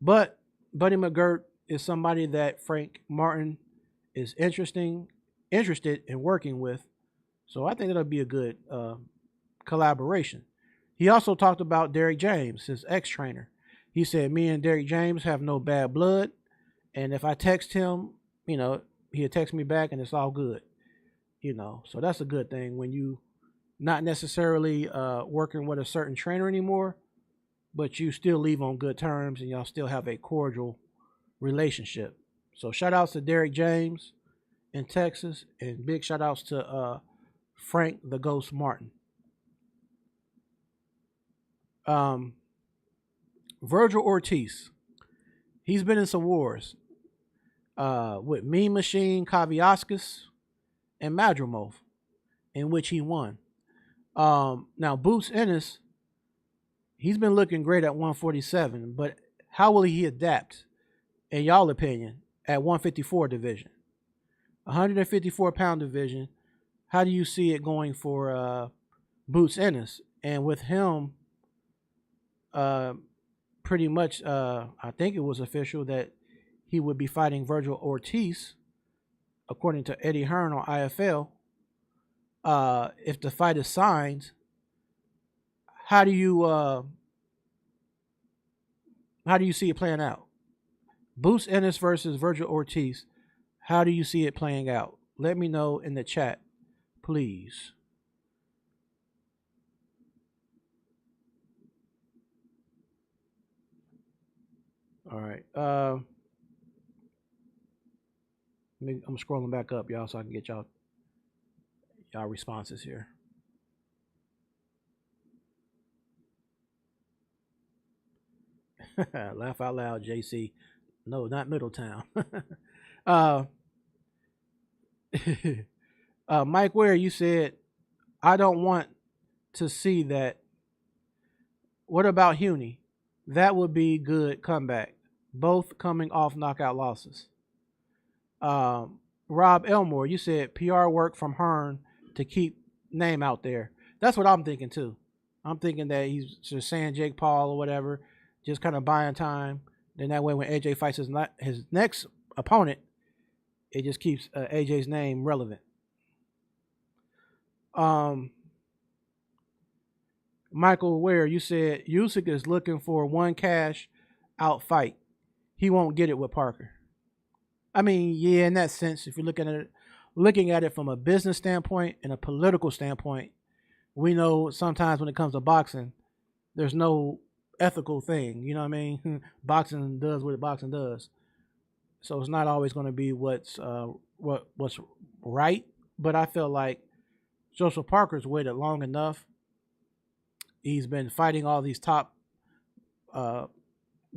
S2: But Buddy McGirt is somebody that Frank Martin is interested in working with, so I think it'll be a good collaboration. He also talked about Derrick James, his ex-trainer. He said, me and Derrick James have no bad blood, and if I text him, you know, he'll text me back and it's all good. You know, so that's a good thing when you not necessarily working with a certain trainer anymore, but you still leave on good terms and y'all still have a cordial relationship. So shout outs to Derrick James in Texas, and big shout outs to Frank the Ghost Martin. Virgil Ortiz, he's been in some wars with Mean Machine Kavyauskas and Madrimov, in which he won. Now Boots Ennis, he's been looking great at 147, but how will he adapt, in y'all opinion, at 154 division? 154 pound division, how do you see it going for Boots Ennis? And with him, pretty much, I think it was official that he would be fighting Virgil Ortiz, according to Eddie Hearn on IFL. If the fight is signed, how do you see it playing out? Boots Ennis versus Virgil Ortiz. How do you see it playing out? Let me know in the chat, please. All right. I'm scrolling back up, y'all, so I can get y'all responses here. Laugh out loud, JC. No, not Middletown. Mike Ware, you said, I don't want to see that. What about Haney? That would be good comeback. Both coming off knockout losses. Um, Rob Elmore, you said PR work from Hearn to keep name out there. That's what I'm thinking too. I'm thinking that he's just saying Jake Paul or whatever, just kind of buying time. Then that way, when AJ fights his next opponent, it just keeps AJ's name relevant. Um, Michael Ware, you said Usyk is looking for one cash out fight. He won't get it with Parker. I mean, yeah, in that sense, if you're looking at it from a business standpoint and a political standpoint, we know sometimes when it comes to boxing, there's no ethical thing. You know what I mean? Boxing does what boxing does, so it's not always going to be what's right. But I feel like Joseph Parker's waited long enough. He's been fighting all these top uh,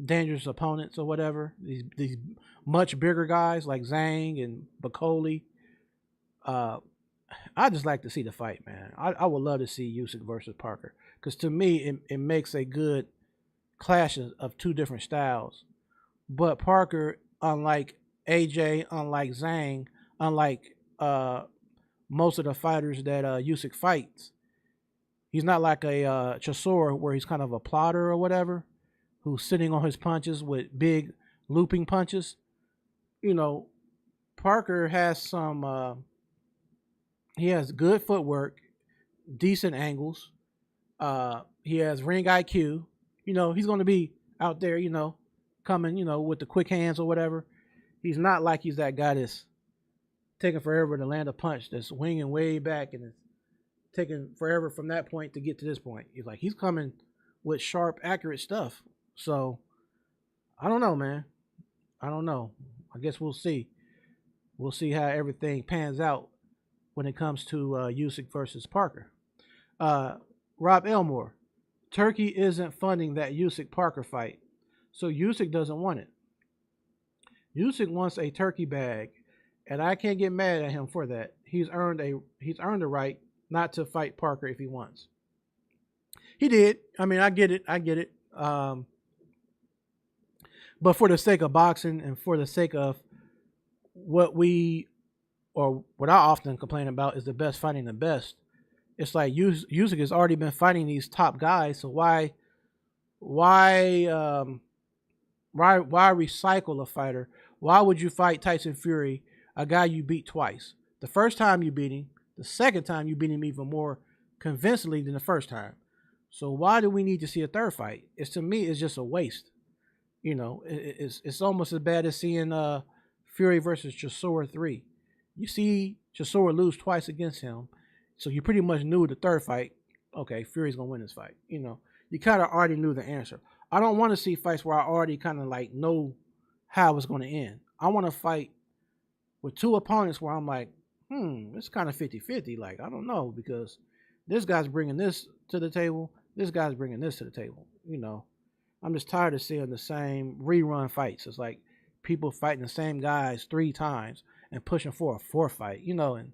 S2: dangerous opponents or whatever. These much bigger guys like Zhang and Bacoli. I just like to see the fight, man. I would love to see Usyk versus Parker because to me it makes a good clash of two different styles. But Parker, unlike AJ, unlike Zhang, unlike most of the fighters that Usyk fights, he's not like a Chisora where he's kind of a plotter or whatever, who's sitting on his punches with big looping punches. You know, Parker has some. He has good footwork, decent angles. He has ring IQ. You know, he's going to be out there. You know, coming. You know, with the quick hands or whatever. He's not like he's that guy that's taking forever to land a punch, that's winging way back and it's taking forever from that point to get to this point. He's coming with sharp, accurate stuff. So I don't know, man. I don't know. I guess we'll see. We'll see how everything pans out when it comes to Usyk versus Parker. Rob Elmore, Turkey isn't funding that Usyk Parker fight, so Usyk doesn't want it. Usyk wants a turkey bag, and I can't get mad at him for that. He's earned the right not to fight Parker if he wants. He did. I mean, I get it. But for the sake of boxing and for the sake of what I often complain about is the best fighting the best. It's like Usyk has already been fighting these top guys, so why recycle a fighter? Why would you fight Tyson Fury, a guy you beat twice? The first time you beat him, the second time you beat him even more convincingly than the first time. So why do we need to see a third fight? To me, it's just a waste. You know, it's almost as bad as seeing Fury versus Chisora 3. You see Chisora lose twice against him, so you pretty much knew the third fight, okay, Fury's going to win this fight. You know, you kind of already knew the answer. I don't want to see fights where I already kind of like know how it's going to end. I want to fight with two opponents where I'm like, it's kind of 50-50. Like, I don't know, because this guy's bringing this to the table. This guy's bringing this to the table. You know, I'm just tired of seeing the same rerun fights. It's like people fighting the same guys 3 times and pushing for a 4th fight, you know, and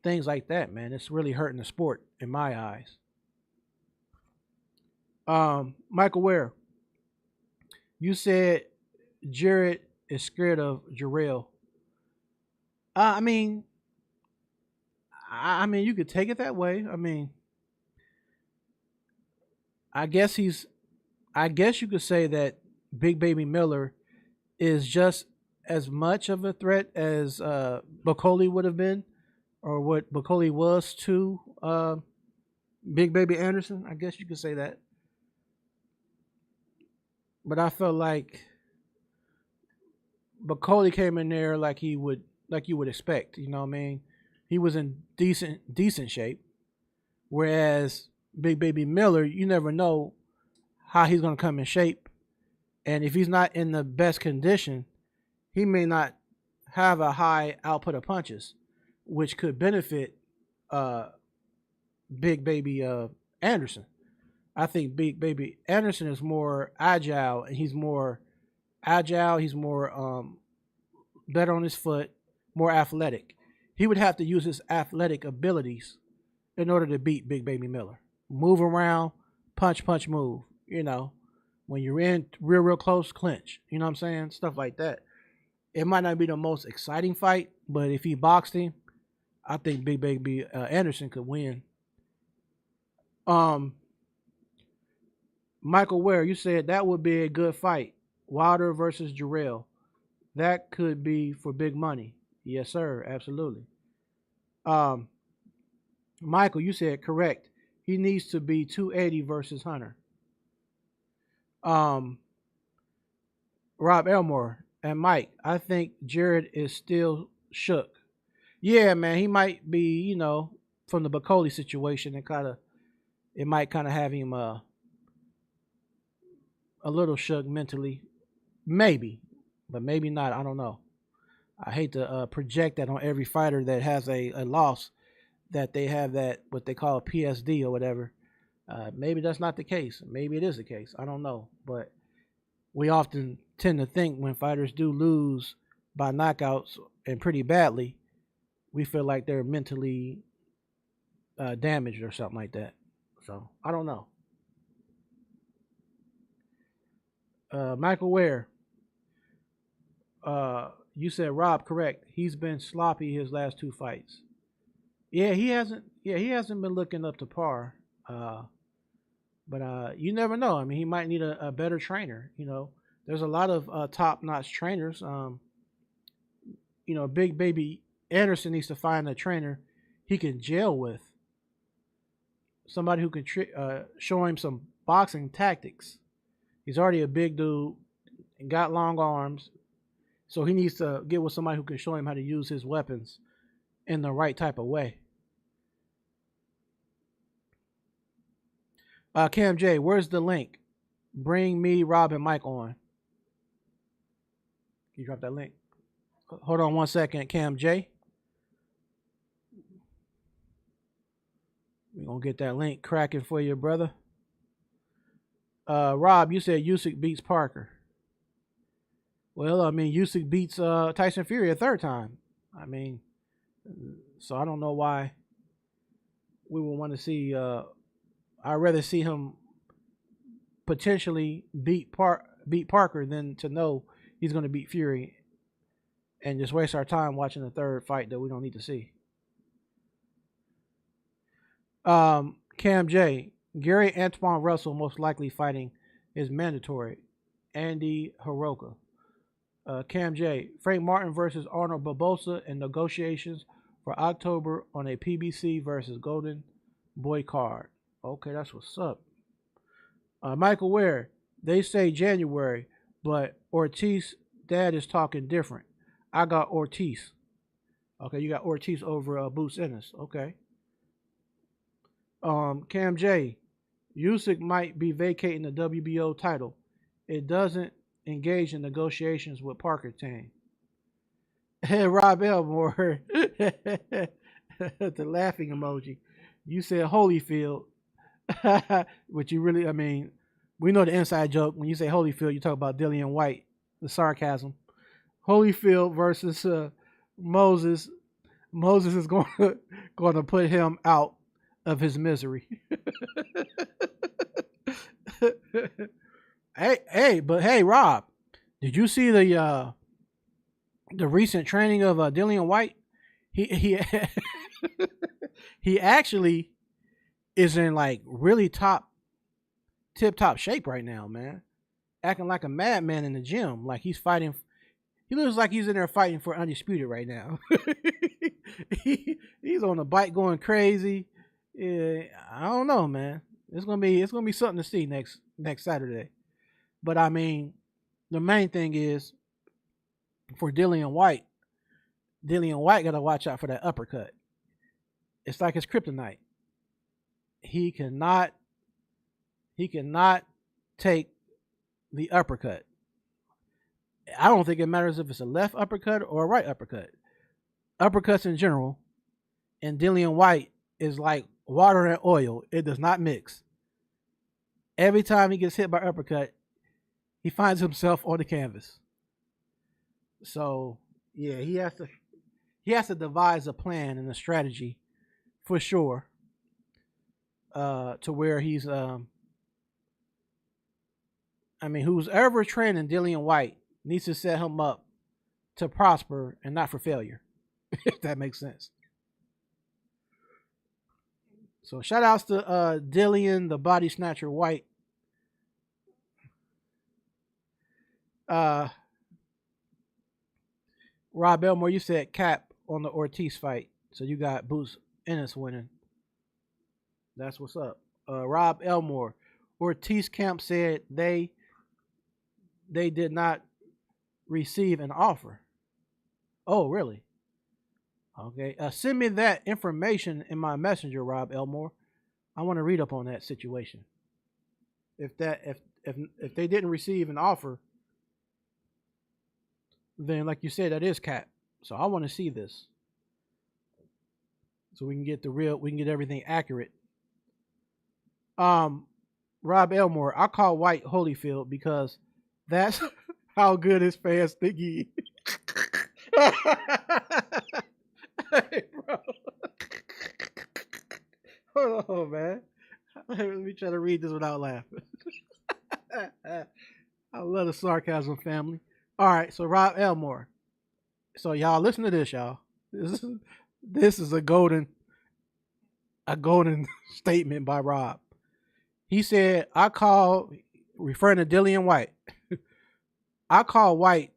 S2: things like that, man. It's really hurting the sport in my eyes. Michael Ware, you said Jared is scared of Jarrell. I mean, you could take it that way. I mean, I guess you could say that Big Baby Miller is just as much of a threat as Bacoli would have been, or what Bacoli was to Big Baby Anderson. I guess you could say that. But I felt like Bacoli came in there like you would expect. You know what I mean? He was in decent shape, whereas Big Baby Miller, you never know how he's going to come in shape, and if he's not in the best condition, he may not have a high output of punches, which could benefit Big Baby Anderson. I think Big Baby Anderson is more agile, and he's more better on his foot, more athletic. He would have to use his athletic abilities in order to beat Big Baby Miller. Move around, punch, move. you know, when you're in real close clinch. You know what I'm saying? Stuff like that. It might not be the most exciting fight, but if he boxed him, I think Big Baby Anderson could win. Um, Michael Ware, you said that would be a good fight. Wilder versus Jarrell. That could be for big money. Yes, sir. Absolutely. Um, Michael, you said correct. He needs to be 280 versus Hunter. Um, Rob Elmore and Mike, I think Jared is still shook. Yeah, man, he might be, from the Bacoli situation and it might kind of have him a little shook mentally. Maybe, but maybe not. I don't know. I hate to project that on every fighter that has a loss, that they have that what they call PSD or whatever. Maybe that's not the case. Maybe it is the case. I don't know. But we often tend to think when fighters do lose by knockouts and pretty badly, we feel like they're mentally damaged or something like that. So I don't know. Michael Ware, you said Rob correct. He's been sloppy his last two fights. Yeah, he hasn't. Yeah, he hasn't been looking up to par. But you never know. I mean, he might need a better trainer. There's a lot of top-notch trainers. Big Baby Anderson needs to find a trainer he can gel with. Somebody who can show him some boxing tactics. He's already a big dude and got long arms. So he needs to get with somebody who can show him how to use his weapons in the right type of way. Cam J, where's the link? Bring me, Rob, and Mike on. Can you drop that link? Hold on 1 second, Cam J. We're going to get that link cracking for you, brother. Rob, you said Usyk beats Parker. Well, I mean, Usyk beats Tyson Fury a third time. I mean, so I don't know why we would want to see... I'd rather see him potentially beat Parker than to know he's going to beat Fury and just waste our time watching a third fight that we don't need to see. Cam J, Gary Antoine Russell most likely fighting is mandatory. Andy Hiroka. Cam J, Frank Martin versus Arnold Barbosa in negotiations for October on a PBC versus Golden Boy card. Okay, that's what's up. Michael Ware, they say January, but Ortiz dad is talking different. I got Ortiz. Okay, you got Ortiz over Boots Ennis. Okay. Cam J, Usyk might be vacating the WBO title. It doesn't engage in negotiations with Parker Tang. Hey, Rob Elmore, the laughing emoji. You said Holyfield. But you really, I mean, we know the inside joke. When you say Holyfield, you talk about Dillian White, the sarcasm. Holyfield versus Moses. Moses is going to put him out of his misery. Hey, Rob, did you see the recent training of Dillian White? He he actually is in like really tip top shape right now, man. Acting like a madman in the gym, like he's fighting. He looks like he's in there fighting for undisputed right now. He's on the bike going crazy. Yeah, I don't know, man. It's gonna be something to see next Saturday. But I mean, the main thing is for Dillian White got to watch out for that uppercut. It's like his kryptonite. He cannot take the uppercut. I don't think it matters if it's a left uppercut or a right uppercut. Uppercuts in general, and Dillian White is like water and oil. It does not mix. Every time he gets hit by uppercut, he finds himself on the canvas. So yeah, he has to devise a plan and a strategy for sure. To where he's I mean, who's ever training Dillian White needs to set him up to prosper and not for failure, if that makes sense. So shout outs to Dillian, the body snatcher White. Uh, Rob Elmore, you said cap on the Ortiz fight, so you got Boots Ennis winning. That's what's up. Rob Elmore, Ortiz camp said they did not receive an offer. Oh, really? Okay. Send me that information in my messenger, Rob Elmore. I want to read up on that situation. If they didn't receive an offer, then like you said, that is cap. So I want to see this. So we can get everything accurate. Rob Elmore, I call White Holyfield because that's how good his fans think he is. Hey, bro. Hold on, man. Let me try to read this without laughing. I love the sarcasm, family. All right, so Rob Elmore. So y'all listen to this, y'all. This is a golden statement by Rob. He said, referring to Dillian White, I call White,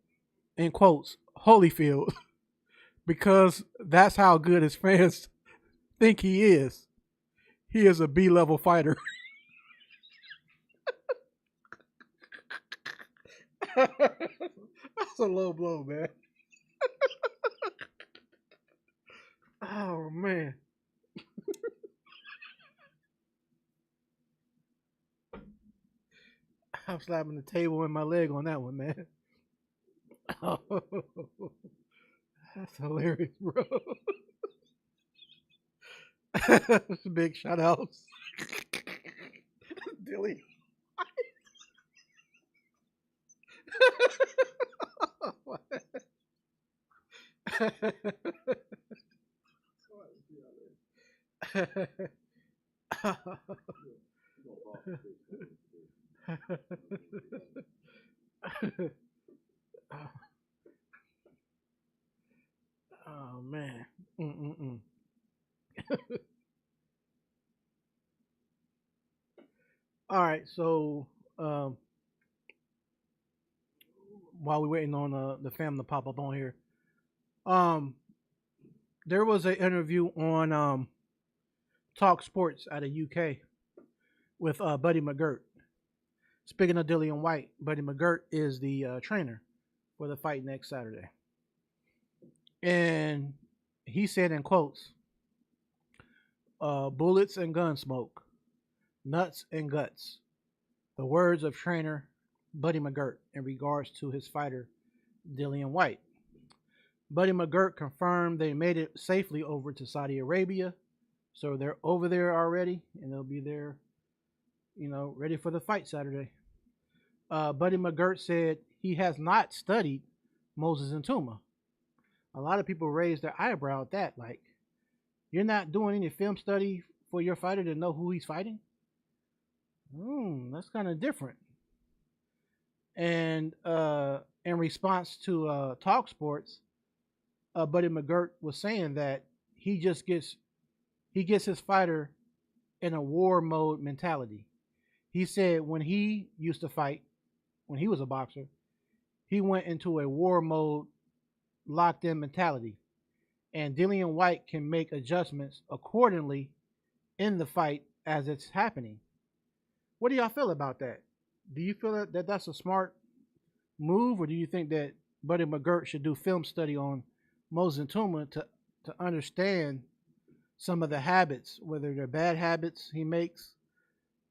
S2: in quotes, Holyfield, because that's how good his fans think he is. He is a B-level fighter. That's a low blow, man. Oh, man. I'm slapping the table and my leg on that one, man. Oh, that's hilarious, bro. Big shout outs. Dilly. Oh man. All right, so while we're waiting on the fam to pop up on here, there was an interview on Talk Sports out of UK with Buddy McGirt. Speaking of Dillian White, Buddy McGirt is the trainer for the fight next Saturday. And he said in quotes, bullets and gun smoke, nuts and guts. The words of trainer Buddy McGirt in regards to his fighter, Dillian White. Buddy McGirt confirmed they made it safely over to Saudi Arabia. So they're over there already, and they'll be there, ready for the fight Saturday. Buddy McGirt said he has not studied Moses and Tuma. A lot of people raised their eyebrow at that. Like, you're not doing any film study for your fighter to know who he's fighting? That's kind of different. And in response to Talk Sports, Buddy McGirt was saying that he gets his fighter in a war mode mentality. He said when he used to fight, when he was a boxer, he went into a war mode, locked in mentality. And Dillian White can make adjustments accordingly in the fight as it's happening. What do y'all feel about that? Do you feel that that's a smart move, or do you think that Buddy McGirt should do film study on Moses and Tuma to understand some of the habits, whether they're bad habits he makes?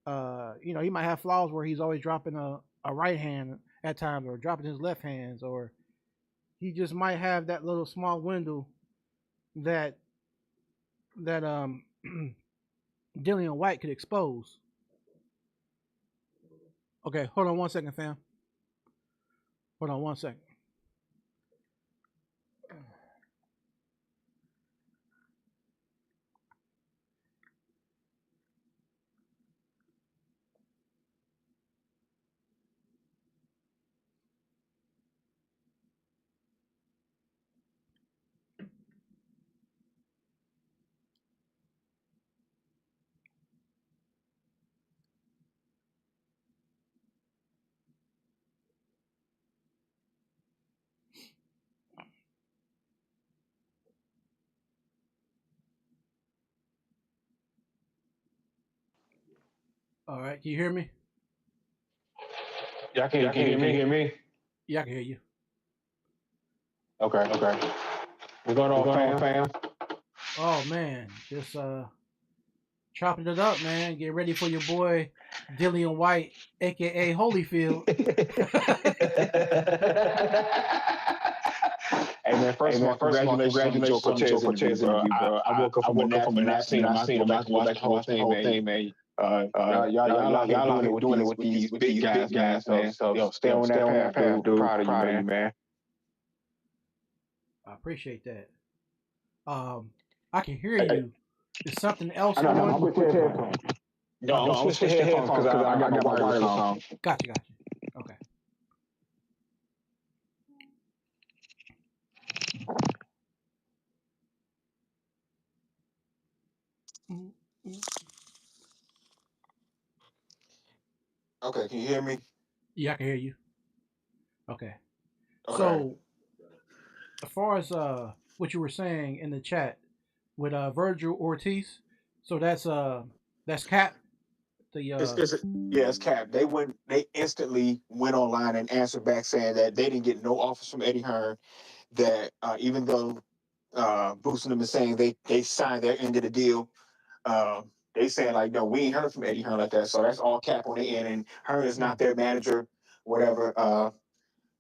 S2: He might have flaws where he's always dropping a right hand at times, or dropping his left hands, or he just might have that little small window that Dillian White could expose. Okay, hold on one second, fam. Hold on one second. All right, can you hear me?
S3: Yeah, can you hear me?
S2: Yeah, I can hear you.
S3: Okay. What's going on, fam?
S2: Oh man, just chopping it up, man. Get ready for your boy Dillian White, aka Holyfield.
S3: Hey man, first of all, congratulations on the Joe Cortez interview, bro. I woke up from a nap and I seen him. I had to go back and watch the whole thing, man. Y'all out here doing it with these big guys, man. So stay on that path, dude. Proud of you, man.
S2: I appreciate that. I can hear you. Is something else
S3: I know.
S2: on?
S3: I'm with headphones. No, I'm switching to headphones because I got my wireless on.
S2: Gotcha. Okay.
S3: Okay, can you hear me?
S2: Yeah, I can hear you. Okay. So, as far as what you were saying in the chat with Virgil Ortiz, so that's Cap. The
S3: It's Cap. They instantly went online and answered back saying that they didn't get no offers from Eddie Hearn. That even though Bruce and them is saying they signed their end of the deal, they saying like, no, we ain't heard from Eddie Hearn like that. So that's all Cap on the end, and Hearn is not their manager, whatever.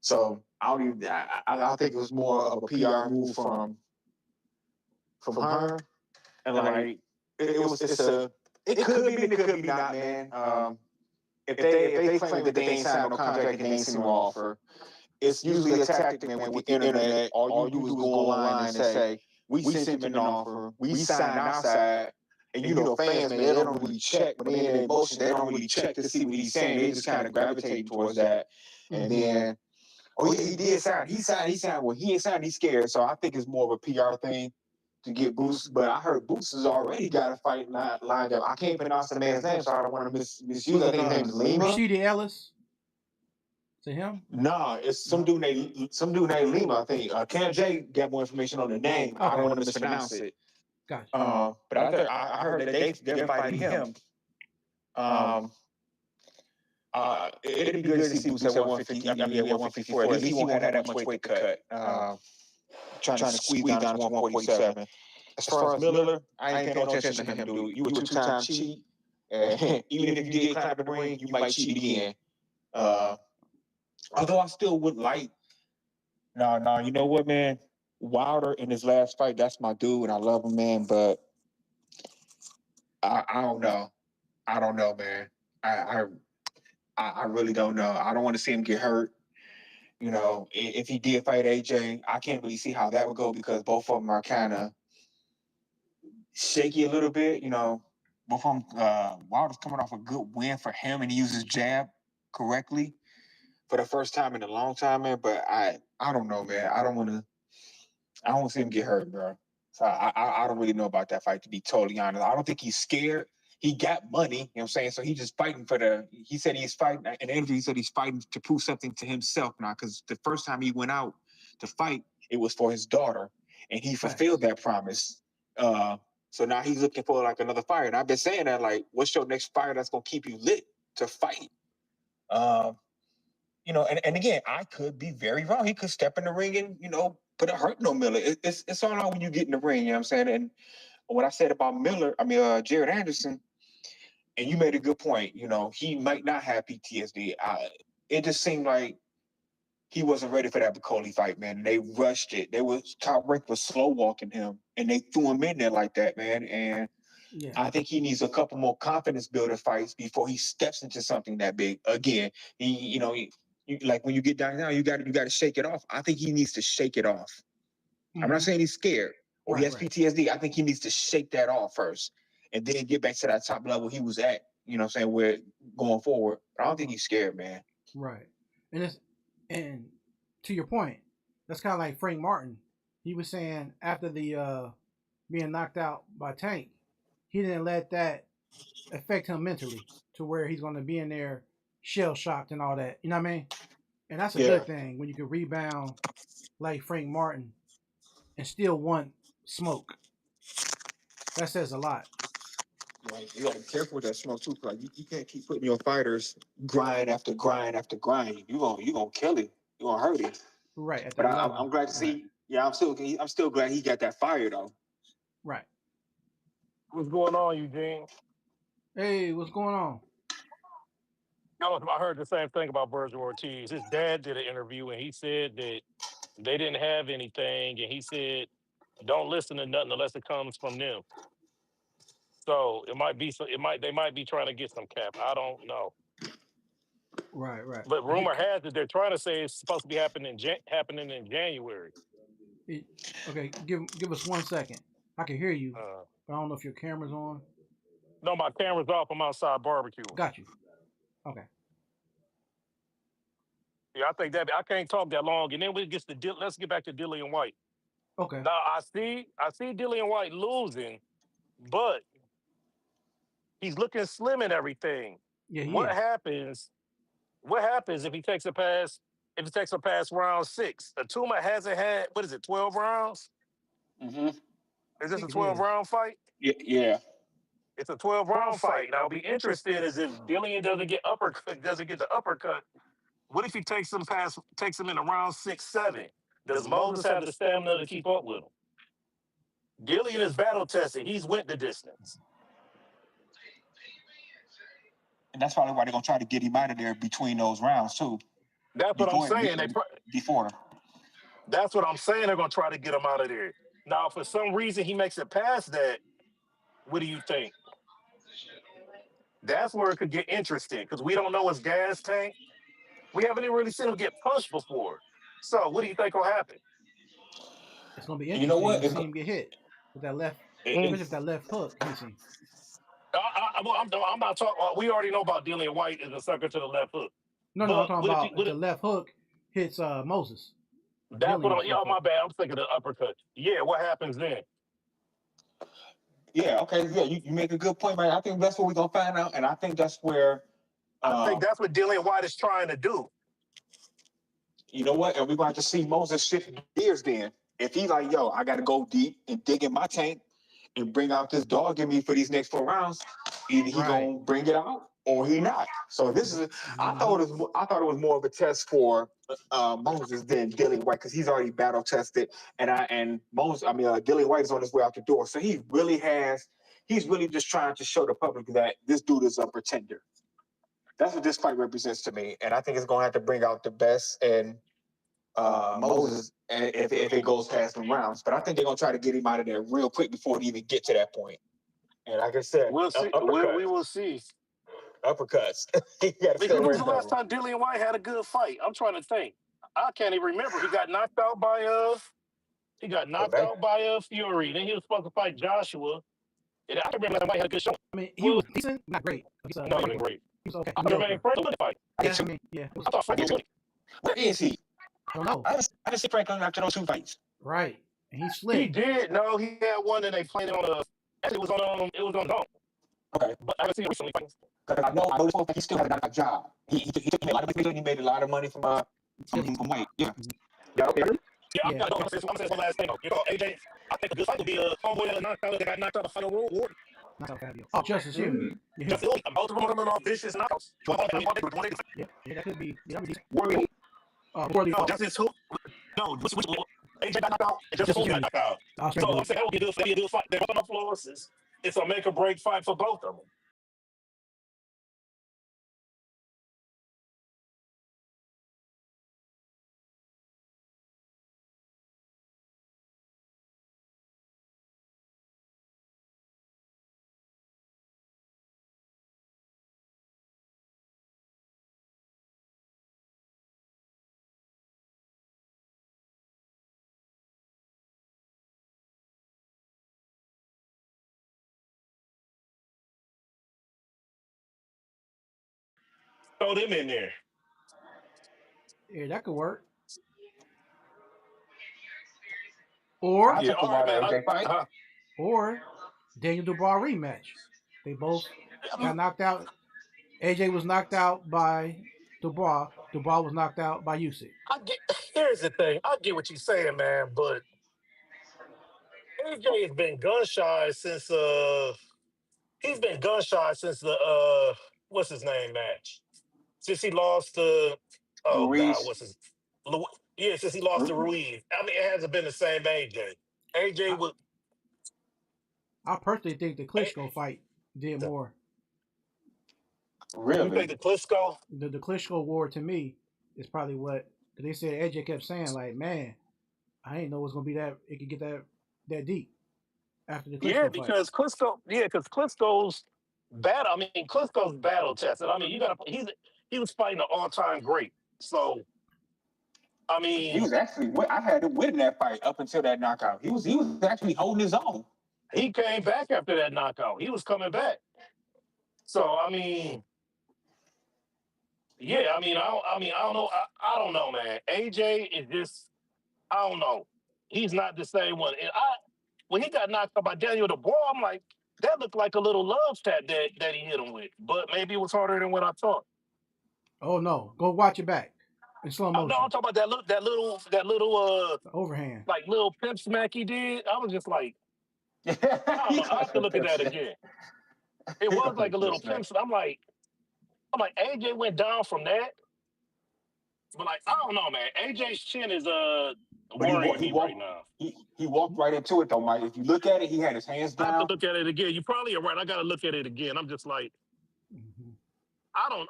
S3: So I think it was more of a PR move from Hearn, and like it could be and it could be not, man. If they claim that they ain't signed no contract and they ain't seen no offer, it's usually a tactic, man. With the internet, all you do is go online and say, "We sent him an offer. We signed our side." And fans, man, they don't really check when they in emotion. They don't really check to see what he's saying. They just kind of gravitate towards that. And then, oh yeah, he did sign. He signed. Well, he ain't signed. He's scared. So I think it's more of a PR thing to get Boots. But I heard Boots has already got a fight lined up. I can't pronounce the man's name, so I don't want to misuse. I think his name is Lima.
S2: Rashidi Ellis. To him?
S3: Nah, it's some dude named Lima, I think. Cam J got more information on the name. Okay. I don't want to mispronounce it.
S2: Gotcha.
S3: But I heard that they're fighting him. It'd be good to see Boots at 150. I mean, at 154. At least he won't have that much weight to cut. Trying to squeeze down to 147. As far as Miller, I ain't paying no attention to him, dude. You a two-time cheat. Even if you did climb the ring, you might cheat again. Although I still would like. No, you know what, man? Wilder in his last fight, that's my dude, and I love him, man. But I don't know. I don't know, man. I really don't know. I don't want to see him get hurt. If he did fight AJ, I can't really see how that would go because both of them are kind of shaky a little bit. Both of them. Wilder's coming off a good win for him, and he uses jab correctly for the first time in a long time, man. But I don't know, man. I don't want to see him get hurt, bro. So I don't really know about that fight, to be totally honest. I don't think he's scared. He got money, you know what I'm saying? So he's just fighting he said he's fighting, in the interview, he said he's fighting to prove something to himself now, because the first time he went out to fight, it was for his daughter, and he fulfilled that promise. So now he's looking for like another fight. And I've been saying that, like, what's your next fight that's going to keep you lit to fight? And again, I could be very wrong. He could step in the ring and, put a hurt no Miller. It's all out when you get in the ring, you know what I'm saying? And what I said about Jared Anderson, and you made a good point, he might not have PTSD. It just seemed like he wasn't ready for that Bacoli fight, man. They rushed it. Top Rank was slow walking him, and they threw him in there like that, man. And I think he needs a couple more confidence builder fights before he steps into something that big. Again, like when you get down now, you got to shake it off. I think he needs to shake it off. I'm not saying he's scared or he has PTSD. I think he needs to shake that off first and then get back to that top level he was at, where going forward. But I don't think he's scared, man.
S2: Right. And to your point, that's kind of like Frank Martin. He was saying after the being knocked out by Tank, he didn't let that affect him mentally to where he's going to be in there shell shocked and all that. You know what I mean? And that's a good thing when you can rebound like Frank Martin and still want smoke. That says a lot.
S3: Like, you gotta be careful with that smoke too, cause you can't keep putting your fighters grind after grind after grind. You gonna kill him. You gonna hurt him.
S2: Right at
S3: But
S2: that level.
S3: I'm glad to see.
S2: Right.
S3: Yeah, I'm still glad he got that fire though.
S2: Right.
S4: What's going on, Eugene?
S2: Hey, what's going on?
S4: I heard the same thing about Virgil Ortiz. His dad did an interview and he said that they didn't have anything, and he said, "Don't listen to nothing unless it comes from them." So it might be so. They might be trying to get some cap. I don't know,
S2: Right, right.
S4: but rumor has it they're trying to say it's supposed to be happening in January.
S2: Okay, give us 1 second. I can hear you,
S4: Uh,
S2: but I don't know if your camera's on.
S4: no, my camera's off. I'm outside barbecuing.
S2: Got you. Okay.
S4: Yeah, I think that I can't talk that long, and then let's get back to Dillian White.
S2: Okay.
S4: Now I see Dillian White losing, but he's looking slim and everything.
S2: Yeah, he
S4: What
S2: is.
S4: happens? What happens if he takes a pass? If he takes a pass round 6, Atuma hasn't had 12 rounds.
S3: Mm-hmm.
S4: Is this a
S2: think it
S4: 12
S2: is.
S4: round fight?
S3: Yeah.
S4: It's a 12 round fight. Now, I'll be interested is if Dillian doesn't get the uppercut. What if he takes him in around 6, 7? Does Moses have the stamina to keep up with him? Dillian is battle tested. He's went the distance.
S3: And that's probably why they're gonna try to get him out of there between those rounds too.
S4: That's what I'm saying.
S3: Before.
S4: That's what I'm saying. They're gonna try to get him out of there. Now, if for some reason he makes it past that, what do you think? That's where it could get interesting because we don't know his gas tank. We haven't even really seen him get punched before. So, what do you think will happen?
S2: It's gonna be
S3: You know
S2: interesting
S3: what?
S2: to see him get hit with that left, especially if that left hook hits him.
S4: I'm not talking. We already know about Dillian White is a sucker to the left hook.
S2: No, I'm talking about if the left hook hits Moses.
S4: That's what I'm. My bad. I'm thinking of the uppercut. Yeah, what happens then?
S3: Yeah. Okay. Yeah. You make a good point, man. I think that's what we're gonna find out, and I think that's where.
S4: I think that's what Dillian White is trying to do.
S3: You know what? And we're going to see Moses shift gears then. If he like, yo, I got to go deep and dig in my tank and bring out this dog in me for these next 4 rounds, either he gonna bring it out or he not. So this is. I thought it was more of a test for Moses than Dillian White because he's already battle tested, and Dillian White is on his way out the door. So he really has. He's really just trying to show the public that this dude is a pretender. That's what this fight represents to me, and I think it's going to have to bring out the best in Moses if it goes past the rounds. But I think they're going to try to get him out of there real quick before they even get to that point. And like I said,
S4: we'll see. We will see.
S3: Uppercuts.
S4: When was the last time Dillian White had a good fight? I'm trying to think. I can't even remember. He got knocked out by Fury. Then he was supposed to fight Joshua. And I remember that White had a good show.
S2: I mean, he was decent, not great.
S4: No, he wasn't great.
S2: He was okay.
S4: I remember Franklin fight.
S2: Yeah.
S4: I thought Franklin was.
S3: Where is he?
S2: I don't know.
S3: I didn't see Franklin after those 2 fights.
S2: Right, and he slipped.
S4: He did. No, he had one, and they played it on the. Actually, it was on Dome.
S3: Okay,
S4: but I haven't seen him recently.
S3: Because I know he still had a job. He made a lot of money. He made a lot of money from White. Yeah.
S4: Yeah. I'm saying the last thing though. You know, AJ, I think a good fight would be a homeboy that got knocked out of Final War.
S2: Oh, Justice Hill. Yeah.
S4: Justice Hill. Both of them are vicious knockouts.
S2: Yeah, that could be. Yeah,
S3: Warley.
S4: No, Justice Hill. No, which AJ got knocked out. Justice Hill got knocked out. So I'm saying that would be a good fight. They're both on the floors. It's a make or break fight for both of them. Throw them in there.
S2: Yeah, that could work. Or or Daniel Dubois rematch. They both got knocked out. AJ was knocked out by Dubois. Dubois was knocked out by Usyk.
S4: Here's the thing. I get what you're saying, man, but AJ has been gun shy since he's been gun shy since the what's his name match. Since he lost to oh god,
S3: Ruiz.
S4: what's his yeah, since he lost to Ruiz. I mean, it hasn't been the same AJ. AJ
S2: I,
S4: was
S2: I personally think the
S4: A-
S2: Klitschko fight did more.
S4: you think
S3: Really?
S4: the Klitschko?
S2: The Klitschko war to me is probably what, because they said AJ kept saying like, man, I didn't know it was gonna be that it could get that deep after the
S4: Yeah,
S2: Klitschko fight.
S4: because Klitschko's battle. I mean, Klitschko's battle tested. I mean, you got to. He was fighting an all time great. So I
S3: He
S4: mean,
S3: was actually. I had him winning that fight up until that knockout. He was actually holding his own.
S4: he came back after that knockout. He was coming back. So I mean, yeah. I don't know. I don't know, man. AJ is just. I don't know. He's not the same one. And when he got knocked out by Daniel Dubois, I'm like, that looked like a little love tap that he hit him with. But maybe it was harder than what I thought.
S2: Oh no, go watch it back in slow
S4: No, I'm
S2: motion.
S4: talking about that little
S2: The overhand.
S4: like little pimp smack he did. I was just like, I don't
S3: He
S4: know. I
S3: called
S4: have to
S3: it a
S4: look at
S3: pimp
S4: that
S3: smack.
S4: again. It
S3: He
S4: was
S3: called it
S4: like
S3: a
S4: a
S3: pimp
S4: little
S3: smack.
S4: pimp. I'm like AJ went down from that, but like I don't know, man. AJ's chin is
S3: But he
S4: worrying
S3: walked. He
S4: me right
S3: walked.
S4: now.
S3: He walked right into it though, Mike. If you look at it, he had his hands
S4: I have to
S3: down.
S4: look at it again. You probably are right. I got to look at it again. I'm just like,
S2: Mm-hmm.
S4: I don't.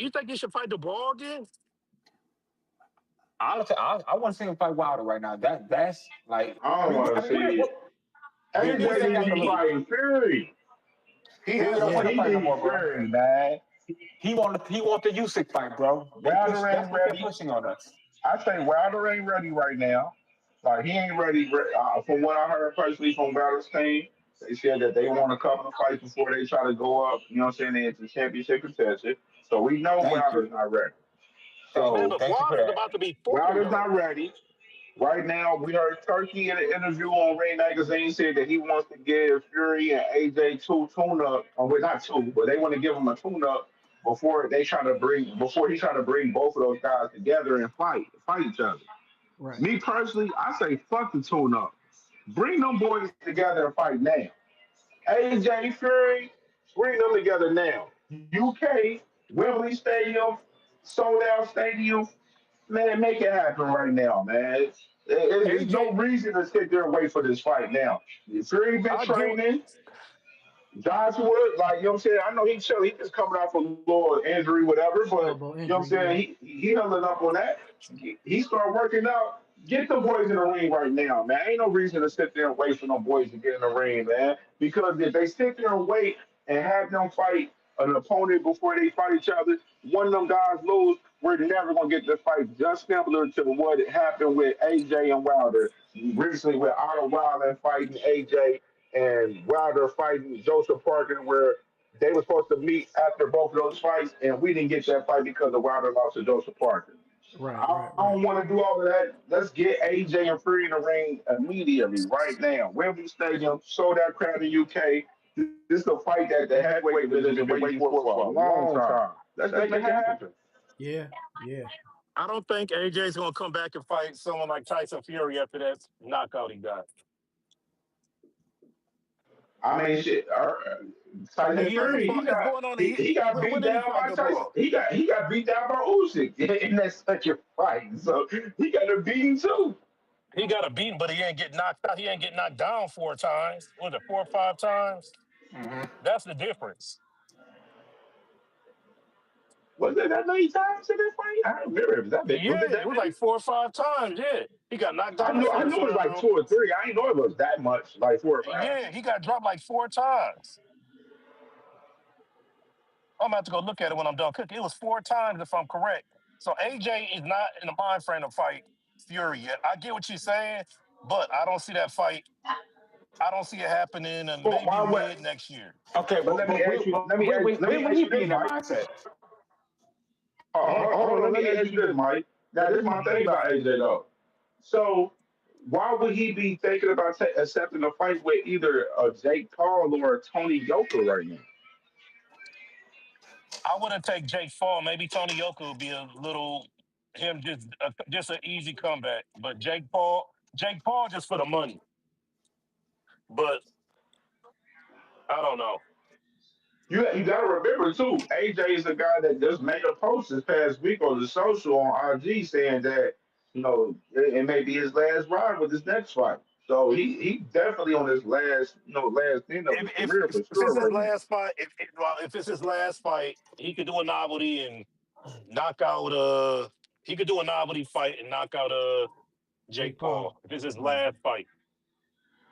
S4: You think he should fight Dubois again?
S3: Honestly, I want to see him fight Wilder right now. That's like.
S5: I
S3: I
S5: don't
S3: mean,
S5: want to see it.
S3: What
S5: AJ
S3: does that
S5: need
S3: got
S5: to
S3: to
S5: be
S3: lose?
S5: fighting Fury.
S3: He
S5: Fury,
S3: don't want
S2: Yeah,
S3: to
S5: he
S3: fight no
S5: needs
S3: more, bro.
S5: Fury, man.
S3: He want the Usyk fight, bro. They push.
S5: Wilder
S3: That's
S5: ain't
S3: what they're
S5: ready.
S3: pushing on us.
S5: I say Wilder ain't ready right now. Like he ain't ready. From what I heard personally from Wilder's team, they said that they want a couple of fights before they try to go up. You know what I'm saying? Into championship contention. So we know
S3: Thank
S5: Wilder's
S3: you.
S5: not ready.
S3: Thank
S4: Man,
S3: you.
S5: So
S4: but
S3: Thank you for
S4: Wilder's
S3: that.
S4: about to be 40
S5: Wilder's not
S4: though.
S5: ready. Right now, we heard Turkey in an interview on Ring Magazine said that he wants to give Fury and AJ two tune-up, or well, not two, but they want to give him a tune-up before he trying to bring both of those guys together and fight each other.
S2: right.
S5: Me personally, I say fuck the tune-up. Bring them boys together and fight now. AJ Fury, bring them together now. UK, Wembley Stadium, sold out stadium, man, make it happen right now, man. There's
S4: AJ,
S5: no reason to sit there and wait for this fight now. Fury been
S4: I get what
S5: training. Joshua, like, you know what I'm saying? I know he's chilling. He's just coming off a little injury, whatever, but,
S2: Elbow
S5: you know what I'm
S2: injury. Yeah.
S5: saying? He healing up on that. He start working out. Get the boys in the ring right now, man. Ain't no reason to sit there and wait for them boys to get in the ring, man. Because if they sit there and wait and have them fight an opponent before they fight each other, one of them guys lose, we're never gonna get the fight just similar to what happened with AJ and Wilder recently with Otto Wilder fighting AJ and Wilder fighting Joseph Parker, where they were supposed to meet after both of those fights, and we didn't get that fight because of Wilder lost to Joseph Parker.
S2: Right.
S5: I
S2: Right.
S5: don't
S2: Right.
S5: want to do all of that. Let's get AJ and Fury in the ring immediately, right now. Wembley Stadium, sold out crowd in UK. This is a fight that the heavyweight division has been waiting for a long time. Let's make it happen.
S2: Yeah. Yeah.
S4: I don't think AJ's gonna come back and fight someone like Tyson Fury after that knockout he got.
S5: I mean, shit.
S4: And
S5: Tyson
S4: he hasn't
S5: Fury,
S4: fought. It's going on.
S5: he got
S4: When
S5: beat
S4: did he
S5: down
S4: fight
S5: by Tyson.
S4: Dubois?
S5: He got beat down by Usyk in that second fight. So he got a beating too.
S4: He got a beating, but he ain't get knocked out. He ain't get knocked down 4 times. Was it 4 or 5 times?
S3: Hmm.
S4: That's the difference.
S5: Was it that many times in that fight? I don't remember. Was
S4: Yeah,
S5: it
S4: it
S5: that
S4: was
S5: many?
S4: like 4 or 5 times. Yeah, he got knocked out in the
S5: I
S4: first
S5: knew it was like
S4: round.
S5: two or three. I didn't know it was that much, like 4 or 5.
S4: Yeah, he got dropped like 4 times. I'm about to go look at it when I'm done cooking. It was 4 times, if I'm correct. So AJ is not in the mind frame to fight Fury yet. I get what you're saying, but I don't see that fight. I don't see it happening, and
S5: Well,
S4: maybe
S5: why
S4: mid
S5: what?
S4: next year.
S3: Okay,
S5: But let me ask you. Let me
S3: when would
S5: ask
S3: he
S5: you
S3: be
S5: this,
S3: in that
S5: Mike.
S3: mindset?
S5: Hold on. Let me ask you this, Mike. Now, this is my thing about AJ though. So, why would he be thinking about accepting a fight with either a Jake Paul or a Tony Yoka right now?
S4: I wouldn't take Jake Paul. Maybe Tony Yoka would be a little him just an easy comeback. But Jake Paul just for the money. But I don't know.
S5: You got to remember too. AJ is a guy that just made a post this past week on the social on IG saying that it may be his last ride with his next fight. So he definitely on his last end of his career for
S4: If it's
S5: sure
S4: his
S5: right now.
S4: last fight, if it's his last fight, he could do a novelty and knock out. He could do a novelty fight and knock out
S2: Jake
S4: Jake Paul.
S2: Paul.
S4: If it's his last fight,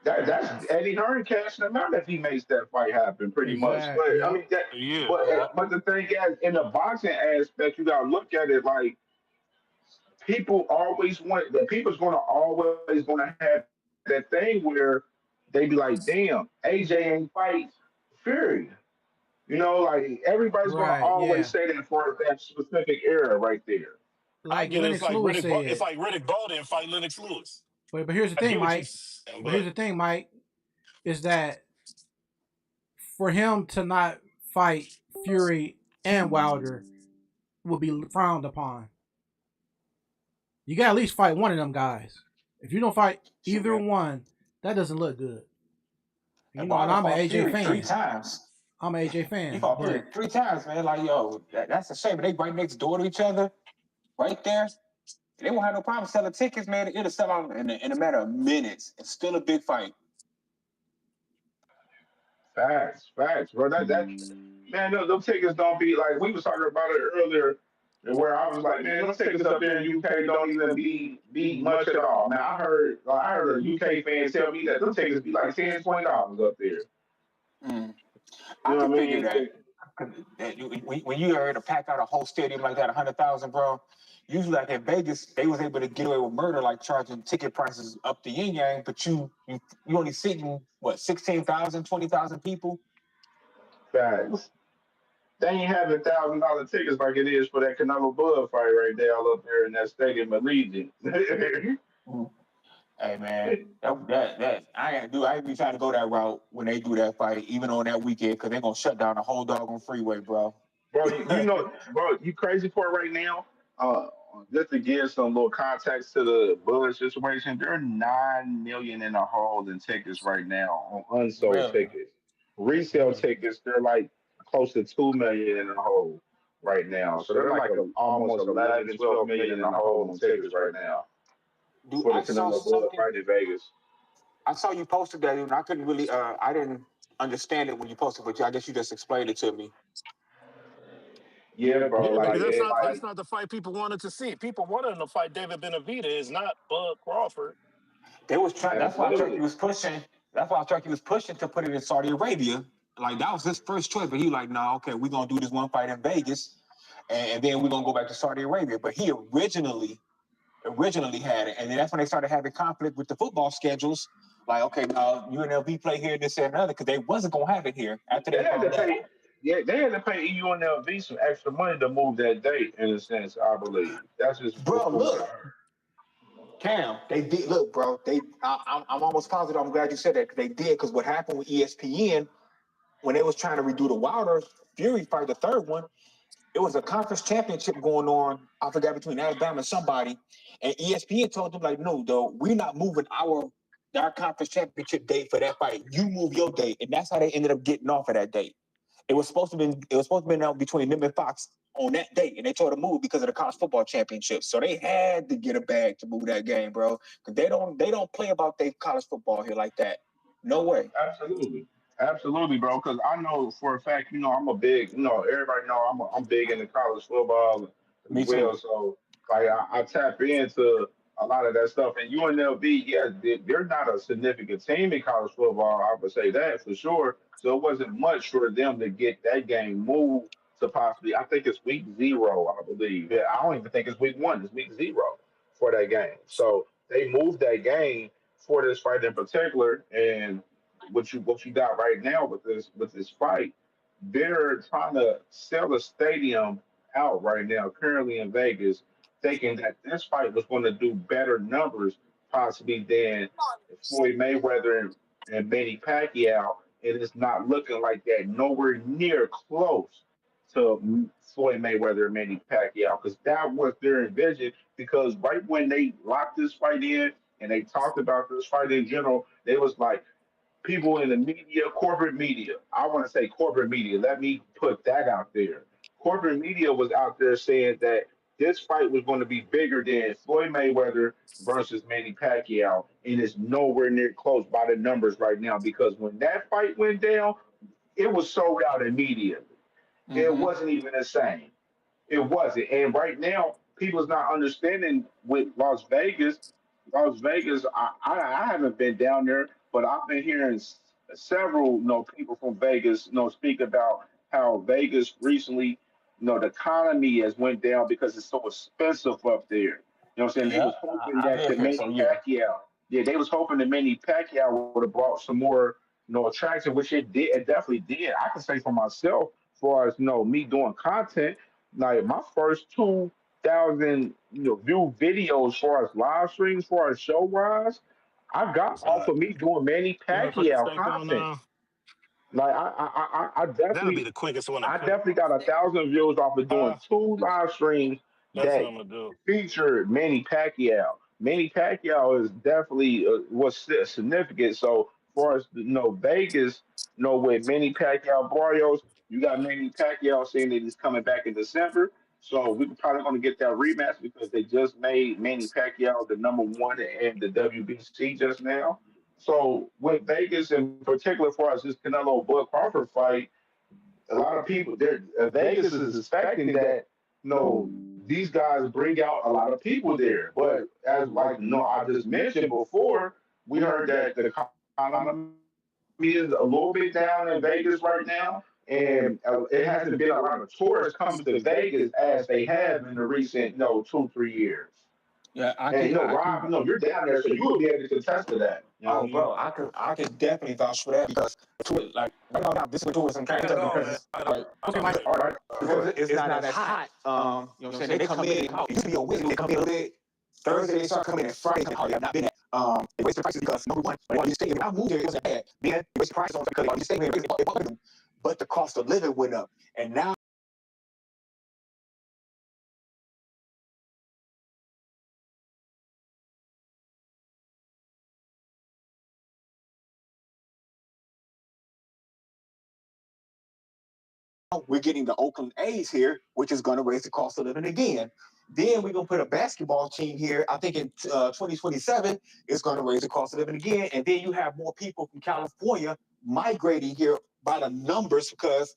S5: That's Eddie Hearn cashing him out if he makes that fight happen, pretty much.
S2: Exact.
S5: But I
S2: Yep.
S5: mean that.
S4: yeah,
S5: But the thing is, in the boxing aspect, you gotta look at it like people always want. The people's gonna always gonna have that thing where they be like, "Damn, AJ ain't fight Fury." Like everybody's gonna
S2: Right.
S5: always
S2: Yeah.
S5: say that for that specific era right there.
S4: I
S2: Like
S4: get it.
S2: Lennox Lewis
S4: It's
S2: said.
S4: like Riddick Bowe didn't fight Lennox Lewis.
S2: But here's the
S4: I
S2: thing,
S4: get what you
S2: Mike.
S4: saying,
S2: But here's
S4: but
S2: the thing, Mike, is that for him to not fight Fury and Wilder would be frowned upon. You got to at least fight one of them guys. If you don't fight
S3: Shoot,
S2: either
S3: man.
S2: one, that doesn't look good.
S3: And
S2: And
S3: Wilder
S2: I'm an
S3: fought
S2: AJ
S3: Fury three
S2: fan.
S3: times.
S2: I'm an AJ
S3: He
S2: fan,
S3: fought Fury
S2: but
S3: 3 times, man. Like, yo, that's a shame. They right next door to each other, right there. They won't have no problem selling tickets, man. It'll sell out in a matter of minutes. It's still a big fight.
S5: Facts, bro. That man, those tickets don't be like we was talking about it earlier, where I was like, man, those tickets up there in UK don't even be much at all. Man, I heard a UK fan tell me that those tickets be like $10, $20 up there.
S3: Mm.
S5: You
S3: I
S5: know
S3: can
S5: what I
S3: figure
S5: mean?
S3: that. When you heard to pack out a whole stadium like that, 100,000, bro. Usually, like in Vegas, they was able to get away with murder, like charging ticket prices up the yin yang. But you only sitting what 16,000, 20,000 people.
S5: Facts. They ain't having $1,000 tickets like it is for that Canelo Bud fight right there all up there in that stadium at Legion.
S3: Mm. Hey man, that I ain't do. I ain't be trying to go that route when they do that fight, even on that weekend, because they're gonna shut down the whole doggone freeway, bro.
S5: Bro, bro, you crazy for it right now. Uh, just to give some little context to the Bullet situation, they're 9 million in a hole in tickets right now on unsold
S3: Really?
S5: tickets. Resale tickets, they're like close to 2 million in a hole right now. So they're like almost 11, 12 million in a hole on tickets right now
S3: Dude,
S5: for the
S3: I saw
S5: Canelo Bullet
S3: something.
S5: fight in Vegas.
S3: I saw you posted that, and I couldn't really. I didn't understand it when you posted, but I guess you just explained it to me.
S5: Yeah, bro.
S4: yeah,
S5: Like
S4: because
S5: it,
S4: that's
S5: like
S4: not the fight people wanted to see. People wanted him to fight David Benavidez, not Bud Crawford.
S3: They was trying. That's why Turkey
S5: absolutely.
S3: was pushing. That's why Turkey was pushing to put it in Saudi Arabia. Like that was his first choice, but he like, no, okay, we're gonna do this one fight in Vegas, and then we're gonna go back to Saudi Arabia. But he originally had it, and then that's when they started having conflict with the football schedules. Like, okay, now UNLV play here, this and another, because they wasn't gonna have it here after
S5: They
S3: they
S5: had to
S3: found
S5: pay.
S3: out.
S5: Yeah, they had to pay UNLV some extra money to move that date. In a sense, I believe that's just
S3: Bro,
S5: from what
S3: look,
S5: I heard.
S3: Cam, they did. Look, bro, I'm almost positive. I'm glad you said that because they did. Because what happened with ESPN when they was trying to redo the Wilder Fury fight, the third one, it was a conference championship going on. I forgot between Alabama and somebody, and ESPN told them like, no, though, we're not moving our conference championship date for that fight. You move your date, and that's how they ended up getting off of that date. It was supposed to be now between them and Fox on that date, and they told them to move because of the college football championship. So they had to get a bag to move that game, bro. Because they don't play about their college football here like that. No way.
S5: Absolutely, absolutely, bro. Because I know for a fact, I'm a big, everybody know I'm big into college football as
S3: Me
S5: well.
S3: too.
S5: So like I tap into a lot of that stuff. And UNLV, yeah, they're not a significant team in college football. I would say that for sure. So it wasn't much for them to get that game moved to possibly. I think it's week 0, I believe. Yeah, I don't even think it's week 1. It's week 0 for that game. So they moved that game for this fight in particular, and what you got right now with this fight, they're trying to sell the stadium out right now, currently in Vegas, thinking that this fight was going to do better numbers possibly than Floyd Mayweather and Manny Pacquiao. It is not looking like that, nowhere near close to Floyd Mayweather and Manny Pacquiao, because that was their envision. Because right when they locked this fight in and they talked about this fight in general, they was like, people in the media, corporate media. I want to say corporate media. Let me put that out there. Corporate media was out there saying that this fight was going to be bigger than Floyd Mayweather versus Manny Pacquiao, and it's nowhere near close by the numbers right now because when that fight went down, it was sold out immediately. It
S3: Mm-hmm.
S5: wasn't even the same. It wasn't. And right now, people's not understanding with Las Vegas. Las Vegas, I haven't been down there, but I've been hearing several people from Vegas speak about how Vegas recently, the economy has went down because it's so expensive up there. What I'm saying? They
S3: Yeah,
S5: was hoping
S3: I
S5: that
S3: did
S5: the
S3: hear
S5: Manny
S3: so. Yeah.
S5: Pacquiao, yeah, they was hoping the Manny Pacquiao would have brought some more, attraction, which it did. It definitely did. I can say for myself, as far as me doing content, like my first 2,000 view videos, as far as live streams, as far as show wise, I got off
S4: Uh,
S5: of me doing Manny
S4: you want to put the
S5: Pacquiao
S4: steak on?
S5: content. Like
S4: That'll be the quickest one to
S5: I
S4: cook.
S5: definitely got 1,000 views off of doing
S4: Huh?
S5: two live streams
S4: That's what
S5: that
S4: I'm gonna do.
S5: featured Manny Pacquiao. Manny Pacquiao is definitely was significant. So far as Vegas, with Manny Pacquiao Barrios, you got Manny Pacquiao saying that he's coming back in December. So we're probably going to get that rematch because they just made Manny Pacquiao the number one in the WBC just now. So with Vegas in particular, for us, this Canelo Bud Crawford fight, a lot of people there, Vegas is expecting that these guys bring out a lot of people there. But as like I just mentioned before, we heard that the economy is a little bit down in Vegas right now, and it hasn't been a lot of tourists coming to Vegas as they have in the recent 2 3 years.
S3: Yeah, I
S5: And
S3: can.
S5: Rob, you're down there, so you will be able to contest to that. You know what
S3: Oh,
S5: I mean?
S3: bro, I could definitely vouch for that because like right now this is what tourism
S4: I
S3: kind
S4: gotta
S3: of
S4: go, man.
S3: because like
S2: Okay, Mike.
S5: All right,
S3: because
S5: good.
S3: it's not as hot. You know what I'm saying? They come in. It used to be a Wednesday. They come in a little bit. Thursday they start coming in. Friday they have not been at. They raised the prices because number one, when you stay here, I moved here, it wasn't bad. Then they raised the prices on because you stay here, it bumped them. But the cost of living went up, and now we're getting the Oakland A's here, which is going to raise the cost of living again. Then we're going to put a basketball team here. I think in 2027, it's going to raise the cost of living again. And then you have more people from California migrating here by the numbers because,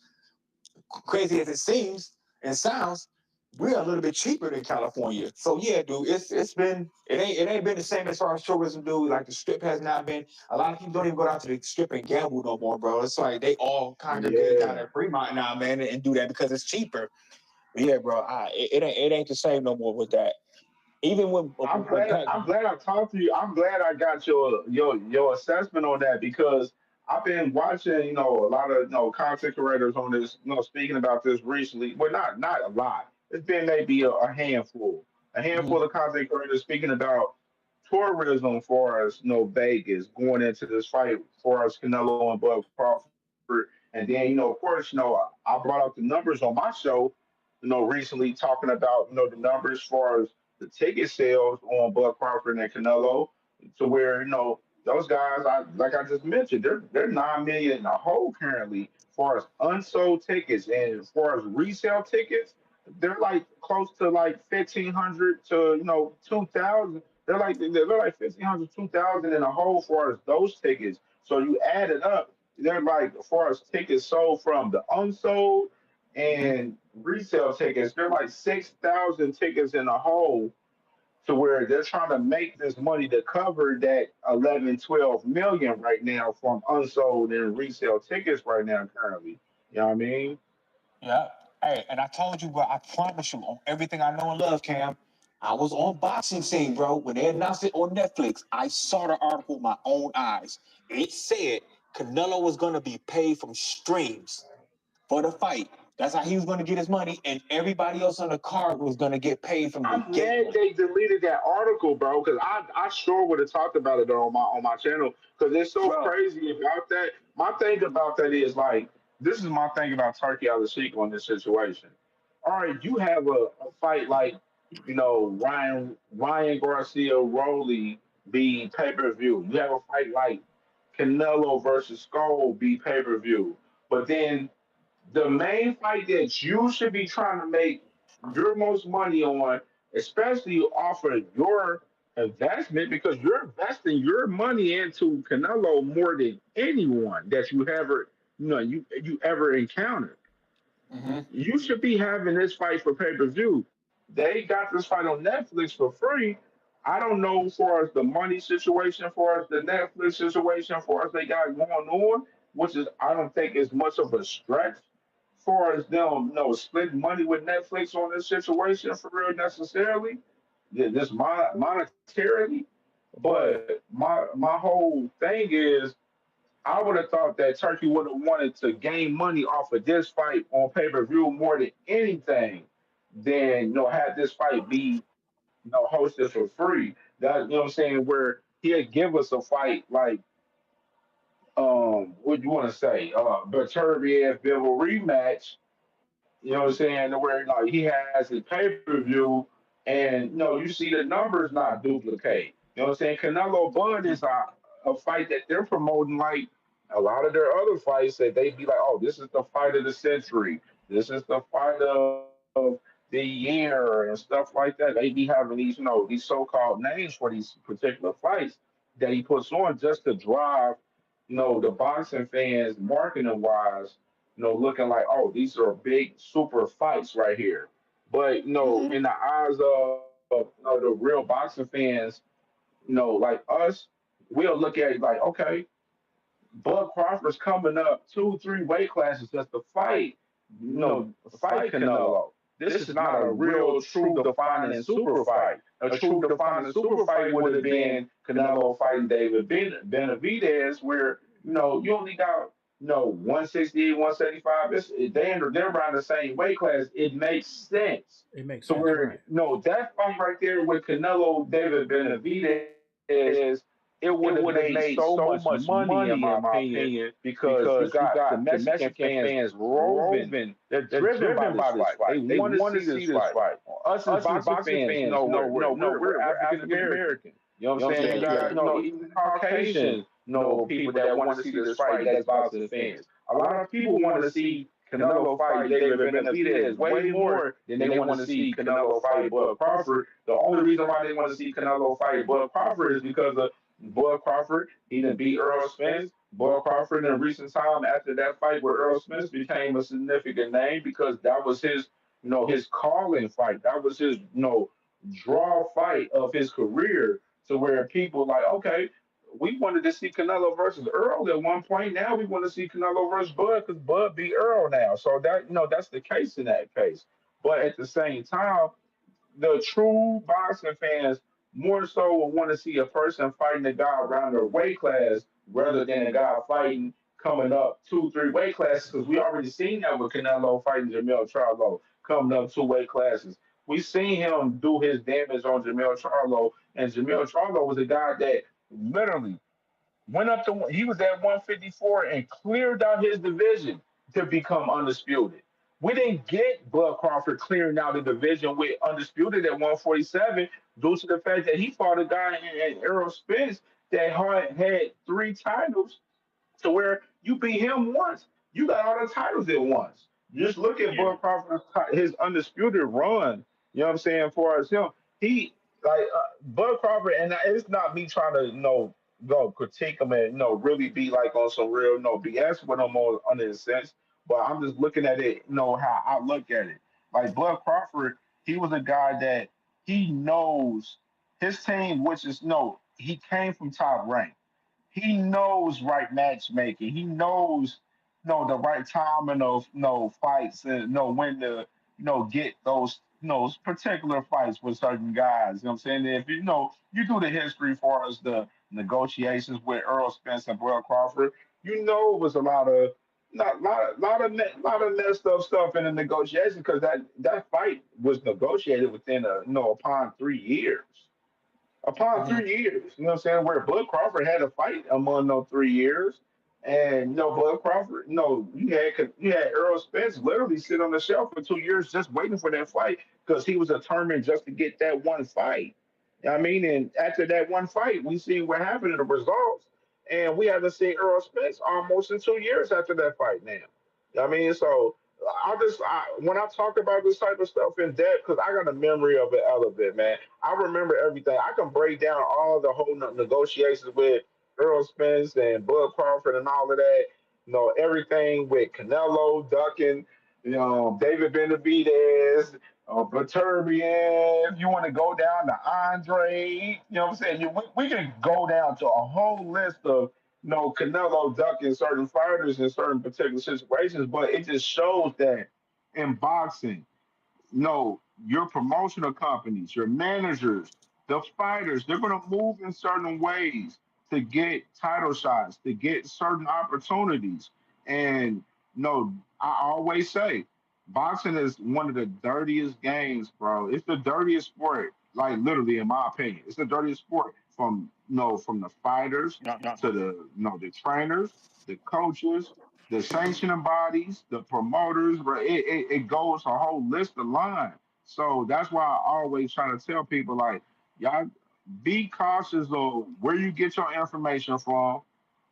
S3: crazy as it seems and sounds, we're a little bit cheaper than California. So yeah, dude, it's been it ain't been the same as far as tourism, dude. Like the strip has not been. A lot of people don't even go down to the strip and gamble no more, bro. It's like they all congregate down
S5: Yeah.
S3: at Fremont now, man, and do that because it's cheaper. But yeah, bro, it ain't the same no more with that. Even
S5: I'm glad I talked to you. I'm glad I got your assessment on that because I've been watching, a lot of content creators on this, speaking about this recently. Well, not a lot. It's been maybe a handful. A handful
S3: Mhm.
S5: of content creators speaking about tourism for us, Vegas going into this fight for us, Canelo and Bud Crawford. And then, of course, I brought up the numbers on my show, recently talking about, the numbers for us the ticket sales on Bud Crawford and Canelo to where those guys, like I just mentioned, they're 9 million in a hole currently as far as unsold tickets and as far as resale tickets. They're like close to like 1,500 to 2,000. They're like 1,500 2,000 in a hole as far as those tickets. So you add it up, they're like as far as tickets sold from the unsold and resale tickets, they're like 6,000 tickets in a hole to where they're trying to make this money to cover that 11, 12 million right now from unsold and resale tickets right now currently. You know what I mean?
S3: Yeah. Hey, and I told you, bro, I promise you, on everything I know and love, Cam, I was on Boxing Scene, bro. When they announced it on Netflix, I saw the article with my own eyes. It said Canelo was going to be paid from streams for the fight. That's how he was going to get his money, and everybody else on the card was going to get paid from the
S5: I'm mad
S3: gate.
S5: they deleted that article, bro, because I sure would have talked about it on my channel because it's so
S3: Bro,
S5: crazy about that. My thing about that is like this is my thing about Turkey Al-Sheikh on this situation. All right, you have a fight like Ryan Garcia Rolly be pay per view. You have a fight like Canelo versus Skull be pay per view. But then the main fight that you should be trying to make your most money on, especially off of your investment, because you're investing your money into Canelo more than anyone that you ever, you ever encountered.
S3: Hmm.
S5: You should be having this fight for pay per view. They got this fight on Netflix for free. I don't know for us the money situation, for us the Netflix situation, for us they got going on, which is I don't think is much of a stretch for us them, splitting money with Netflix on this situation for real necessarily. This monetarily, but my whole thing is I would have thought that Turkey would have wanted to gain money off of this fight on pay per view more than anything than have this fight be hosted for free. That you know what I'm saying, where he'll give us a fight like what do you want to say, Bertuviev Bivol rematch, you know what I'm saying, where like he has his pay per view and you see the numbers not duplicate. You know what I'm saying? Canelo Bud is a fight that they're promoting like a lot of their other fights that they be like, oh, this is the fight of the century. This is the fight of the year and stuff like that. They be having these, these so-called names for these particular fights that he puts on just to drive, the boxing fans marketing wise, looking like, oh, these are big super fights right here. But
S3: Hmm.
S5: in the eyes of the real boxing fans, like us, we'll look at it like, okay, Bud Crawford's coming up 2, 3 weight classes just to fight, fight Canelo. This is not a real true defining super fight. A true defining super fight would have been Canelo fighting David Benavidez, where you only got 168, 175. They're around the same weight class. It makes sense.
S2: It makes
S5: So
S2: sense,
S5: where
S2: right?
S5: that fight right there with Canelo David Benavidez, it would have made so much money in my opinion because you got the Mexican fans roving. They're driven by this fight. They want to see this fight. Us as boxing fans, we're African American. You know what I'm saying? You
S3: Yeah.
S5: got even Caucasian, people that want to see this fight. That's boxing fans. A lot of people want to see Canelo fight David Benavidez way more than they want to see Canelo fight Bud Crawford. The only reason why they want to see Canelo fight Bud Crawford is because of Bud Crawford. He didn't beat Earl Spence. Bud Crawford in recent time after that fight with Earl Spence became a significant name because that was his, his calling fight. That was his, draw fight of his career to where people like, okay, we wanted to see Canelo versus Earl at one point. Now we want to see Canelo versus Bud because Bud beat Earl now. So that that's the case in that case. But at the same time, the true boxing fans more so will want to see a person fighting a guy around their weight class rather than a guy fighting coming up 2, 3 weight classes because we already seen that with Canelo fighting Jamel Charlo coming up 2 weight classes. We seen him do his damage on Jamel Charlo, and Jamel Charlo was a guy that literally went up to he was at 154 and cleared out his division to become undisputed. We didn't get Bud Crawford clearing out the division with undisputed at 147 due to the fact that he fought a guy in Errol Spence that had 3 titles to where you beat him once, you got all the titles at once. Just look at
S4: Yeah.
S5: Bud Crawford's his undisputed run. You know what I'm saying? For as him, he like Bud Crawford, and it's not me trying to go critique him and really be like on some real BS with him on in a sense. But I'm just looking at it, how I look at it. Like Bud Crawford, he was a guy that he knows his team, which is he came from top rank. He knows right matchmaking. He knows the right timing of fights and when to get those particular fights with certain guys. You know what I'm saying? If you do the history for us, the negotiations with Earl Spence and Bud Crawford, it was a lot of lot of messed up stuff in the negotiation because that fight was negotiated within upon 3 years upon
S3: Hmm.
S5: 3 years. You know what I'm saying? Where Bud Crawford had a fight among those 3 years. And Bud Crawford, you had Earl Spence literally sit on the shelf for 2 years just waiting for that fight because he was determined just to get that one fight. I mean, and after that one fight, we see what happened in the results. and we haven't seen Earl Spence almost in 2 years after that fight now. I mean, so when I talk about this type of stuff in depth, because I got a memory of it all of it, man. I remember everything. I can break down all the whole negotiations with Earl Spence and Bud Crawford and all of that. Everything with Canelo ducking, David Benavidez, Berturbian. You want to go down to Andre? What I'm saying? We can go down to a whole list of Canelo ducking certain fighters in certain particular situations, but it just shows that in boxing, your promotional companies, your managers, the fighters, they're going to move in certain ways to get title shots, to get certain opportunities. And I always say, boxing is one of the dirtiest games, bro. It's the dirtiest sport, like literally, in my opinion. It's the dirtiest sport from the fighters
S3: No, no.
S5: to the trainers, the coaches, the sanctioning bodies, the promoters, but it goes a whole list of line. So that's why I always try to tell people, like, y'all be cautious of where you get your information from,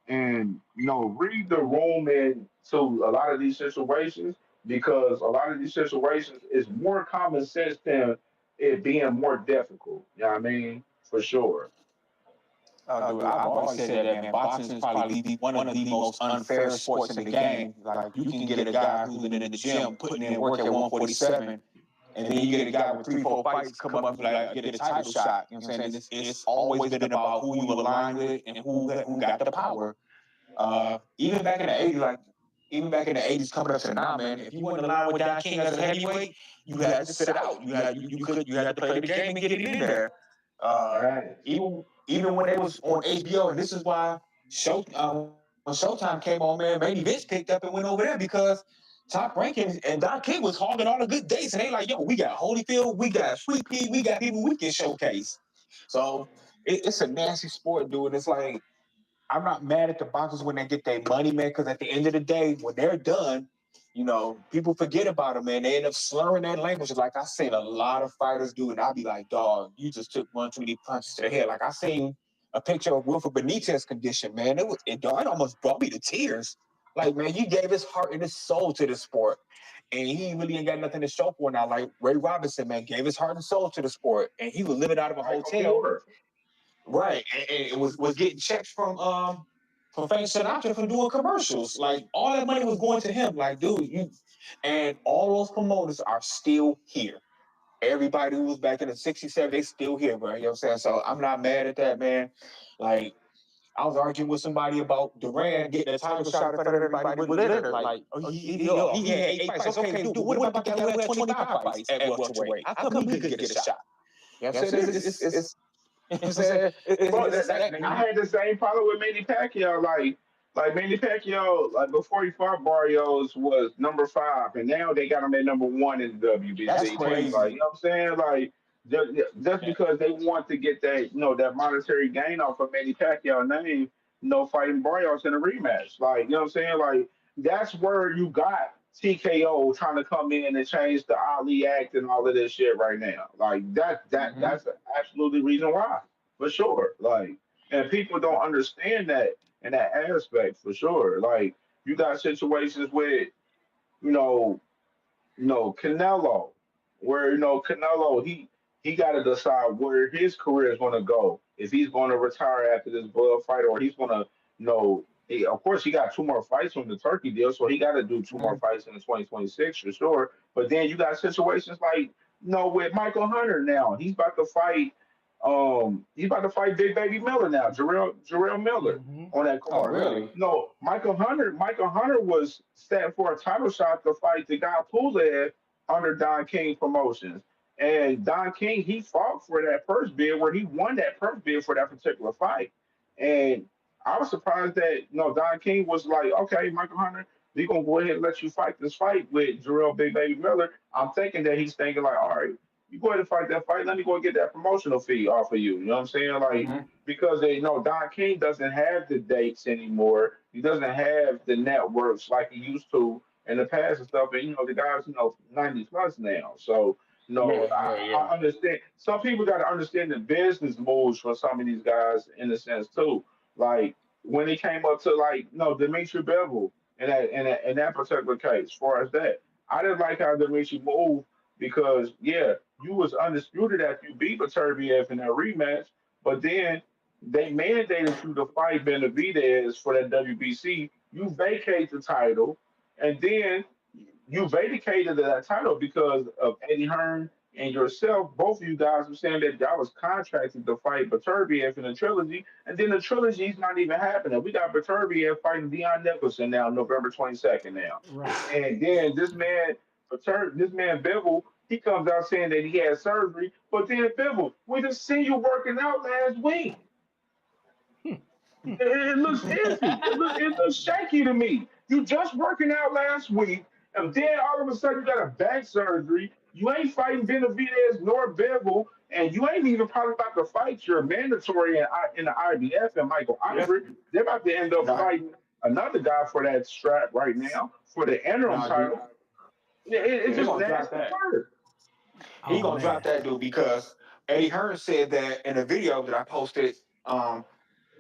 S5: and read the room into a lot of these situations, because a lot of these situations is more common sense than it being more difficult. You know what I mean? For sure.
S3: Dude, I've always said that, man. Boxing is probably one of the most unfair sports in the game. Like, you can get a guy who's been in the gym putting in work at 147, and then you get a guy with 3, 4 fights come up and like get a title shot. You know what I'm saying? It's always been about who you align with and who got the power. Even back in the 80s, even back in the 80s coming up to now, man, if you weren't aligned with Don King as a heavyweight, you had to sit out. You had to play the game and get it in there.
S5: Right.
S3: Even when they was on HBO, and this is why when Showtime came on, man, Manny Vince picked up and went over there because Top Ranking and Don King was hogging all the good dates, and they like, yo, we got Holyfield, we got Sweet Pea, we got people we can showcase. So it's a nasty sport, dude. It's like, I'm not mad at the boxers when they get their money, man, because at the end of the day, when they're done, people forget about them, man. They end up slurring that language. Like, I seen a lot of fighters do, and I'll be like, dog, you just took one too many punches to the head. Like, I seen a picture of Wilfred Benitez's condition, man. It almost brought me to tears. Like, man, he gave his heart and his soul to the sport, and he really ain't got nothing to show for it now. Like Ray Robinson, man, gave his heart and soul to the sport, and he was living out of a hotel. Right, and it was getting checks from Frank Sinatra for doing commercials. Like, all that money was going to him. Like, dude, and all those promoters are still here. Everybody who was back in the 67, they still here, bro. You know what I'm saying? So I'm not mad at that, man. Like, I was arguing with somebody about Durant getting a title shot in front of everybody with Leonard. Like, he had 8 fights. Okay, dude, what about the guy who had 25 fights at welterweight? How come he couldn't get a shot? You know what I'm saying? You know what I'm saying?
S5: I had the same problem with Manny Pacquiao. Like Manny Pacquiao, like before he fought Barrios, was number 5, and now they got him at number 1 in the
S3: That's
S5: WBC too. Like, you
S3: crazy.
S5: know what I'm saying? Like, just because they want to get that that monetary gain off of Manny Pacquiao name, fighting Barrios in a rematch. Like, you know what I'm saying? Like, that's where you got TKO trying to come in and change the Ali Act and all of this shit right now. Like, that's absolutely reason why, for sure. Like, and people don't understand that in that aspect, for sure. Like, you got situations with you know Canelo, where Canelo, he got to decide where his career is going to go. If he's going to retire after this blood fight, or he's going to of course, he got 2 more fights from the Turkey deal, so he got to do 2 more fights in the 2026 for sure. But then you got situations like with Michael Hunter now. He's about to fight Big Baby Miller now, Jarrell Miller
S2: Mm-hmm.
S5: on that
S3: Oh,
S5: card.
S3: really?
S5: No, Michael Hunter was set for a title shot to fight the guy Pulev under Don King Promotions. And Don King, he fought for that purse bid, where he won that purse bid for that particular fight. And I was surprised that Don King was like, okay, Michael Hunter, we're gonna go ahead and let you fight this fight with Jarrell Big Baby Miller. I'm thinking that he's thinking like, all right, you go ahead and fight that fight. Let me go and get that promotional fee off of you. You know what I'm saying? Like,
S3: Mm-hmm.
S5: because they know Don King doesn't have the dates anymore. He doesn't have the networks like he used to in the past and stuff. And the guy's 90 plus now. So
S3: Yeah, yeah,
S5: I
S3: yeah.
S5: understand. Some people got to understand the business moves for some of these guys in a sense too. Like, when it came up to like no Dimitri Bevel in that particular case. As far as that, I didn't like how Dimitri moved because yeah, you was undisputed after you beat Beterbiev in that rematch, but then they mandated you to fight Benavidez for that WBC. You vacate the title, and then you vacated that title because of Eddie Hearn and yourself. Both of you guys were saying that y'all was contracted to fight Beterbiev in the trilogy, and then the trilogy's not even happening. We got Beterbiev fighting Dion Nicholson now, November 22nd now,
S2: Right.
S5: and then this man Bivol, he comes out saying that he had surgery, but then Bivol, we just seen you working out last week. It looks iffy. It looks shaky to me. You just working out last week, and then all of a sudden you got a back surgery. You ain't fighting Benavidez nor Bevel, and you ain't even probably about to fight your mandatory in the IBF and Michael
S3: Yeah.
S5: Ivory. They're about to end up
S3: Nah,
S5: fighting another guy for that strap right now for the interim
S3: nah, dude.
S5: title. It's
S3: Yeah, he
S5: just
S3: gonna drop
S5: nasty
S3: that.
S5: work.
S3: He
S2: Oh
S3: gonna drop
S2: man.
S3: that dude because Eddie Hearn said that in a video that I posted,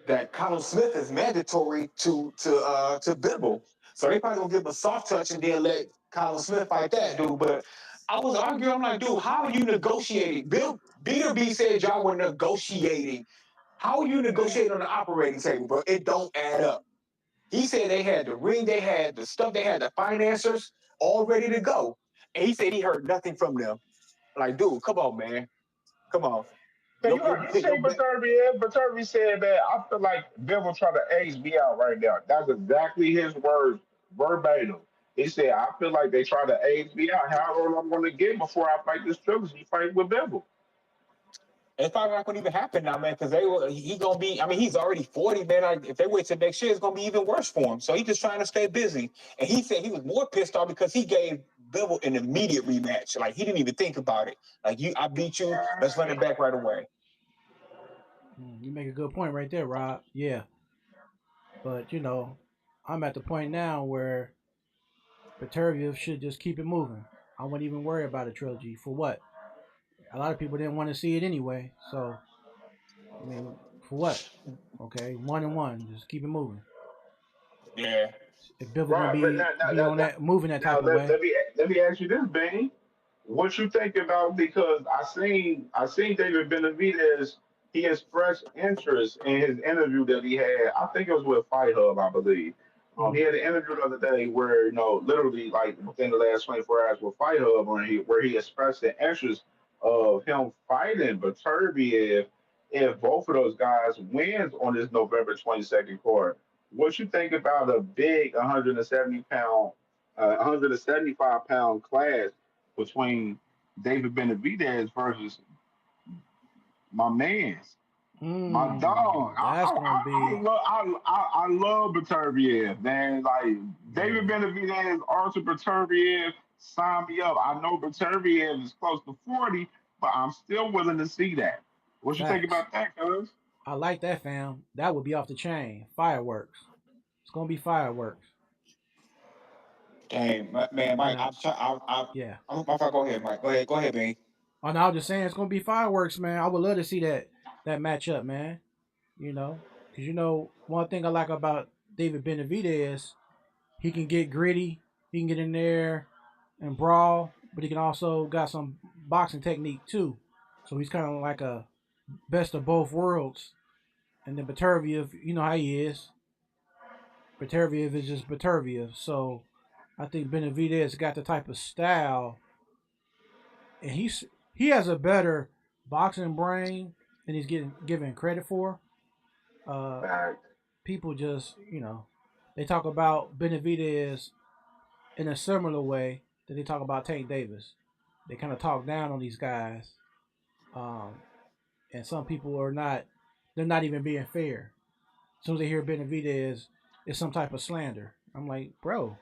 S3: that Colin Smith is mandatory to Bibble. So they probably gonna give him a soft touch and then let Colin Smith fight that dude. But I was arguing, I'm like, dude, how are you negotiating? Bill Peter B said y'all were negotiating. How are you negotiating on the operating table, bro? It don't add up. He said they had the ring, they had the stuff, they had the financiers all ready to go. And he said he heard nothing from them. Like, dude, come on, man. Come on.
S5: Can you heard him say
S3: Your
S5: Beterbiev? Beterbiev said that I feel like Bill will try to age me out right now. That's exactly his words, verbatim. He said, I feel like they try to age me out. How old I'm going to get before I fight this trilogy fight with Bevel?
S3: it's probably not gonna even happen now, man, because he gonna be. I mean, he's already 40, man. Like, if they wait till next year, it's gonna be even worse for him. So he's just trying to stay busy. And he said he was more pissed off because he gave Bill an immediate rematch. Like, he didn't even think about it. Like, I beat you. Let's run it back right away.
S2: You make a good point right there, Rob. Yeah. But I'm at the point now where Beterbiev should just keep it moving. I wouldn't even worry about a trilogy. For what? A lot of people didn't want to see it anyway. So I mean, for what? Okay, 1-1. Just keep it moving.
S3: Yeah.
S2: If Bivol gonna
S5: Right, but now, now,
S2: be
S5: now,
S2: on
S5: now,
S2: that moving that
S5: now
S2: type of way.
S5: let me ask you this, Benny. What you think about because I seen David Benavidez. He expressed interest in his interview that he had. I think it was with Fight Hub, I believe. He
S2: Mm-hmm.
S5: had an interview the other day where literally like within the last 24 hours with Fight Hub, where he expressed the interest of him fighting Beterbiev if both of those guys wins on this November 22nd card. What you think about a big 175 pound class between David Benavidez versus my man's, my dog.
S2: That's gonna be.
S5: I love Beterbiev, man. Like David
S2: Yeah.
S5: Benavidez, Arthur Beterbiev, sign me up. I know Beterbiev is close to 40, but I'm still willing to see that. What you think
S2: Facts.
S5: about that, cuz?
S2: I like that, fam. That would be off the chain. Fireworks. It's gonna be fireworks.
S3: Dang, man, Mike.
S2: And
S3: I'm trying.
S2: yeah.
S3: I'm go ahead, Mike. Go ahead, man.
S2: And I was just saying it's gonna be fireworks, man. I would love to see that matchup, man. Because one thing I like about David Benavidez, he can get gritty, he can get in there and brawl, but he can also got some boxing technique too. So he's kind of like a best of both worlds. And then Beterbiev, you know how he is. Beterbiev is just Beterbiev. So I think Benavidez got the type of style, and he has a better boxing brain than he's getting given credit for. Uh,
S5: Fact.
S2: People just they talk about Benavidez in a similar way that they talk about Tank Davis. They kind of talk down on these guys, um, and some people are not. They're not even being fair. As soon as they hear Benavidez, it's some type of slander. I'm like, bro,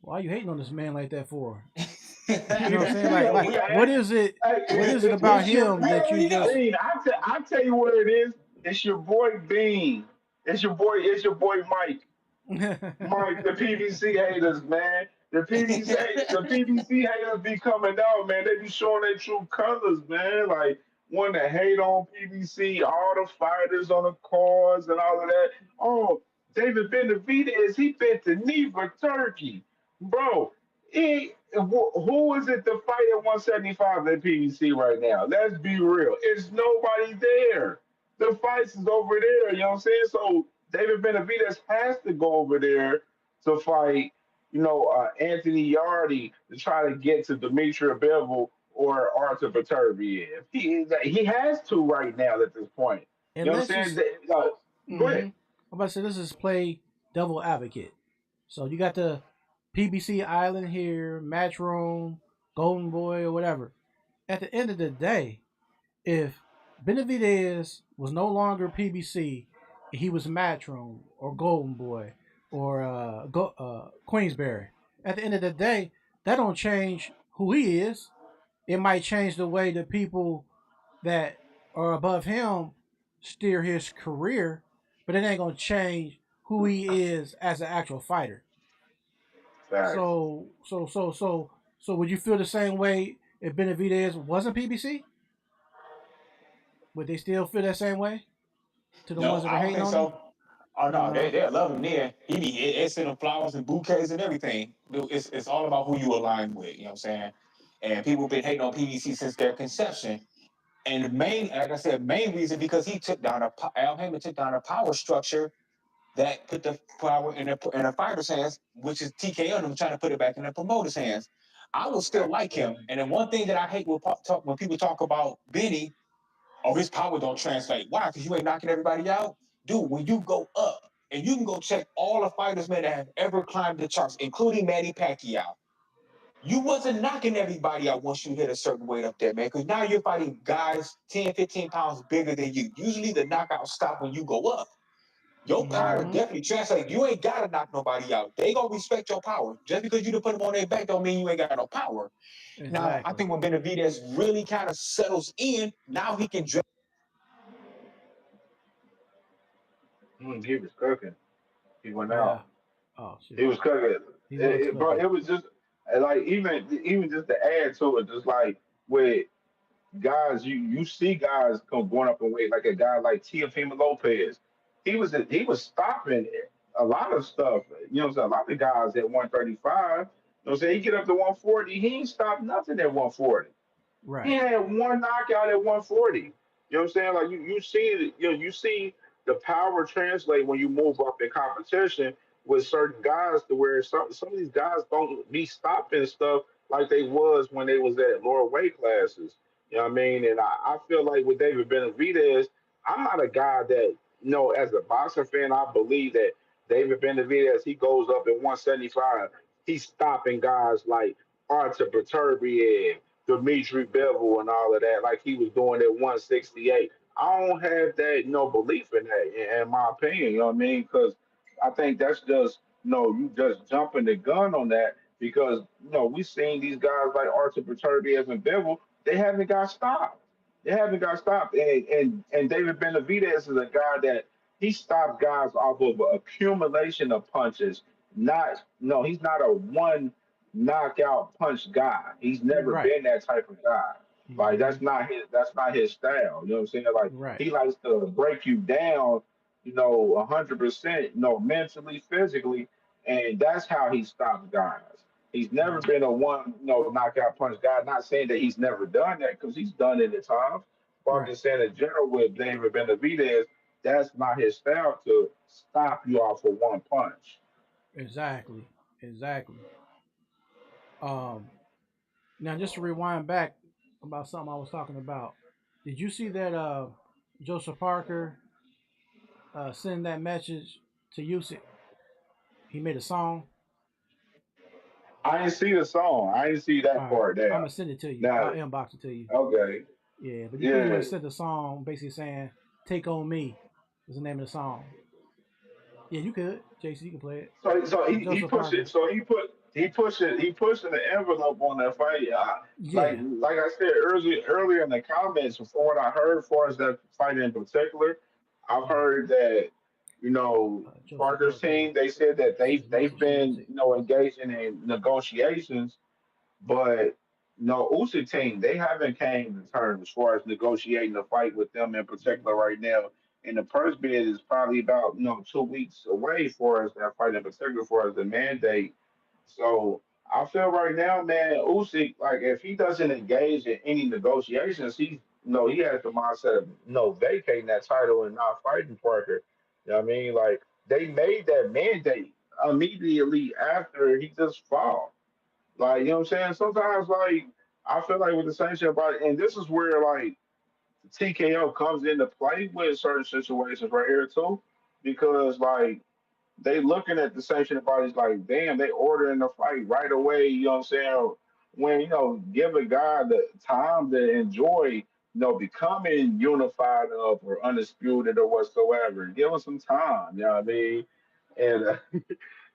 S2: why are you hating on this man like that for? You know what I'm saying? Like, what is it? What is it about
S5: It's your
S2: him that you just?
S5: Bean. I tell you what it is. It's your boy Bean. It's your boy. It's your boy Mike. Mike, the PVC haters, man. The PVC haters be coming out, man. They be showing their true colors, man. Like one that hate on PVC, all the fighters on the cars and all of that. Oh, David Benavidez, he bent the knee for Turkey, bro. Who is it to fight at 175 at PBC right now? Let's be real. It's nobody there. The fights is over there. You know what I'm saying? So David Benavidez has to go over there to fight, Anthony Yardy to try to get to Dimitri Bivol or Artur Beterbiev. He has to right now at this point.
S2: And
S5: You know
S2: let's
S5: what I'm saying?
S2: just
S5: Go
S2: mm-hmm.
S5: ahead.
S2: I'm about to say this is play devil advocate. So you got the PBC Island here, Matchroom, Golden Boy, or whatever. At the end of the day, if Benavidez was no longer PBC, he was Matchroom or Golden Boy or Queensberry. At the end of the day, that don't change who he is. It might change the way the people that are above him steer his career, but it ain't gonna change who he is as an actual fighter.
S5: Facts.
S2: So would you feel the same way if Benavidez wasn't PBC? Would they still feel that same way to the
S3: No,
S2: ones that are
S3: I don't
S2: hating
S3: think
S2: on him?
S3: so. Oh no,
S2: No.
S3: they love him there. They send him flowers and bouquets and everything. Dude, it's all about who you align with. You know what I'm saying? And people been hating on PVC since their conception. And the main, like I said, main reason because he took down Al Haymon took down a power structure that put the power in a fighter's hands, which is TKO, and I'm trying to put it back in the promoter's hands. I will still like him. And then one thing that I hate when people talk about Benny, oh, his power don't translate. Why? Because you ain't knocking everybody out? Dude, when you go up, and you can go check all the fighters, man, that have ever climbed the charts, including Manny Pacquiao. You wasn't knocking everybody out once you hit a certain weight up there, man, because now you're fighting guys 10, 15 pounds bigger than you. Usually the knockouts stop when you go up. Your power
S2: Mm-hmm.
S3: definitely translates. You ain't got to knock nobody out. They going to respect your power. Just because you didn't put them on their back don't mean you ain't got no power. Now, I
S2: Exactly.
S3: think when Benavidez really kind of settles in, now he can
S5: He was cooking. He went
S2: Yeah.
S5: out.
S2: Oh
S5: He
S2: shit.
S5: was cooking.
S2: He was
S5: Bro,
S2: cooking.
S5: it was just like even just to add to it, just like with guys, you see guys come going up in weight, like a guy like Teofimo Lopez. He was stopping a lot of stuff. You know what I'm saying? A lot of guys at 135. You know what I'm saying? He get up to 140, he ain't stopped nothing at 140. He
S2: Right.
S5: had one knockout at 140. You know what I'm saying? Like you see, you see the power translate when you move up in competition with certain guys to where some of these guys don't be stopping stuff like they was when they was at lower weight classes. You know what I mean? And I feel like with David Benavidez, I'm not a guy that, as a boxing fan, I believe that David Benavidez, he goes up at 175, he's stopping guys like Artur Beterbiev, Dimitri Bivol and all of that, like he was doing at 168. I don't have that belief in that, in my opinion. You know what I mean? Because I think that's just you just jumping the gun on that because we seen these guys like Artur Beterbiev and Bivol, they haven't got stopped. They haven't got stopped, and David Benavidez is a guy that he stops guys off of accumulation of punches. Not no, he's not a one knockout punch guy. He's never
S2: Right.
S5: been that type of guy. Like
S2: Mm-hmm.
S5: that's not his style. You know what I'm saying? Like
S2: Right.
S5: he likes to break you down, 100%, mentally, physically, and that's how he stops guys. He's never
S2: Mm-hmm.
S5: been a one, knockout punch guy. Not saying that he's never done that because he's done it at times. But I'm
S2: Right.
S5: just saying in general with David Benavidez, that's not his style to stop you off of one punch.
S2: Exactly. Exactly. Um. Now, just to rewind back about something I was talking about, did you see that Joseph Parker send that message to Usyk? He made a song.
S5: I didn't see the song. I didn't see
S2: All
S5: that
S2: right,
S5: part
S2: I'm
S5: there.
S2: gonna send it to you.
S5: Now,
S2: I'll inbox it to you.
S5: okay,
S2: Yeah, but he pretty
S5: yeah.
S2: much sent a song basically saying "Take on Me" is the name of the song. Yeah, you could, JC, you can play it.
S5: So he
S2: Joseph
S5: pushed it.
S2: Parker.
S5: So he pushing the envelope on that fight.
S2: Yeah.
S5: Like I said earlier in the comments, from what I heard, as far as that fight in particular, I've heard that
S2: Joseph
S5: Parker's
S2: Parker
S5: team, they said that
S2: sends
S5: they've
S2: message to
S5: been
S2: Usyk.
S5: engaging in negotiations, but no Usyk team, they haven't came to terms as far as negotiating a fight with them in particular right now. and the purse bid is probably about 2 weeks away for us. That fight in particular for us, the mandate. So I feel right now, man, Usyk, like if he doesn't engage in any negotiations, he's he has the mindset of vacating that title and not fighting Parker. You know what I mean? Like they made that mandate immediately after he just fought. Like, you know what I'm saying? Sometimes like I feel like with the same shit about it, and this is where like TKO comes into play with certain situations right here too. Because like they looking at the sanction bodies like, damn, they ordering the fight right away, you know what I'm saying? When, give a guy the time to enjoy, becoming unified up or undisputed or whatsoever. Give him some time, you know what I mean? And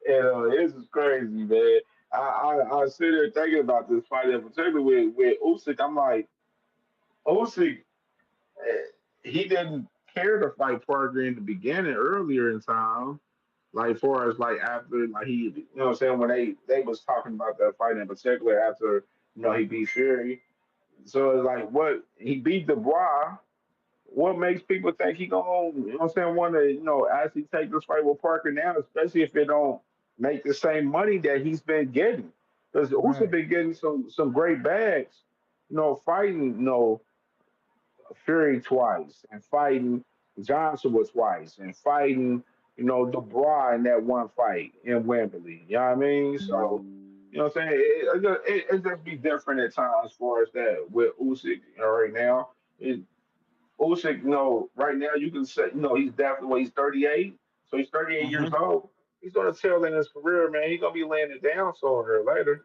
S5: this is crazy, man. I sit there thinking about this fight in particular with Usyk. I'm like, Usyk, eh, he didn't care to fight Parker in the beginning earlier in time like far as like after like he what I'm saying when they was talking about that fight in particular after he beat Fury. So it's like what he beat Dubois, what makes people think he gonna what I'm saying want to actually take this fight with Parker now, especially if it don't make the same money that he's been getting. Because also
S2: Right.
S5: been getting some great bags, fighting, Fury twice and fighting Joshua twice and fighting, Dubois in that one fight in Wembley. You know what I mean? So, what I'm saying? It just be different at times for us that with Usyk right now. Usyk, right now you can say, he's definitely, he's 38. So he's 38
S2: Mm-hmm.
S5: years old. He's going to tail in his career, man. He's going to be laying it down sooner or later.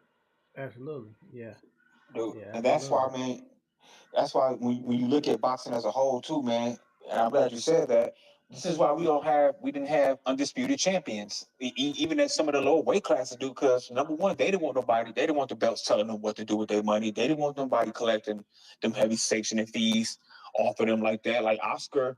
S2: Absolutely. Yeah.
S3: dude.
S2: Yeah.
S3: And that's why,
S2: Absolutely.
S3: man. That's why when you look at boxing as a whole, too, man. And I'm glad you said that. This is why we didn't have undisputed champions, even at some of the lower weight classes, do. Because number one, they didn't want nobody. They didn't want the belts telling them what to do with their money. They didn't want nobody collecting them heavy sanctioning fees off of them like that. Like Oscar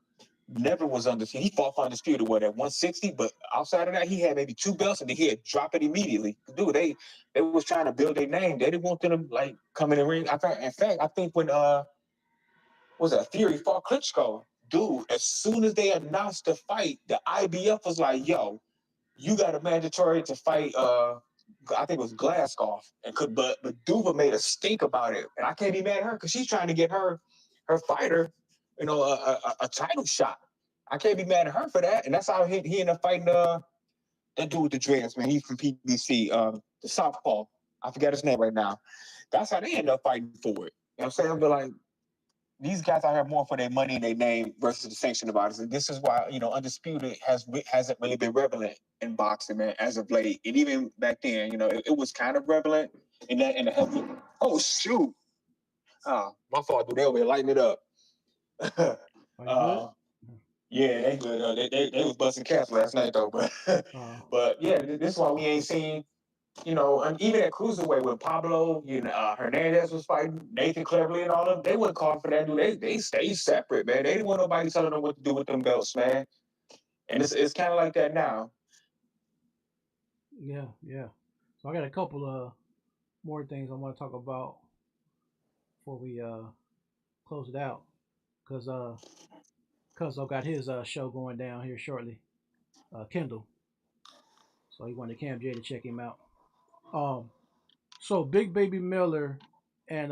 S3: never was undisputed. He fought for undisputed at 160, but outside of that, he had maybe two belts and then he'd drop it immediately. Dude, they was trying to build their name. They didn't want them to like come in the ring. In fact, I think when was that Fury fought Klitschko, dude, as soon as they announced the fight, the IBF was like, yo, you got a mandatory to fight I think it was Glasscoff. But Duva made a stink about it. And I can't be mad at her because she's trying to get her fighter, a title shot. I can't be mad at her for that. And that's how he ended up fighting that dude with the dreads, man. He's from PBC, the Southpaw. I forget his name right now. That's how they end up fighting for it. You know what I'm saying? But like these guys out here more for their money and their name versus the sanction about it. And this is why undisputed hasn't really been relevant in boxing, man, as of late. And even back then, it was kind of relevant in the heavy. Oh shoot! My fault, dude. They over here lighting it up.
S2: Are you good?
S3: Yeah, they good. They was busting caps last night though, but
S2: Uh,
S3: but yeah, this is why we ain't seen. And even at cruiserweight when Pablo, Hernandez was fighting, Nathan Cleverly and all of them, they wouldn't call for that, dude. They stayed separate, man. They didn't want nobody telling them what to do with them belts, man. And it's kind of like that now.
S2: yeah. Yeah. So I got a couple of more things I want to talk about before we close it out, because Cuzzo got his show going down here shortly. Kindle. So he wanted Cam J to check him out. Um. So Big Baby Miller and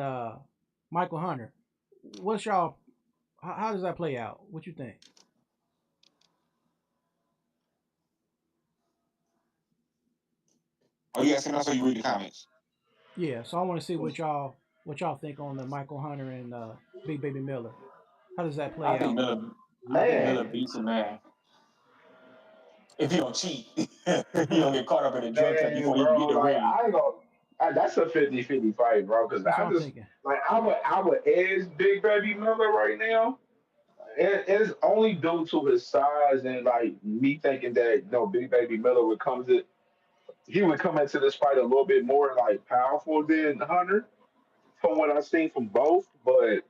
S2: Michael Hunter. What's y'all? How does that play out? What you think?
S3: Oh, you asking us or you read the comments?
S2: Yeah. So I want to see what y'all think on the Michael Hunter and Big Baby Miller. How does that play
S3: I think
S2: out?
S3: Miller. I think Miller
S5: Man,
S3: beats him, man. If he don't cheat, he don't get caught up in a drug trap
S5: man,
S3: before he can
S5: bro,
S3: get the
S5: like
S3: ring.
S5: I ain't gonna. That's a 50-50 fight, bro. Because
S2: That's what
S5: I
S2: I'm
S5: just
S2: thinking.
S5: like I would edge Big Baby Miller right now. It's only due to his size and like me thinking that Big Baby Miller he would come into this fight a little bit more like powerful than Hunter from what I've seen from both. But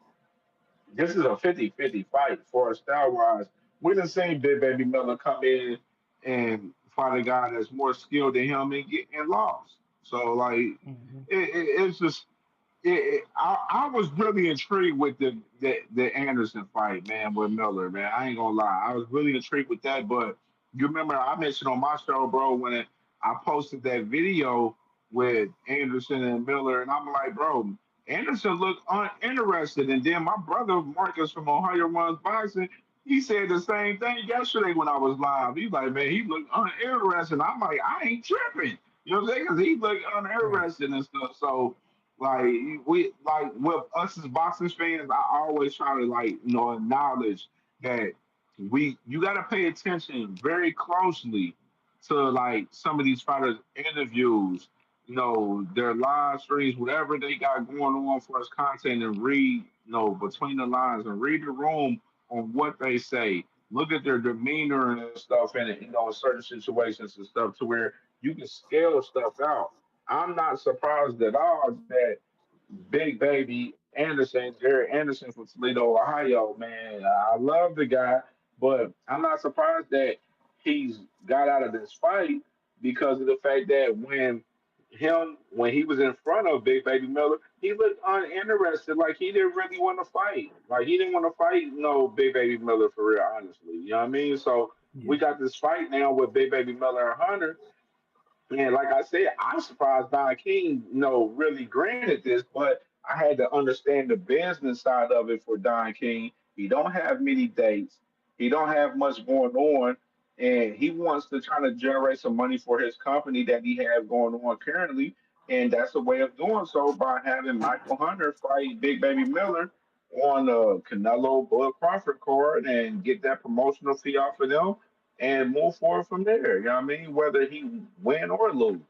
S5: this is a 50-50 fight for a style wise. We done seen Big Baby Miller come in and fight a guy that's more skilled than him and get and lost. So like
S2: Hmm.
S5: it's just I was really intrigued with the Anderson fight, man, with Miller, man. I ain't gonna lie, I was really intrigued with that. But you remember I mentioned on my show, bro, when I posted that video with Anderson and Miller, and I'm like, bro, Anderson looked uninterested, and then my brother Marcus from Ohio Runs Boxing, he said the same thing yesterday when I was live. He's like, man, he looked uninterested. I'm like, I ain't tripping. You know what I'm saying? Because he looked
S2: Right.
S5: uninterested and stuff. So like we like with us as boxing fans, I always try to like acknowledge that we you got to pay attention very closely to like some of these fighters' interviews, their live streams, whatever they got going on for us content, and read between the lines and read the room on what they say. Look at their demeanor and stuff in certain situations and stuff to where you can scale stuff out. I'm not surprised at all that Big Baby Anderson, Jared Anderson from Toledo, Ohio, man. I love the guy, but I'm not surprised that he's got out of this fight because of the fact that when he was in front of Big Baby Miller, he looked uninterested, like he didn't really want to fight. Like he didn't want to fight no Big Baby Miller for real, honestly. You know what I mean? So we
S2: Yeah.
S5: got this fight now with Big Baby Miller and Hunter. And like I said, I'm surprised Don King, really granted this, but I had to understand the business side of it for Don King. He don't have many dates. He don't have much going on, and he wants to try to generate some money for his company that he has going on currently. And that's a way of doing so by having Michael Hunter fight Big Baby Miller on the Canelo Crawford card and get that promotional fee off of them and move forward from there. You know what I mean? Whether he win or lose,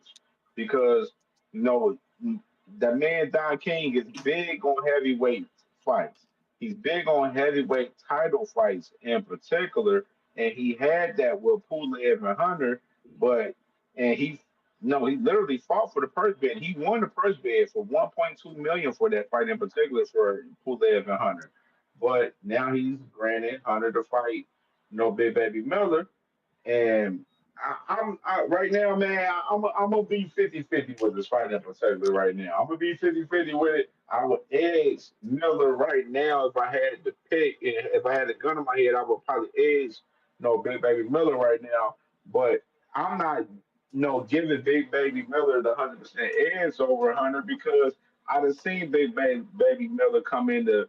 S5: because you know the man Don King is big on heavyweight fights. He's big on heavyweight title fights in particular, and he had that with Pulev and Hunter, but and he no, he literally fought for the purse bid. He won the purse bid for 1.2 million for that fight in particular for Pulev and Hunter. But now he's granted Hunter to fight Big Baby Miller, and right now, man. I'm gonna be 50-50 with this fight in particular right now. I'm gonna be 50-50 with it. I would edge Miller right now if I had to pick. If I had a gun in my head, I would probably edge Big Baby Miller right now. But I'm not giving Big Baby Miller the 100% edge over Hunter because I done seen Baby Miller come into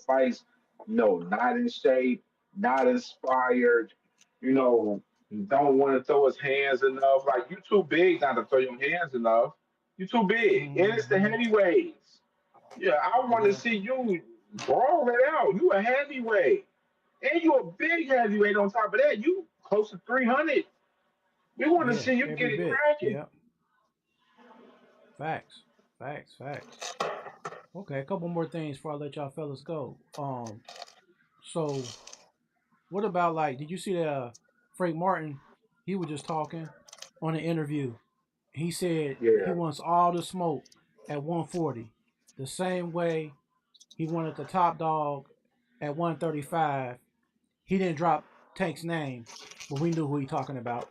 S5: fights, not in shape, not inspired, you know, don't want to throw his hands enough. Like you too big not to throw your hands enough. You too big. And it's the
S2: Hmm.
S5: heavyweights. Yeah, I want to
S2: Yeah.
S5: see you brawl it out. You a heavyweight. And you a big heavyweight on top of that. You close to 300. We want to
S2: Yeah.
S5: see you
S2: Every
S5: get it
S2: bit.
S5: cracking.
S2: Yeah. Facts. Facts. Facts. Okay. A couple more things before I let y'all fellas go. So what about like? Did you see that Frank Martin? He was just talking on an interview. He said he
S5: Yeah,
S2: wants all the smoke at 140, the same way he wanted the top dog at 135. He didn't drop Tank's name, but we knew who he talking about.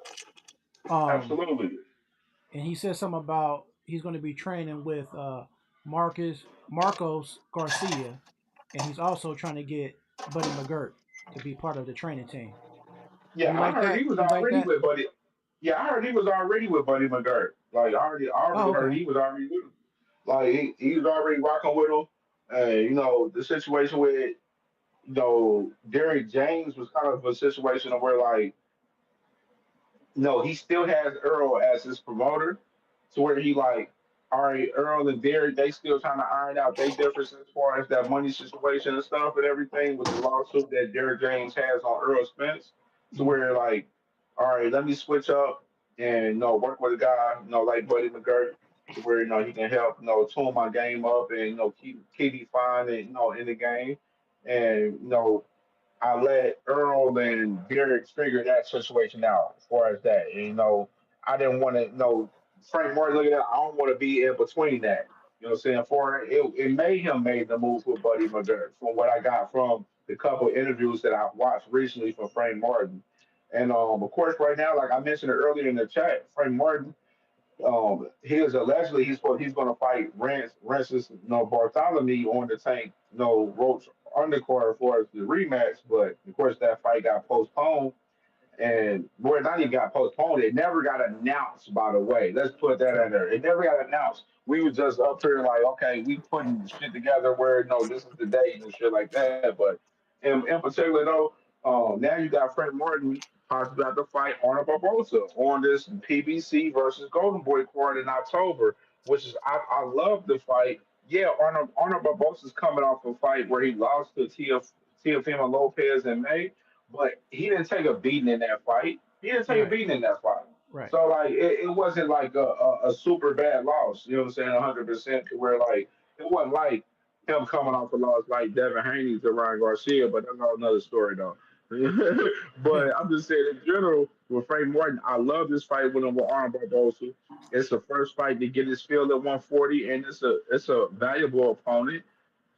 S2: Um,
S5: absolutely.
S2: and he said something about he's going to be training with Marcos Garcia, and he's also trying to get Buddy McGirt to be part of the training team.
S5: Yeah,
S2: You
S5: I
S2: like
S5: heard he
S2: that?
S5: was
S2: You like
S5: already
S2: that?
S5: with Buddy. Yeah, I heard he was already with Buddy McGirt. Like I already
S2: Oh,
S5: heard
S2: okay.
S5: he was already with him. Like he was already rocking with him. The situation with Derrick James was kind of a situation of where like no, he still has Earl as his promoter, to where he like, all right, Earl and Derek, they still trying to iron out their differences as far as that money situation and stuff and everything with the lawsuit that Derek James has on Earl Spence, to
S2: Mm,
S5: where like, all right, let me switch up and work with a guy, like Buddy McGirt, to where he can help tune my game up and keep me fine and in the game, and I let Earl and Derek figure that situation out as far as that. And, I didn't want to, Frank Martin, look at that. I don't want to be in between that. You know what I'm saying? For it made him made the move with Buddy McGirt from what I got from the couple interviews that I've watched recently from Frank Martin. And of course, right now, like I mentioned it earlier in the chat, Frank Martin. He's going to fight Rancis Bartholomew on the Tank Roach undercard for the rematch, but of course that fight got postponed and well, not even got postponed. It never got announced. By the way, let's put that in
S2: Okay.
S5: there. It never got announced. We were just up here like, okay, we putting shit together where no, this is the date and shit like that. But in particular though, now you got Frank Martin possibly about to fight Arnold Barboza on this PBC versus Golden Boy card in October, which is I love the fight. Yeah, Arnold Barboza's coming off a fight where he lost to Teofimo Lopez in May, but he didn't take a beating in that fight. He didn't take a
S2: Right.
S5: beating in that fight.
S2: Right.
S5: So like it wasn't like a super bad loss. You know what I'm saying? 100% to where like it wasn't like him coming off a loss like Devin Haney to Ryan Garcia, but that's another story though. But I'm just saying in general with Frank Martin, I love this fight with him with Arnold Barboza. It's the first fight to get his field at 140, and it's a valuable opponent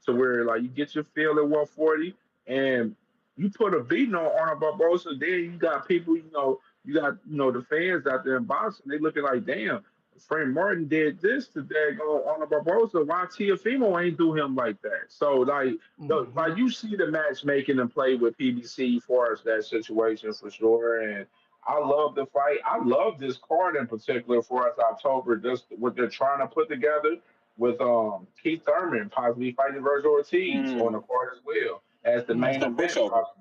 S5: to where like you get your feel at 140 and you put a beating on Arnold Barboza, then you got people, the fans out there in boxing, they looking like, damn, Frank Martin did this to go Arnold Barboza. Why Teofimo ain't do him like that? So
S2: Hmm.
S5: like you see the matchmaking and play with PBC for us that situation for sure. And I love the fight. I love this card in particular for us October. Just what they're trying to put together with Keith Thurman possibly fighting Virgil Ortiz on the
S3: Mm,
S5: card as well as the
S3: that's
S5: main
S3: the
S2: Hmm.
S5: event.
S3: pushover. That's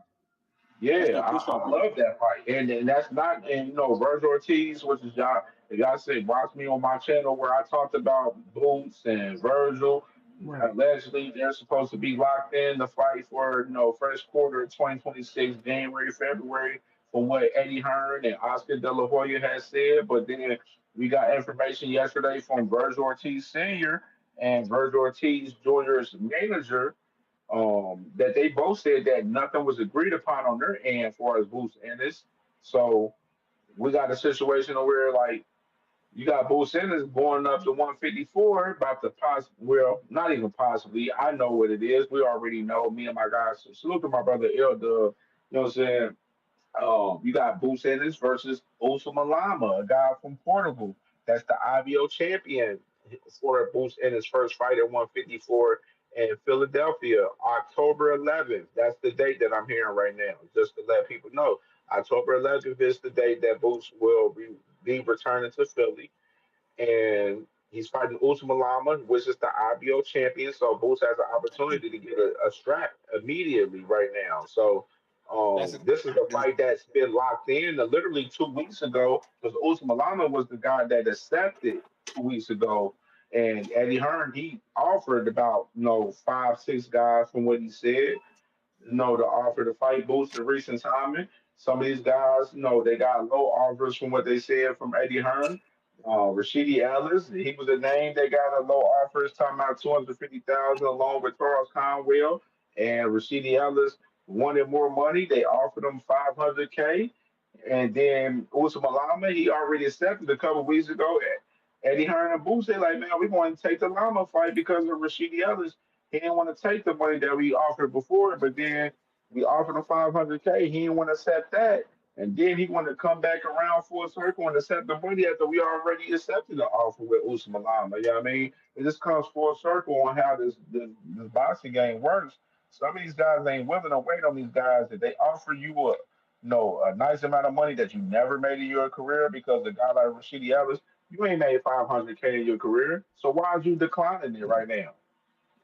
S5: Yeah,
S3: the
S5: I
S3: pushover.
S5: love that fight, and that's not and Virgil Ortiz, which is y'all. If y'all say watch me on my channel where I talked about Boots and Virgil,
S2: Right.
S5: allegedly they're supposed to be locked in the fight for first quarter of 2026, January, February, from what Eddie Hearn and Oscar De La Hoya has said. But then we got information yesterday from Virgil Ortiz Sr. and Virgil Ortiz Jr.'s manager that they both said that nothing was agreed upon on their end for as Boots Ennis. So we got a situation where like you got Boots Ennis going up to 154, about to well, not even possibly. I know what it is. We already know. Me and my guys. So salute to my brother Dub. You know what I'm saying? You got Boots Ennis versus Usama Lama, a guy from Portugal. That's the IBO champion for Boots Ennis' first fight at 154 in Philadelphia, October 11th. That's the date that I'm hearing right now, just to let people know. October 11th is the date that Boots will be returning to Philly and he's fighting Usman Lama, which is the IBO champion. So Boots has an opportunity to get a strap immediately right now. So
S3: That's a,
S5: this is a
S3: that's,
S5: fight that's been locked in literally 2 weeks ago because Usman Lama was the guy that accepted 2 weeks ago. And Eddie Hearn, he offered about, five, six guys from what he said to offer to fight Boots in recent timing. Some of these guys, they got low offers from what they said from Eddie Hearn. Rashidi Ellis, he was a name that got a low offers, talking about 250,000 along with Charles Conwell. And Rashidi Ellis wanted more money. They offered him 500K. And then Usman Lama, he already accepted a couple weeks ago. Eddie Hearn and Boots, they like, man, we want to take the Lama fight because of Rashidi Ellis. He didn't want to take the money that we offered before, but then we offered him 500K. He didn't want to accept that. And then he wanted to come back around full circle and accept the money after we already accepted the offer with Usman Lama. You know what I mean? It just comes full circle on how this boxing game works. Some of these guys ain't willing to wait on these guys. If they offer you a nice amount of money that you never made in your career because a guy like Rashidi Ellis, you ain't made 500K in your career. So why are you declining it right now?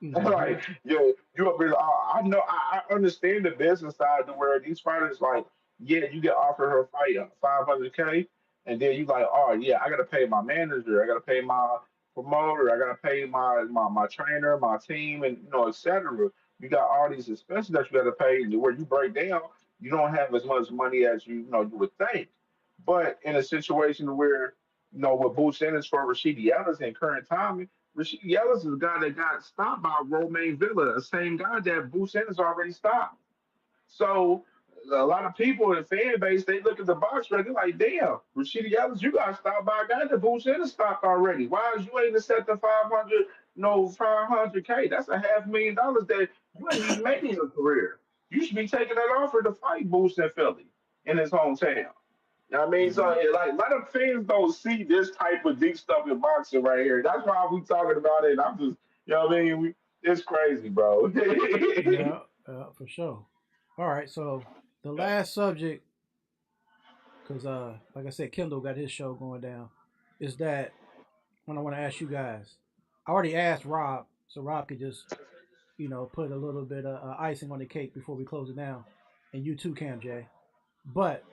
S2: Hmm.
S5: Like you up here. I know. I understand the business side to where these fighters like, yeah, you get offered her fight 500K, and then you like, oh yeah, I gotta pay my manager, I gotta pay my promoter, I gotta pay my trainer, my team, and etc. You got all these expenses that you gotta pay, and where you break down, you don't have as much money as you would think. But in a situation where with Boots Ennis for Rashidi Ellis in current timing. Rasheed Ellis is the guy that got stopped by Romaine Villa, the same guy that Bruce Ennis already stopped. So a lot of people in the fan base, they look at the box record they're like, damn, Rasheed Ellis, you got stopped by a guy that Bruce Ennis stopped already. Why is you ain't set the 500, no 500K? That's $500,000 that you ain't even made in your career. You should be taking that offer to fight Boost in Philly in his hometown. I mean, so
S2: Mhm.
S5: like, let the fans don't see this type of deep stuff in boxing right here. That's why we talking about it. I'm just, you know what I mean? It's crazy, bro.
S2: Yeah, for sure. All right, so the last subject, because like I said, Kendall got his show going down, is that when I want to ask you guys. I already asked Rob, so Rob could just put a little bit of icing on the cake before we close it down, and you too, Cam J. But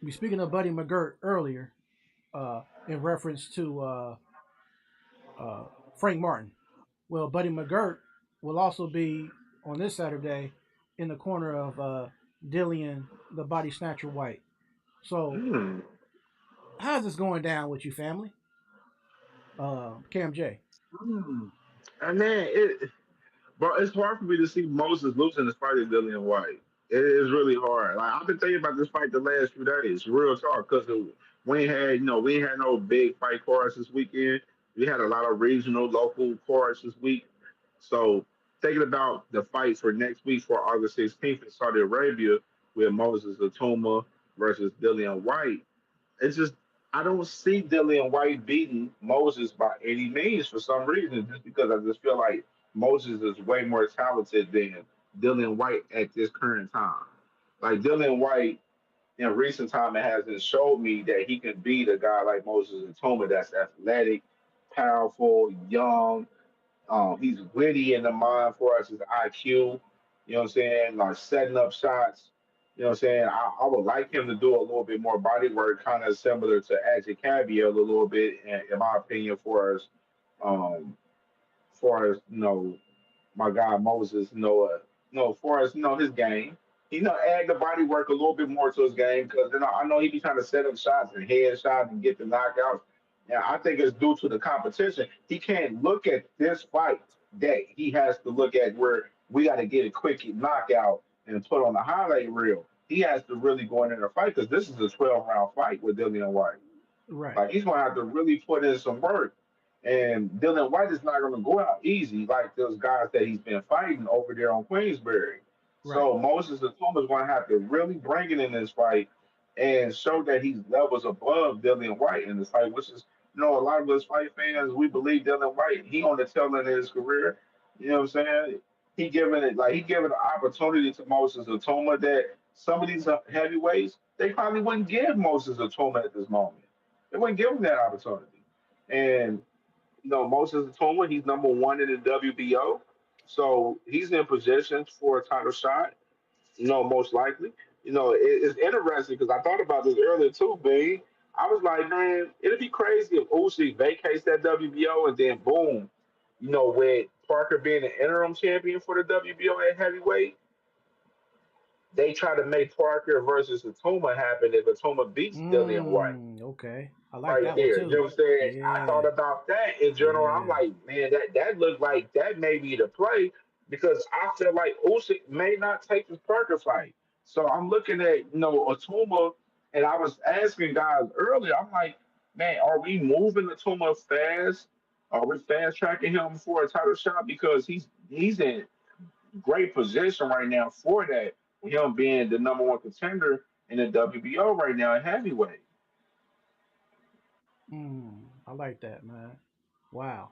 S2: we speaking of Buddy McGirt earlier, in reference to uh, Frank Martin. Well, Buddy McGirt will also be on this Saturday in the corner of Dillian, the Body Snatcher White. So,
S5: Hmm.
S2: how's this going down with you, family? Cam J.
S5: Hmm. And man, bro, it's hard for me to see Moses losing this fight to Dillian White. It is really hard. Like I've been thinking about this fight the last few days, real talk, because we ain't had, we ain't had no big fight cards this weekend. We had a lot of regional, local cards this week. So thinking about the fight for next week for August 16th in Saudi Arabia with Moses Atuma versus Dillian White, it's just I don't see Dillian White beating Moses by any means for some reason, just because I just feel like Moses is way more talented than Dillian White at this current time. Like Dillian White in recent time it hasn't showed me that he can beat a guy like Moses Atoma that's athletic, powerful, young, he's witty in the mind for us, his IQ, you know what I'm saying? Like setting up shots. You know what I'm saying? I would like him to do a little bit more body work, kind of similar to Ajay Cabiel a little bit, in my opinion, um, for as my guy Moses, for as his game. Add the body work a little bit more to his game because I know he be trying to set up shots and head shots and get the knockouts. Yeah, I think it's due to the competition. He can't look at this fight that he has to look at where we got to get a quick knockout and put on the highlight reel. He has to really go in there and fight because this is a 12-round fight with Dillian White.
S2: Right,
S5: Like he's gonna have to really put in some work. And Dylan White is not gonna go out easy like those guys that he's been fighting over there on Queensberry.
S2: right,
S5: So Moses Atuma is gonna have to really bring it in this fight and show that he's levels above Dylan White in this fight, which is a lot of us fight fans, we believe Dylan White, he on the tail end of his career. You know what I'm saying? He giving an opportunity to Moses Atuma that some of these heavyweights, they probably wouldn't give Moses Atuma at this moment. They wouldn't give him that opportunity. And Moses Atoma, he's number one in the WBO, so he's in position for a title shot. Most likely. It's interesting because I thought about this earlier too, B. I was like, man, it'd be crazy if Usyk vacates that WBO and then boom, with Parker being the interim champion for the WBO at heavyweight, they try to make Parker versus Atoma happen if Atoma beats Dillian White
S2: okay. I like
S5: right
S2: that one
S5: there. You know
S2: too.
S5: what I'm saying? I
S2: Yeah,
S5: thought about that in general. I'm
S2: yeah.
S5: like, man, that looked like that may be the play because I feel like Usyk may not take this Parker fight. So I'm looking at Atuma, and I was asking guys earlier. I'm like, man, are we moving Atuma fast? Are we fast tracking him for a title shot because he's in great position right now for that. Him being the number one contender in the WBO right now in heavyweight.
S2: I like that, man. Wow.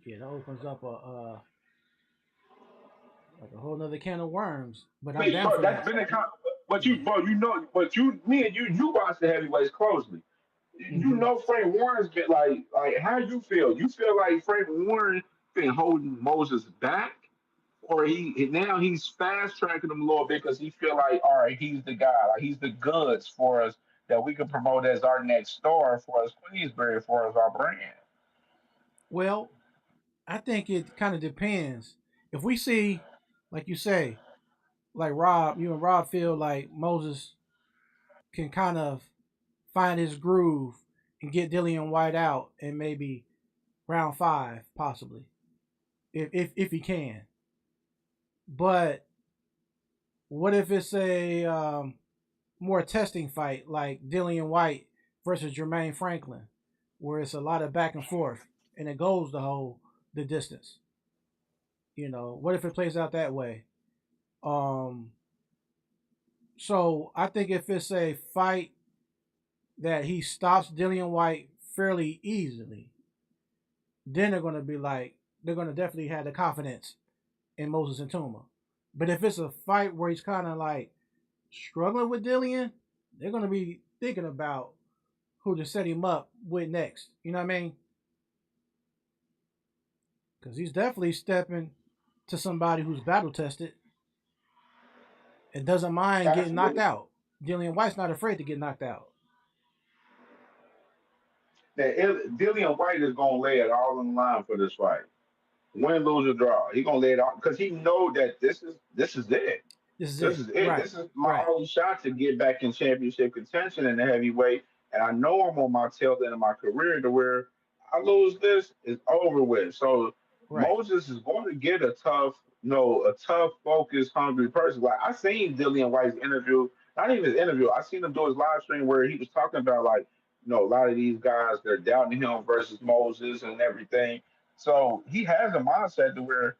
S2: Yeah, that opens up a whole nother can of worms. But I'm
S5: See,
S2: down
S5: bro,
S2: for
S5: that's
S2: that.
S5: been a but
S2: Yeah.
S5: me and you watch the heavyweights closely. You
S2: hmm
S5: know Frank Warren's been like how you feel? You feel like Frank Warren been holding Moses back, or now he's fast tracking him a little bit because he feel like all right, he's the guy, like he's the goods for us that we can promote as our next star for us Queensberry for us our brand.
S2: Well, I think it kind of depends. If we see, like you say, like Rob, you and Rob feel like Moses can kind of find his groove and get Dillian White out in maybe round 5, possibly, if he can. But what if it's a more testing fight like Dillian White versus Jermaine Franklin, where it's a lot of back and forth and it goes the distance? What if it plays out that way? Um, so I think if it's a fight that he stops Dillian White fairly easily, then they're going to be like, they're going to definitely have the confidence in Moses and Tuma. But if it's a fight where he's kind of like struggling with Dillian, they're going to be thinking about who to set him up with next. You know what I mean? Because he's definitely stepping to somebody who's battle tested and doesn't mind getting knocked
S5: Absolutely.
S2: out. Dillian White's not afraid to get knocked out.
S5: That Dillian White is gonna lay it all on the line for this fight. Win, lose, or draw. He gonna lay it out because he know that this is it.
S2: This is
S5: This
S2: it.
S5: is it.
S2: Right.
S5: This is my
S2: Right.
S5: only shot to get back in championship contention in the heavyweight. And I know I'm on my tail end of my career to where I lose this, it's over with. So
S2: Right.
S5: Moses is going to get a tough, a tough, focused, hungry person. Like I seen Dillian White's interview, not even his interview. I seen him do his live stream where he was talking about like, a lot of these guys they're doubting him versus Moses and everything. So he has a mindset to where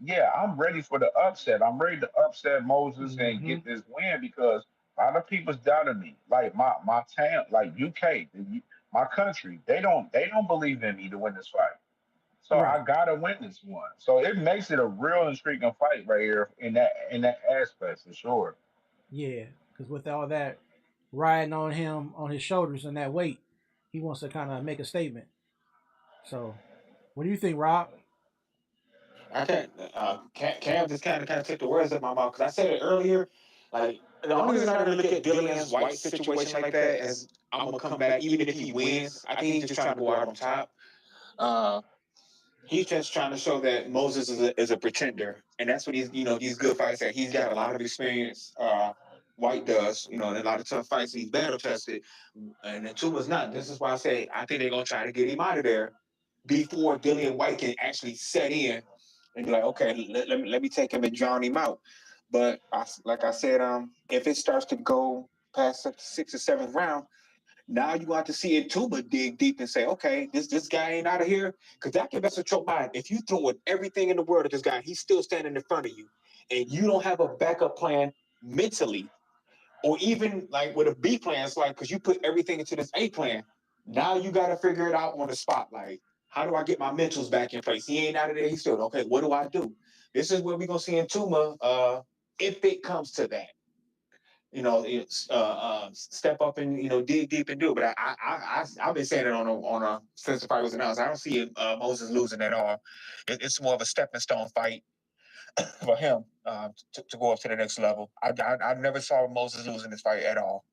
S5: yeah, I'm ready for the upset. I'm ready to upset Moses and
S2: Mm-hmm.
S5: get this win because a lot of people's doubting me. Like my town, like UK, my country, they don't believe in me to win this fight. So
S2: Right.
S5: I gotta win this one. So it makes it a real intriguing fight right here in that aspect for sure.
S2: Yeah. Because with all that riding on him on his shoulders and that weight, he wants to kind of make a statement. So, what do you think, Rob?
S3: I can't. Cam just kind of took the words out of my mouth because I said it earlier. Like the only reason I really look at Dillian's White situation like that as I'm gonna come back, even if he wins. I think he's just trying to go out on top. Uh, he's just trying to show that Moses is a pretender, and that's what these good fights that he's got a lot of experience. White does, in a lot of tough fights. He's battle tested, and then Tuma's not. This is why I say I think they're gonna try to get him out of there before Dillian White can actually set in and be like, okay, let me take him and drown him out. But like I said, if it starts to go past the sixth or seventh round, now you want to see it Tuba dig deep and say, okay, this guy ain't out of here. Because that can mess with your mind. If you throw everything in the world at this guy, he's still standing in front of you, and you don't have a backup plan mentally, or even like with a B plan, it's like because you put everything into this A plan. Now you got to figure it out on the spot. Like, how do I get my mentals back in place? He ain't out of there. He's still okay. What do I do? This is what we're gonna see in Tuma, if it comes to that. It's step up and dig deep and do it. But I've been saying it on a since the fight was announced. I don't see Moses losing at all. It's more of a stepping stone fight for him to go up to the next level. I never saw Moses losing this fight at all,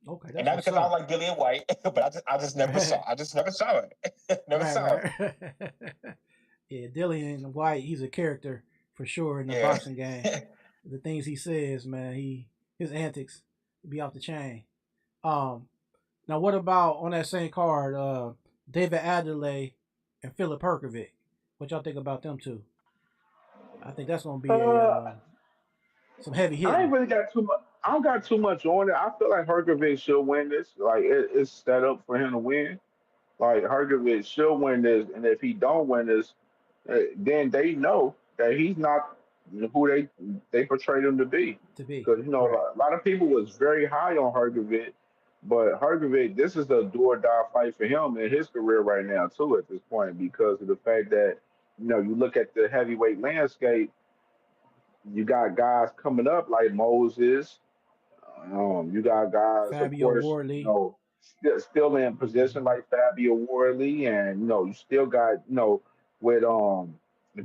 S2: Okay,
S3: and
S2: that's
S3: not
S2: what's
S3: because I don't
S2: up.
S3: like Dillian White, but I just never saw.
S2: Right.
S3: I just never saw it. Never
S2: Right.
S3: saw it.
S2: Right. Yeah, Dillian White, he's a character for sure in the
S3: Yeah.
S2: boxing game. The things he says, man, his antics be off the chain. Um, Now, what about on that same card, David Adelaide and Philip Perkovic? What y'all think about them two? I think that's gonna be a
S5: Uh,
S2: some heavy
S5: I ain't
S2: hitting
S5: really got too much. I don't got too much on it. I feel like Hergovich should win this. Like it's set up for him to win. Like Hergovich should win this, and if he don't win this, then they know that he's not who they portrayed him to be.
S2: to be.
S5: Because
S2: Right.
S5: a lot of people was very high on Hergovich, but Hergovich, this is a do or die fight for him in his career right now too. At this point, because of the fact that you look at the heavyweight landscape, you got guys coming up like Moses. You got guys, of
S2: Fabio
S5: course,
S2: Wardley.
S5: still in position
S2: Hmm.
S5: like Fabio Worley, and you still got with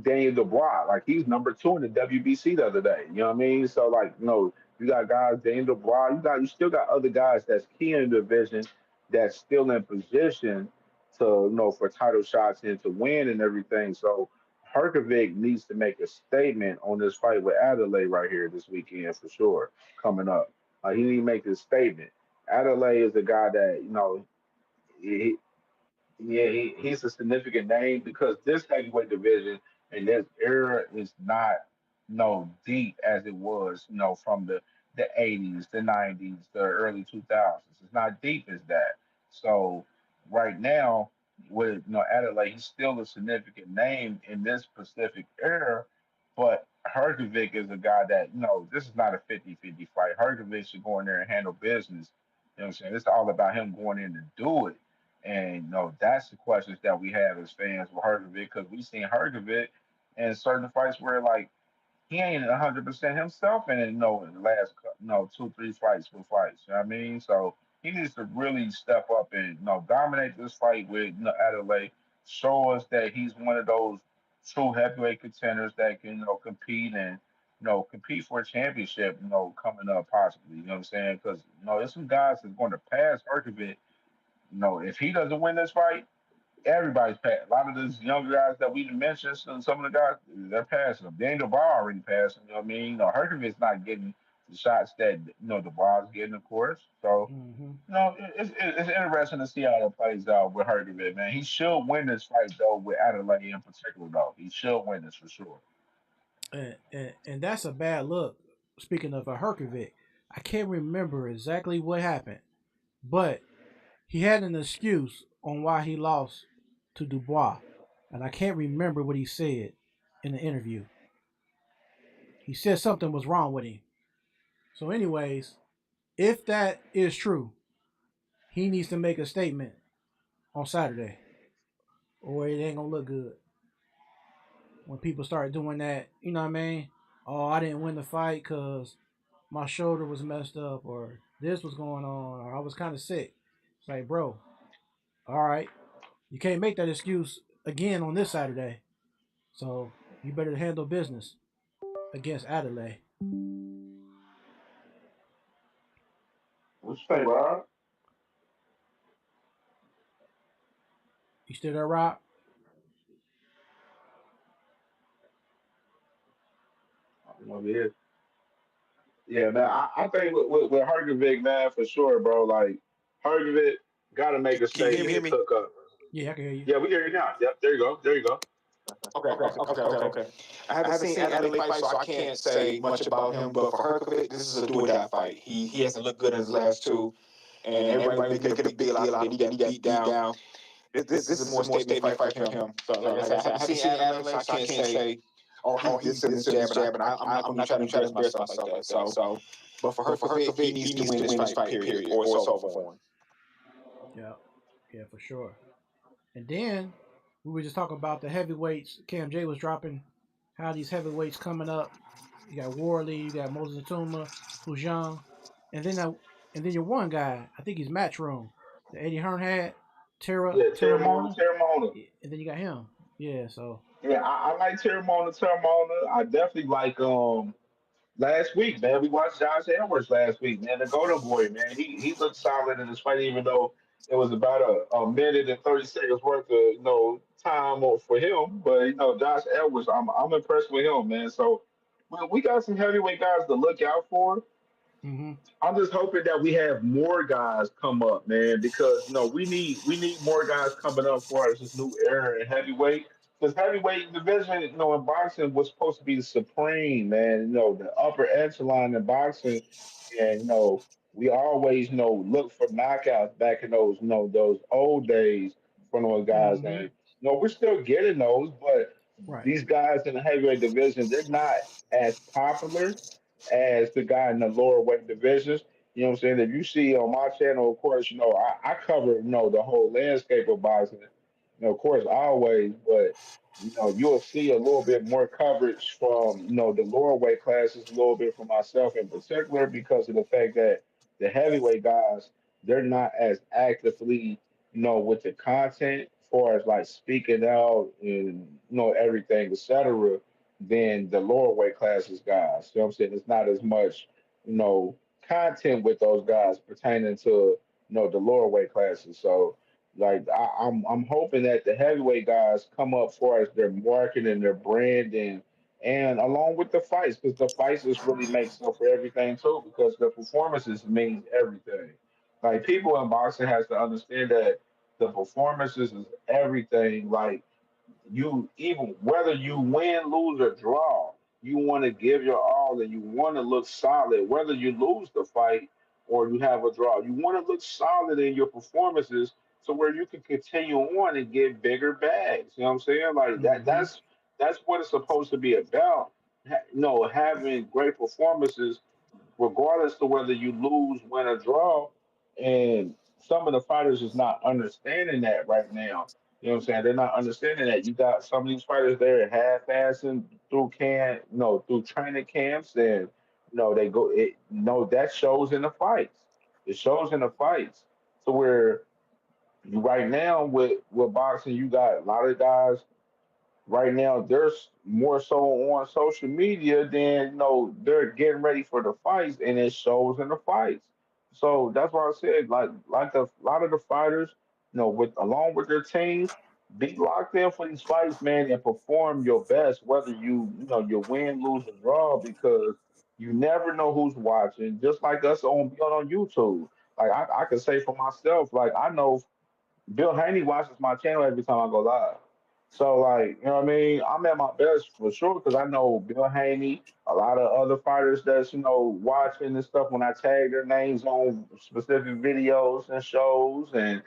S5: Daniel Dubois, like he's number two in the WBC the other day. You know what I mean? So like you got guys Daniel Dubois, you still got other guys that's key in the division that's still in position to for title shots and to win and everything. So Herkovic needs to make a statement on this fight with Adelaide right here this weekend for sure coming up. He need to make this statement. Adelaide is a guy that he, yeah, he's a significant name because this heavyweight division and this era is not deep as it was from the 80s, the 90s, the early 2000s. It's not deep as that. So right now with Adelaide, he's still a significant name in this specific era, but Herkovic is a guy that this is not a 50-50 fight. Herkovic should go in there and handle business You know what I'm saying? It's all about him going in to do it. And that's the questions that we have as fans with Hergovic because we seen Hergovic in certain fights where like he ain't 100% himself in in the last 2 3 fights for fights. You know what I mean? So he needs to really step up and dominate this fight with Adelaide. Show us that he's one of those true heavyweight contenders that can compete and compete for a championship. Coming up possibly. You know what I'm saying? Because there's some guys that's going to pass Herkovic. If he doesn't win this fight everybody's passed. A lot of these younger guys that we mentioned, some of the guys, they're passing them. Daniel Barr already passing, you know what I mean? Herkovic's not getting the shots that, the Barr's getting, of course. So,
S2: Mm-hmm.
S5: it's interesting to see how it plays out with Herkovic, man. He should win this fight, though, with Adelaide in particular, though. He should win this for sure.
S2: And that's a bad look. Speaking of a Herkovic, I can't remember exactly what happened, but he had an excuse on why he lost to Dubois, and I can't remember what he said in the interview. He said something was wrong with him. So, anyways, if that is true, he needs to make a statement on Saturday, or it ain't gonna look good when people start doing that. You know what I mean? Oh, I didn't win the fight because my shoulder was messed up, or this was going on, or I was kind of sick. It's like, bro, all right, you can't make that excuse again on this Saturday. So you better handle business against Adelaide.
S5: What you think, Rob?
S2: You still there, Rob?
S5: I don't know if it is. Yeah, man. I think with Herkovic, man, for sure, bro. Like, Herkovic got to make a
S3: Can you hear
S5: statement
S3: me?
S5: to cook up.
S2: Yeah, I can hear you.
S5: Yeah, we hear you now. Yep, there you go. There you go.
S3: Okay. I haven't seen Adelaide fight, so I can't say much about him. But for Herkovic, this is a do or die fight. He hasn't looked good in his last two, and everybody was making a big deal out of it. He got beat down. This is a more statement fight for him. So like I said, I haven't seen Adelaide, so I can't say, oh, he's this or this jab, and I'm not going to try to embarrass myself like that. So, but for Herkovic, he needs to win this fight, period, or it's over for him.
S2: Yeah, yeah, for sure. And then we were just talking about the heavyweights. Cam J was dropping how these heavyweights coming up. You got Warley, you got Moses Atuma, who's young, and then your one guy, I think he's Matchroom, the Eddie Hearn had,
S5: Yeah,
S2: Terra Mona,
S5: Terramona.
S2: and then you got him. Yeah, so
S5: Yeah, I like Terramona. I definitely like last week, man. We watched Josh Edwards last week, man. The Golden Boy, man. He looked solid in this fight, even though it was about a minute and 30 seconds worth of time for him. But Josh Edwards, I'm impressed with him, man. So we got some heavyweight guys to look out for.
S2: mm-hmm.
S5: I'm just hoping that we have more guys come up, man, because we need more guys coming up for us this new era in heavyweight. Because heavyweight division, in boxing was supposed to be the supreme, man. The upper echelon in boxing, and we always look for knockouts back in those old days from those guys,
S2: Mm-hmm.
S5: and we're still getting those, but
S2: Right.
S5: these guys in the heavyweight division, they're not as popular as the guy in the lower weight divisions. You know what I'm saying? If you see on my channel, of course, I cover, the whole landscape of boxing. Of course, always, but you'll see a little bit more coverage from, the lower weight classes, a little bit from myself in particular, because of the fact that the heavyweight guys, they're not as actively, with the content, as far as like speaking out and, everything, etc than the lower weight classes guys. You know what I'm saying? It's not as much, content with those guys pertaining to, the lower weight classes. So like I'm hoping that the heavyweight guys come up for us their marketing, their branding, and along with the fights, because the fights just really makes up for everything too, because the performances means everything. Like people in boxing has to understand that the performances is everything. Like you even whether you win, lose, or draw, you want to give your all and you want to look solid. Whether you lose the fight or you have a draw, you want to look solid in your performances so where you can continue on and get bigger bags. You know what I'm saying? Like that.
S2: Mm-hmm.
S5: That's what it's supposed to be about. Having great performances, regardless to whether you lose, win, or draw. And some of the fighters is not understanding that right now. You know what I'm saying? They're not understanding that. You got some of these fighters there half-assing through through training camps, and they go. That shows in the fights. It shows in the fights. So where right now with boxing, you got a lot of guys right now there's more so on social media than they're getting ready for the fights and it shows in the fights. So that's why I said like a lot of the fighters, with along with their teams, be locked in for these fights, man, and perform your best, whether you win, lose, or draw, because you never know who's watching. Just like us on YouTube. Like I can say for myself, like I know Bill Haney watches my channel every time I go live. So, like, you know what I mean? I'm at my best for sure because I know Bill Haney, a lot of other fighters that's, watching and stuff when I tag their names on specific videos and shows, and,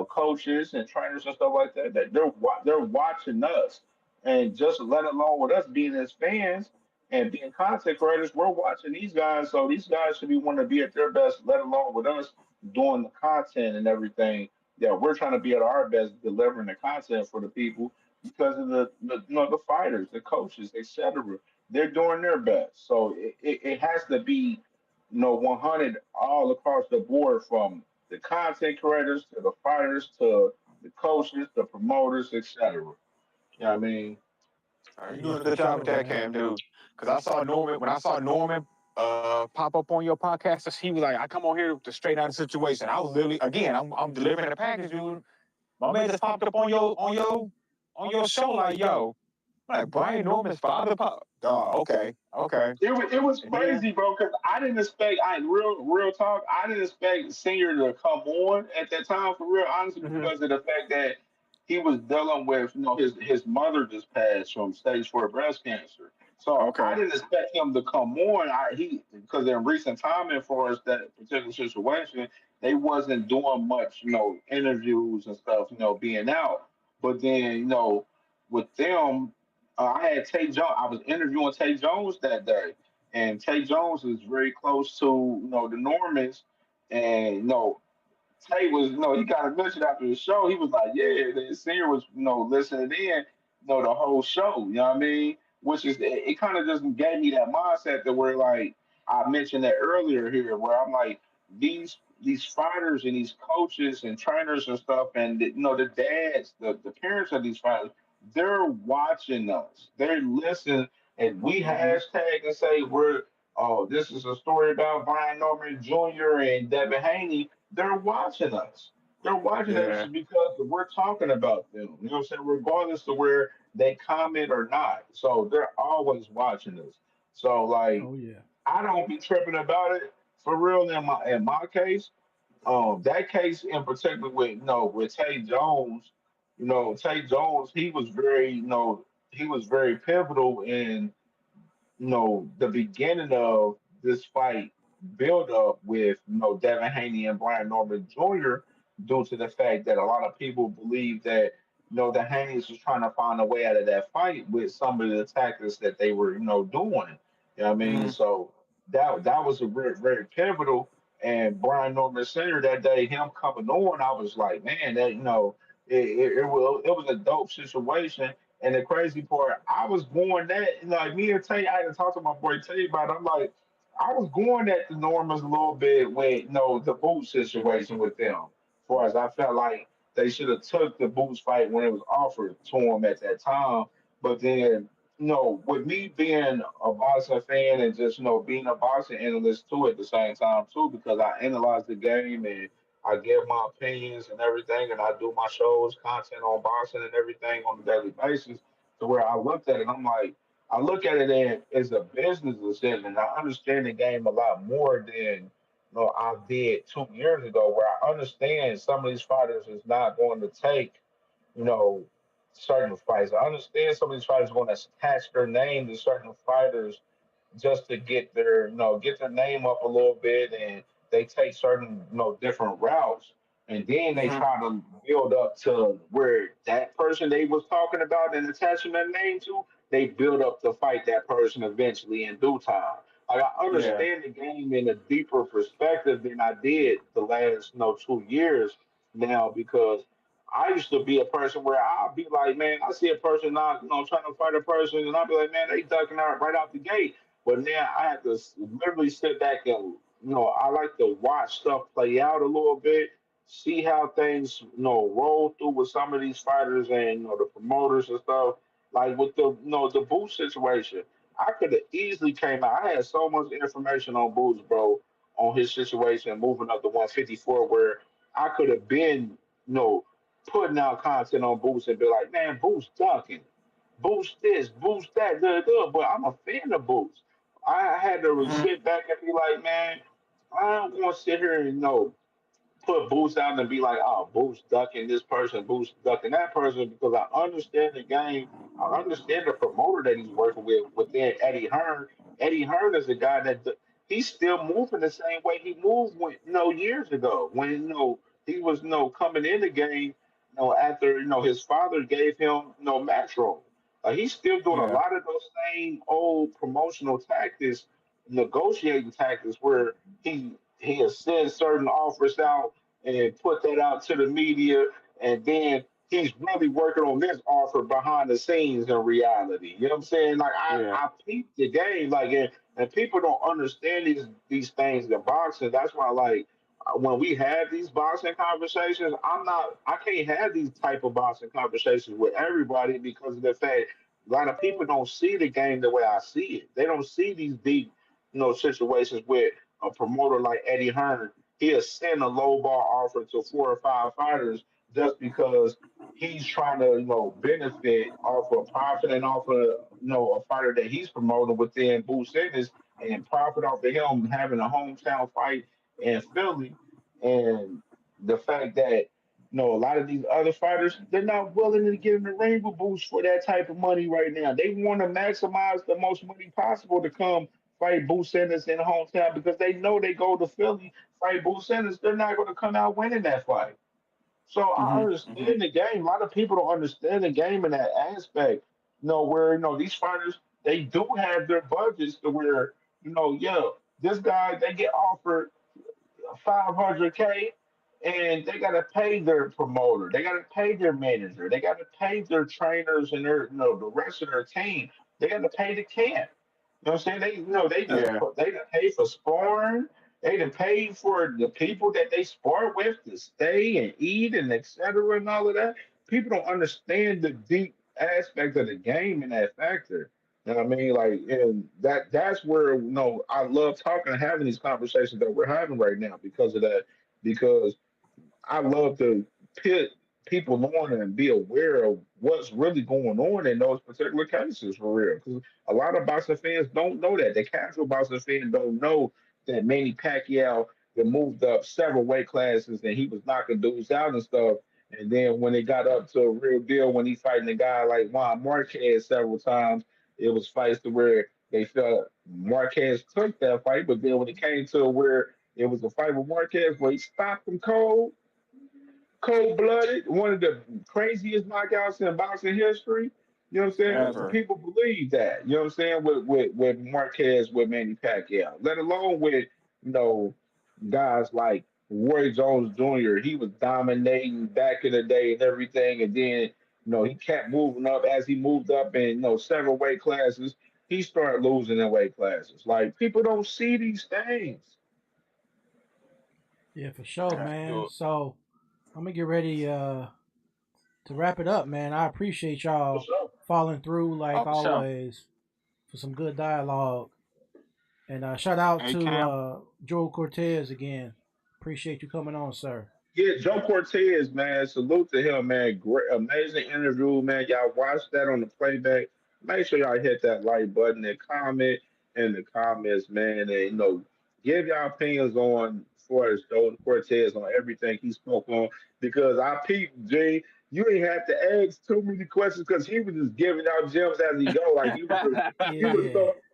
S5: coaches and trainers and stuff like that, that they're watching us. And just let alone with us being as fans and being content creators, we're watching these guys. So these guys should be wanting to be at their best, let alone with us doing the content and everything that we're trying to be at our best delivering the content for the people because of the fighters, the coaches, etc. They're doing their best. So it has to be 100 all across the board, from the content creators to the fighters to the coaches, the promoters, etc. You know what I mean?
S3: You're doing
S2: Yeah,
S3: a
S2: for
S3: good job with
S2: sure,
S3: that,
S2: man.
S3: Cam, dude. Because I saw Norman when I saw Norman pop up on your podcast. He was like, "I come on here to straighten out the situation." I was literally, again, I'm delivering a package, dude. My man just popped up on your show, like, "Yo, like Brian Norman's father pop." Oh, okay, okay.
S5: It was
S3: And then,
S5: crazy, bro. Because I didn't expect. Real talk. I didn't expect Senior to come on at that time for real. Honestly,
S3: mhm,
S5: because of the fact that he was dealing with, his mother just passed from stage 4 breast cancer. So I
S3: okay,
S5: didn't expect him to come on. Because in recent timing for us that particular situation, they wasn't doing much, interviews and stuff, being out. But then, with them. I had Tay Jones. I was interviewing Tay Jones that day, and Tay Jones is very close to the Normans, and Tay was, he got a mention after the show. He was like, "Yeah, the singer was, listening in, the whole show." You know what I mean? Which is, it kind of just gave me that mindset that where, like, I mentioned that earlier here, where I'm like, these fighters and these coaches and trainers and stuff, and the dads, the parents of these fighters, they're watching us. They're listening, and we
S3: hmm,
S5: hashtag and say oh, this is a story about Brian Norman Jr. and Devin Haney. They're watching us. They're watching us
S3: yeah,
S5: because we're talking about them. You know what I'm saying? Regardless of where they comment or not. So they're always watching us. So like
S2: Oh yeah.
S5: I don't be tripping about it for real in my case. That case in particular with with Tay Jones, Tay Jones, he was very pivotal in the beginning of this fight build up with, Devin Haney and Brian Norman Jr., due to the fact that a lot of people believe that, the Haneys was trying to find a way out of that fight with some of the tactics that they were, doing. You know what I mean?
S3: hmm,
S5: So that was a very, very pivotal. And Brian Norman Sr. that day, him coming on, I was like, man, that, it was a dope situation. And the crazy part, I was going that, like, me and Tay, I had to talk to my boy Tay about it. I'm like, I was going at the Normans a little bit with, the boot situation with them. As far as I felt like they should have took the boots fight when it was offered to them at that time. But then, with me being a boxing fan and just, being a boxing analyst too at the same time too, because I analyze the game and I give my opinions and everything, and I do my shows, content on boxing and everything on a daily basis. To where I looked at it, I'm like, I look at it as a business decision. I understand the game a lot more than I did 2 years ago, where I understand some of these fighters is not going to take you know certain fights. I understand some of these fighters going to attach their name to certain fighters just to get their name up a little bit, and they take certain different routes, and then they
S3: hmm,
S5: try to build up to where that person they was talking about and attaching their name to, they build up to fight that person eventually in due time. Like I
S3: Yeah.
S5: understand the game in a deeper perspective than I did the last 2 years now because I used to be a person where I'll be like, man, I see a person not trying to fight a person, and I'll be like, man, they ducking out right out the gate. But now I have to literally sit back and I like to watch stuff play out a little bit, see how things roll through with some of these fighters and the promoters and stuff. Like with the Boots situation, I could have easily came out. I had so much information on Boots, bro, on his situation moving up to 154, where I could have been putting out content on Boots and be like, man, Boots ducking, Boost this, boost that, but I'm a fan of Boost. I had to
S3: Hmm.
S5: sit back and be like, man, I don't want to sit here and put Boost out and be like, oh, Boost ducking this person, Boost ducking that person, because I understand the game. I understand the promoter that he's working with within Eddie Hearn. Eddie Hearn is a guy that he's still moving the same way he moved when years ago when he was coming in the game after his father gave him Metro. He's still doing a
S3: Yeah.
S5: lot of those same old promotional tactics, negotiating tactics where he has sent certain offers out and put that out to the media, and then he's really working on this offer behind the scenes in reality. You know what I'm saying? Like
S3: Yeah.
S5: I peep the game, like and people don't understand these things in boxing. That's why like when we have these boxing conversations, I can't have these type of boxing conversations with everybody because of the fact a lot of people don't see the game the way I see it. They don't see these deep situations with a promoter like Eddie Hearn. He'll send a low ball offer to 4 or 5 fighters just because he's trying to benefit off of profiting off of a fighter that he's promoting within Boo Sentence and profit off of him having a hometown fight in Philly, and the fact that a lot of these other fighters they're not willing to get in the ring with Boots for that type of money right now. They want to maximize the most money possible to come fight Boo Sanders in the hometown because they know they go to Philly fight Boo Sanders, they're not going to come out winning that fight. So I
S3: Hmm. Hmm.
S5: understand the game. A lot of people don't understand the game in that aspect. Where these fighters they do have their budgets to where yeah, this guy they get offered 500K, and they got to pay their promoter, they got to pay their manager, they got to pay their trainers and their the rest of their team. They got to pay the camp. You know what I'm saying?
S3: Yeah.
S5: They done paid for sparring. They done paid for the people that they spar with to stay and eat and etc. and all of that. People don't understand the deep aspect of the game and that factor. You know what I mean? Like, and that's where I love talking and having these conversations that we're having right now because of that. Because I love to pit people on and be aware of what's really going on in those particular cases for real. Because a lot of boxing fans don't know that. The casual boxing fan don't know that Manny Pacquiao that moved up several weight classes and he was knocking dudes out and stuff. And then when it got up to a real deal, when he fighting a guy like Juan Marquez several times, it was fights to where they felt Marquez took that fight. But then when it came to where it was a fight with Marquez where he stopped him cold blooded, one of the craziest knockouts in boxing history. You know what I'm saying?
S3: Ever.
S5: People believe that. You know what I'm saying? With Marquez, with Manny Pacquiao, let alone with guys like Roy Jones Jr. He was dominating back in the day and everything, and then he kept moving up as he moved up in several weight classes. He started losing in weight classes. Like people don't see these things.
S2: Yeah, for sure,
S3: Yeah.
S2: man.
S3: You.
S2: So I'm gonna get ready to wrap it up, man. I appreciate
S5: For
S2: y'all
S5: sure.
S2: following through like
S3: Oh, for sure.
S2: always for some good dialogue. And shout out
S3: Hey,
S2: to
S3: Cam.
S2: Joe Cortez again. Appreciate you coming on, sir.
S5: Yeah, Joe Cortez, man. Salute to him, man. Great, amazing interview, man. Y'all watch that on the playback. Make sure y'all hit that like button and comment in the comments, man. And give y'all opinions on for as Joe Cortez on everything he spoke on. Because I peeped, Jay, you ain't have to ask too many questions because he was just giving out gems as he go. Like
S2: Yeah,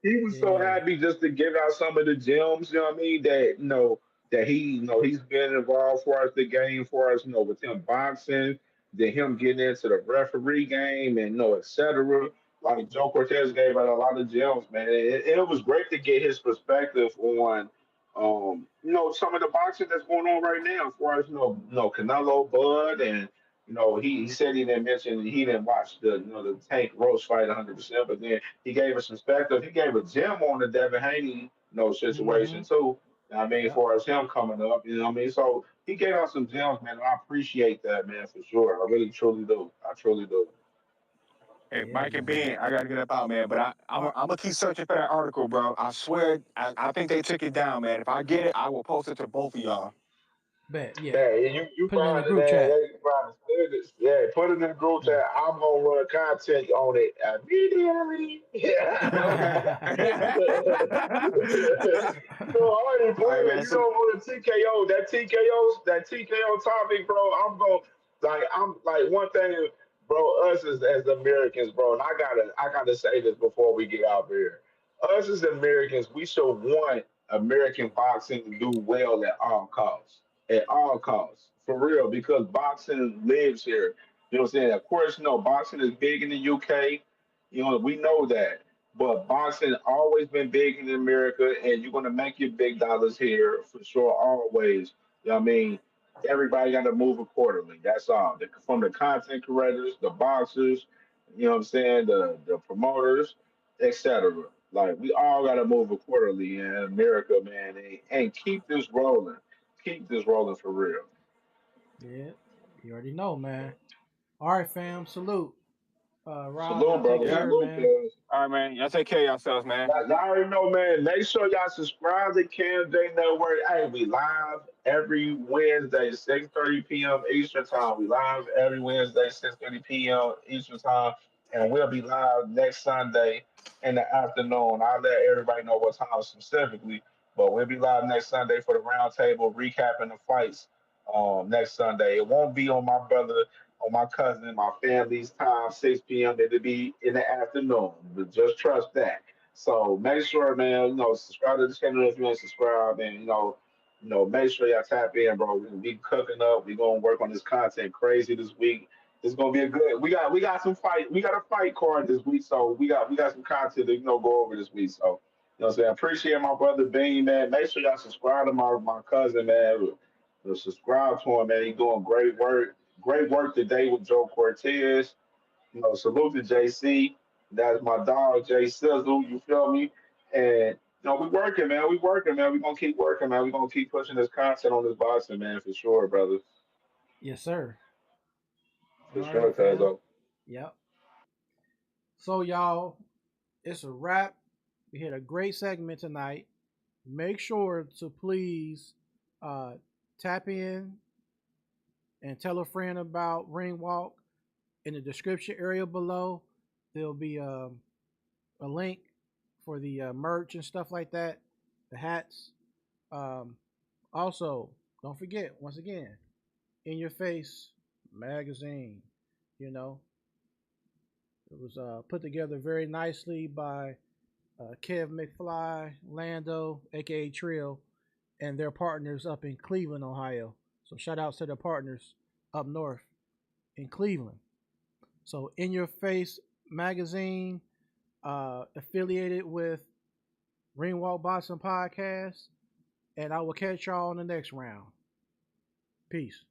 S5: he was so
S2: yeah,
S5: happy just to give out some of the gems. You know what I mean? That that he, he's been involved for us the game for us, with him boxing, then him getting into the referee game and etc. like Joe Cortez gave out a lot of gems, man. It was great to get his perspective on, some of the boxing that's going on right now, as far as Canelo, Bud, and he said he didn't mention he didn't watch the Tank Roach fight 100%, but then he gave us perspective. He gave a gem on the Devin Haney
S2: Mm-hmm.
S5: situation too. I mean, as
S2: Yep.
S5: far as him coming up, what I mean. So he gave us some gems, man. And I appreciate that, man, for sure. I really truly do. I truly do.
S3: Hey,
S2: Yeah,
S3: Mike and
S2: man.
S3: Ben, I gotta get up out, man. But I'm
S2: All right.
S3: gonna keep searching for that article, bro. I swear, I think they took it down, man. If I get it, I will post it to both of y'all.
S2: Bet. Yeah.
S5: Yeah, you
S2: Put it in the
S5: find it,
S2: group
S5: man.
S2: chat.
S5: Yeah, you find it. Yeah, put it in the group
S2: Yeah.
S5: chat. I'm gonna run content on it immediately. Yeah. I ain't
S3: All right,
S5: playing.
S3: man. So,
S5: On the TKO, that TKO topic, bro. I'm like one thing, bro. Us as Americans, bro, and I gotta say this before we get out there. Us as Americans, we should want American boxing to do well at all costs, for real, because boxing lives here. You know what I'm saying? Of course, boxing is big in the UK. We know that. But boxing always been big in America, and you're gonna make your big dollars here for sure, always. You know what I mean? Everybody got to move accordingly. That's all. From the content creators, the boxers, you know what I'm saying, the promoters, etc. Like we all got to move accordingly in America, man, and keep this rolling. Keep this rolling for real.
S2: Yeah. You already know, man. All right, fam. Salute. Rob, y'all
S5: Salute,
S2: take
S5: brother.
S3: yeah.
S2: care,
S5: Salute,
S2: man.
S5: cuz.
S3: All right, man. Y'all take care of yourselves, man.
S5: Y'all already know, man. Make sure y'all subscribe to Cam J Network. Hey, we live every Wednesday, 6:30 p.m. Eastern Time. We live every Wednesday, 6:30 p.m. Eastern Time. And we'll be live next Sunday in the afternoon. I'll let everybody know what time specifically. But we'll be live next Sunday for the round table, recapping the fights next Sunday. It won't be on my brother, on my cousin, my family's time, 6 p.m. It'll be in the afternoon. But just trust that. So make sure, man, subscribe to the channel if you ain't subscribed, and make sure y'all tap in, bro. We're gonna be cooking up. We're gonna work on this content crazy this week. It's gonna be a good. We got some fight. We got a fight card this week, so we got some content to go over this week. So what I'm saying, appreciate my brother Bean, man. Make sure y'all subscribe to my cousin, man. Subscribe to him, man. He's doing great work. Great work today with Joe Cortez. Salute to JC. That's my dog, Jay Sizzle. You feel me? And we working, man. We working, man. We gonna keep working, man. We gonna keep pushing this content on this boxing, man, for sure, brother.
S2: Yes, sir.
S5: For
S2: All right,
S5: sure,
S2: fam.
S5: Tazo.
S2: Yep. So, y'all, it's a wrap. We had a great segment tonight. Make sure to please uh, tap in and tell a friend about Ring Walk. In the description area below, there'll be a link for the merch and stuff like that, the hats. Um, Also, don't forget, once again, In Your Face magazine. You know, it was put together very nicely by Kev McFly, Lando, aka Trill, and their partners up in Cleveland, Ohio. So shout outs to their partners up north in Cleveland. So In Your Face magazine, affiliated with Ringwalk Boxing Podcast, and I will catch y'all on the next round. Peace.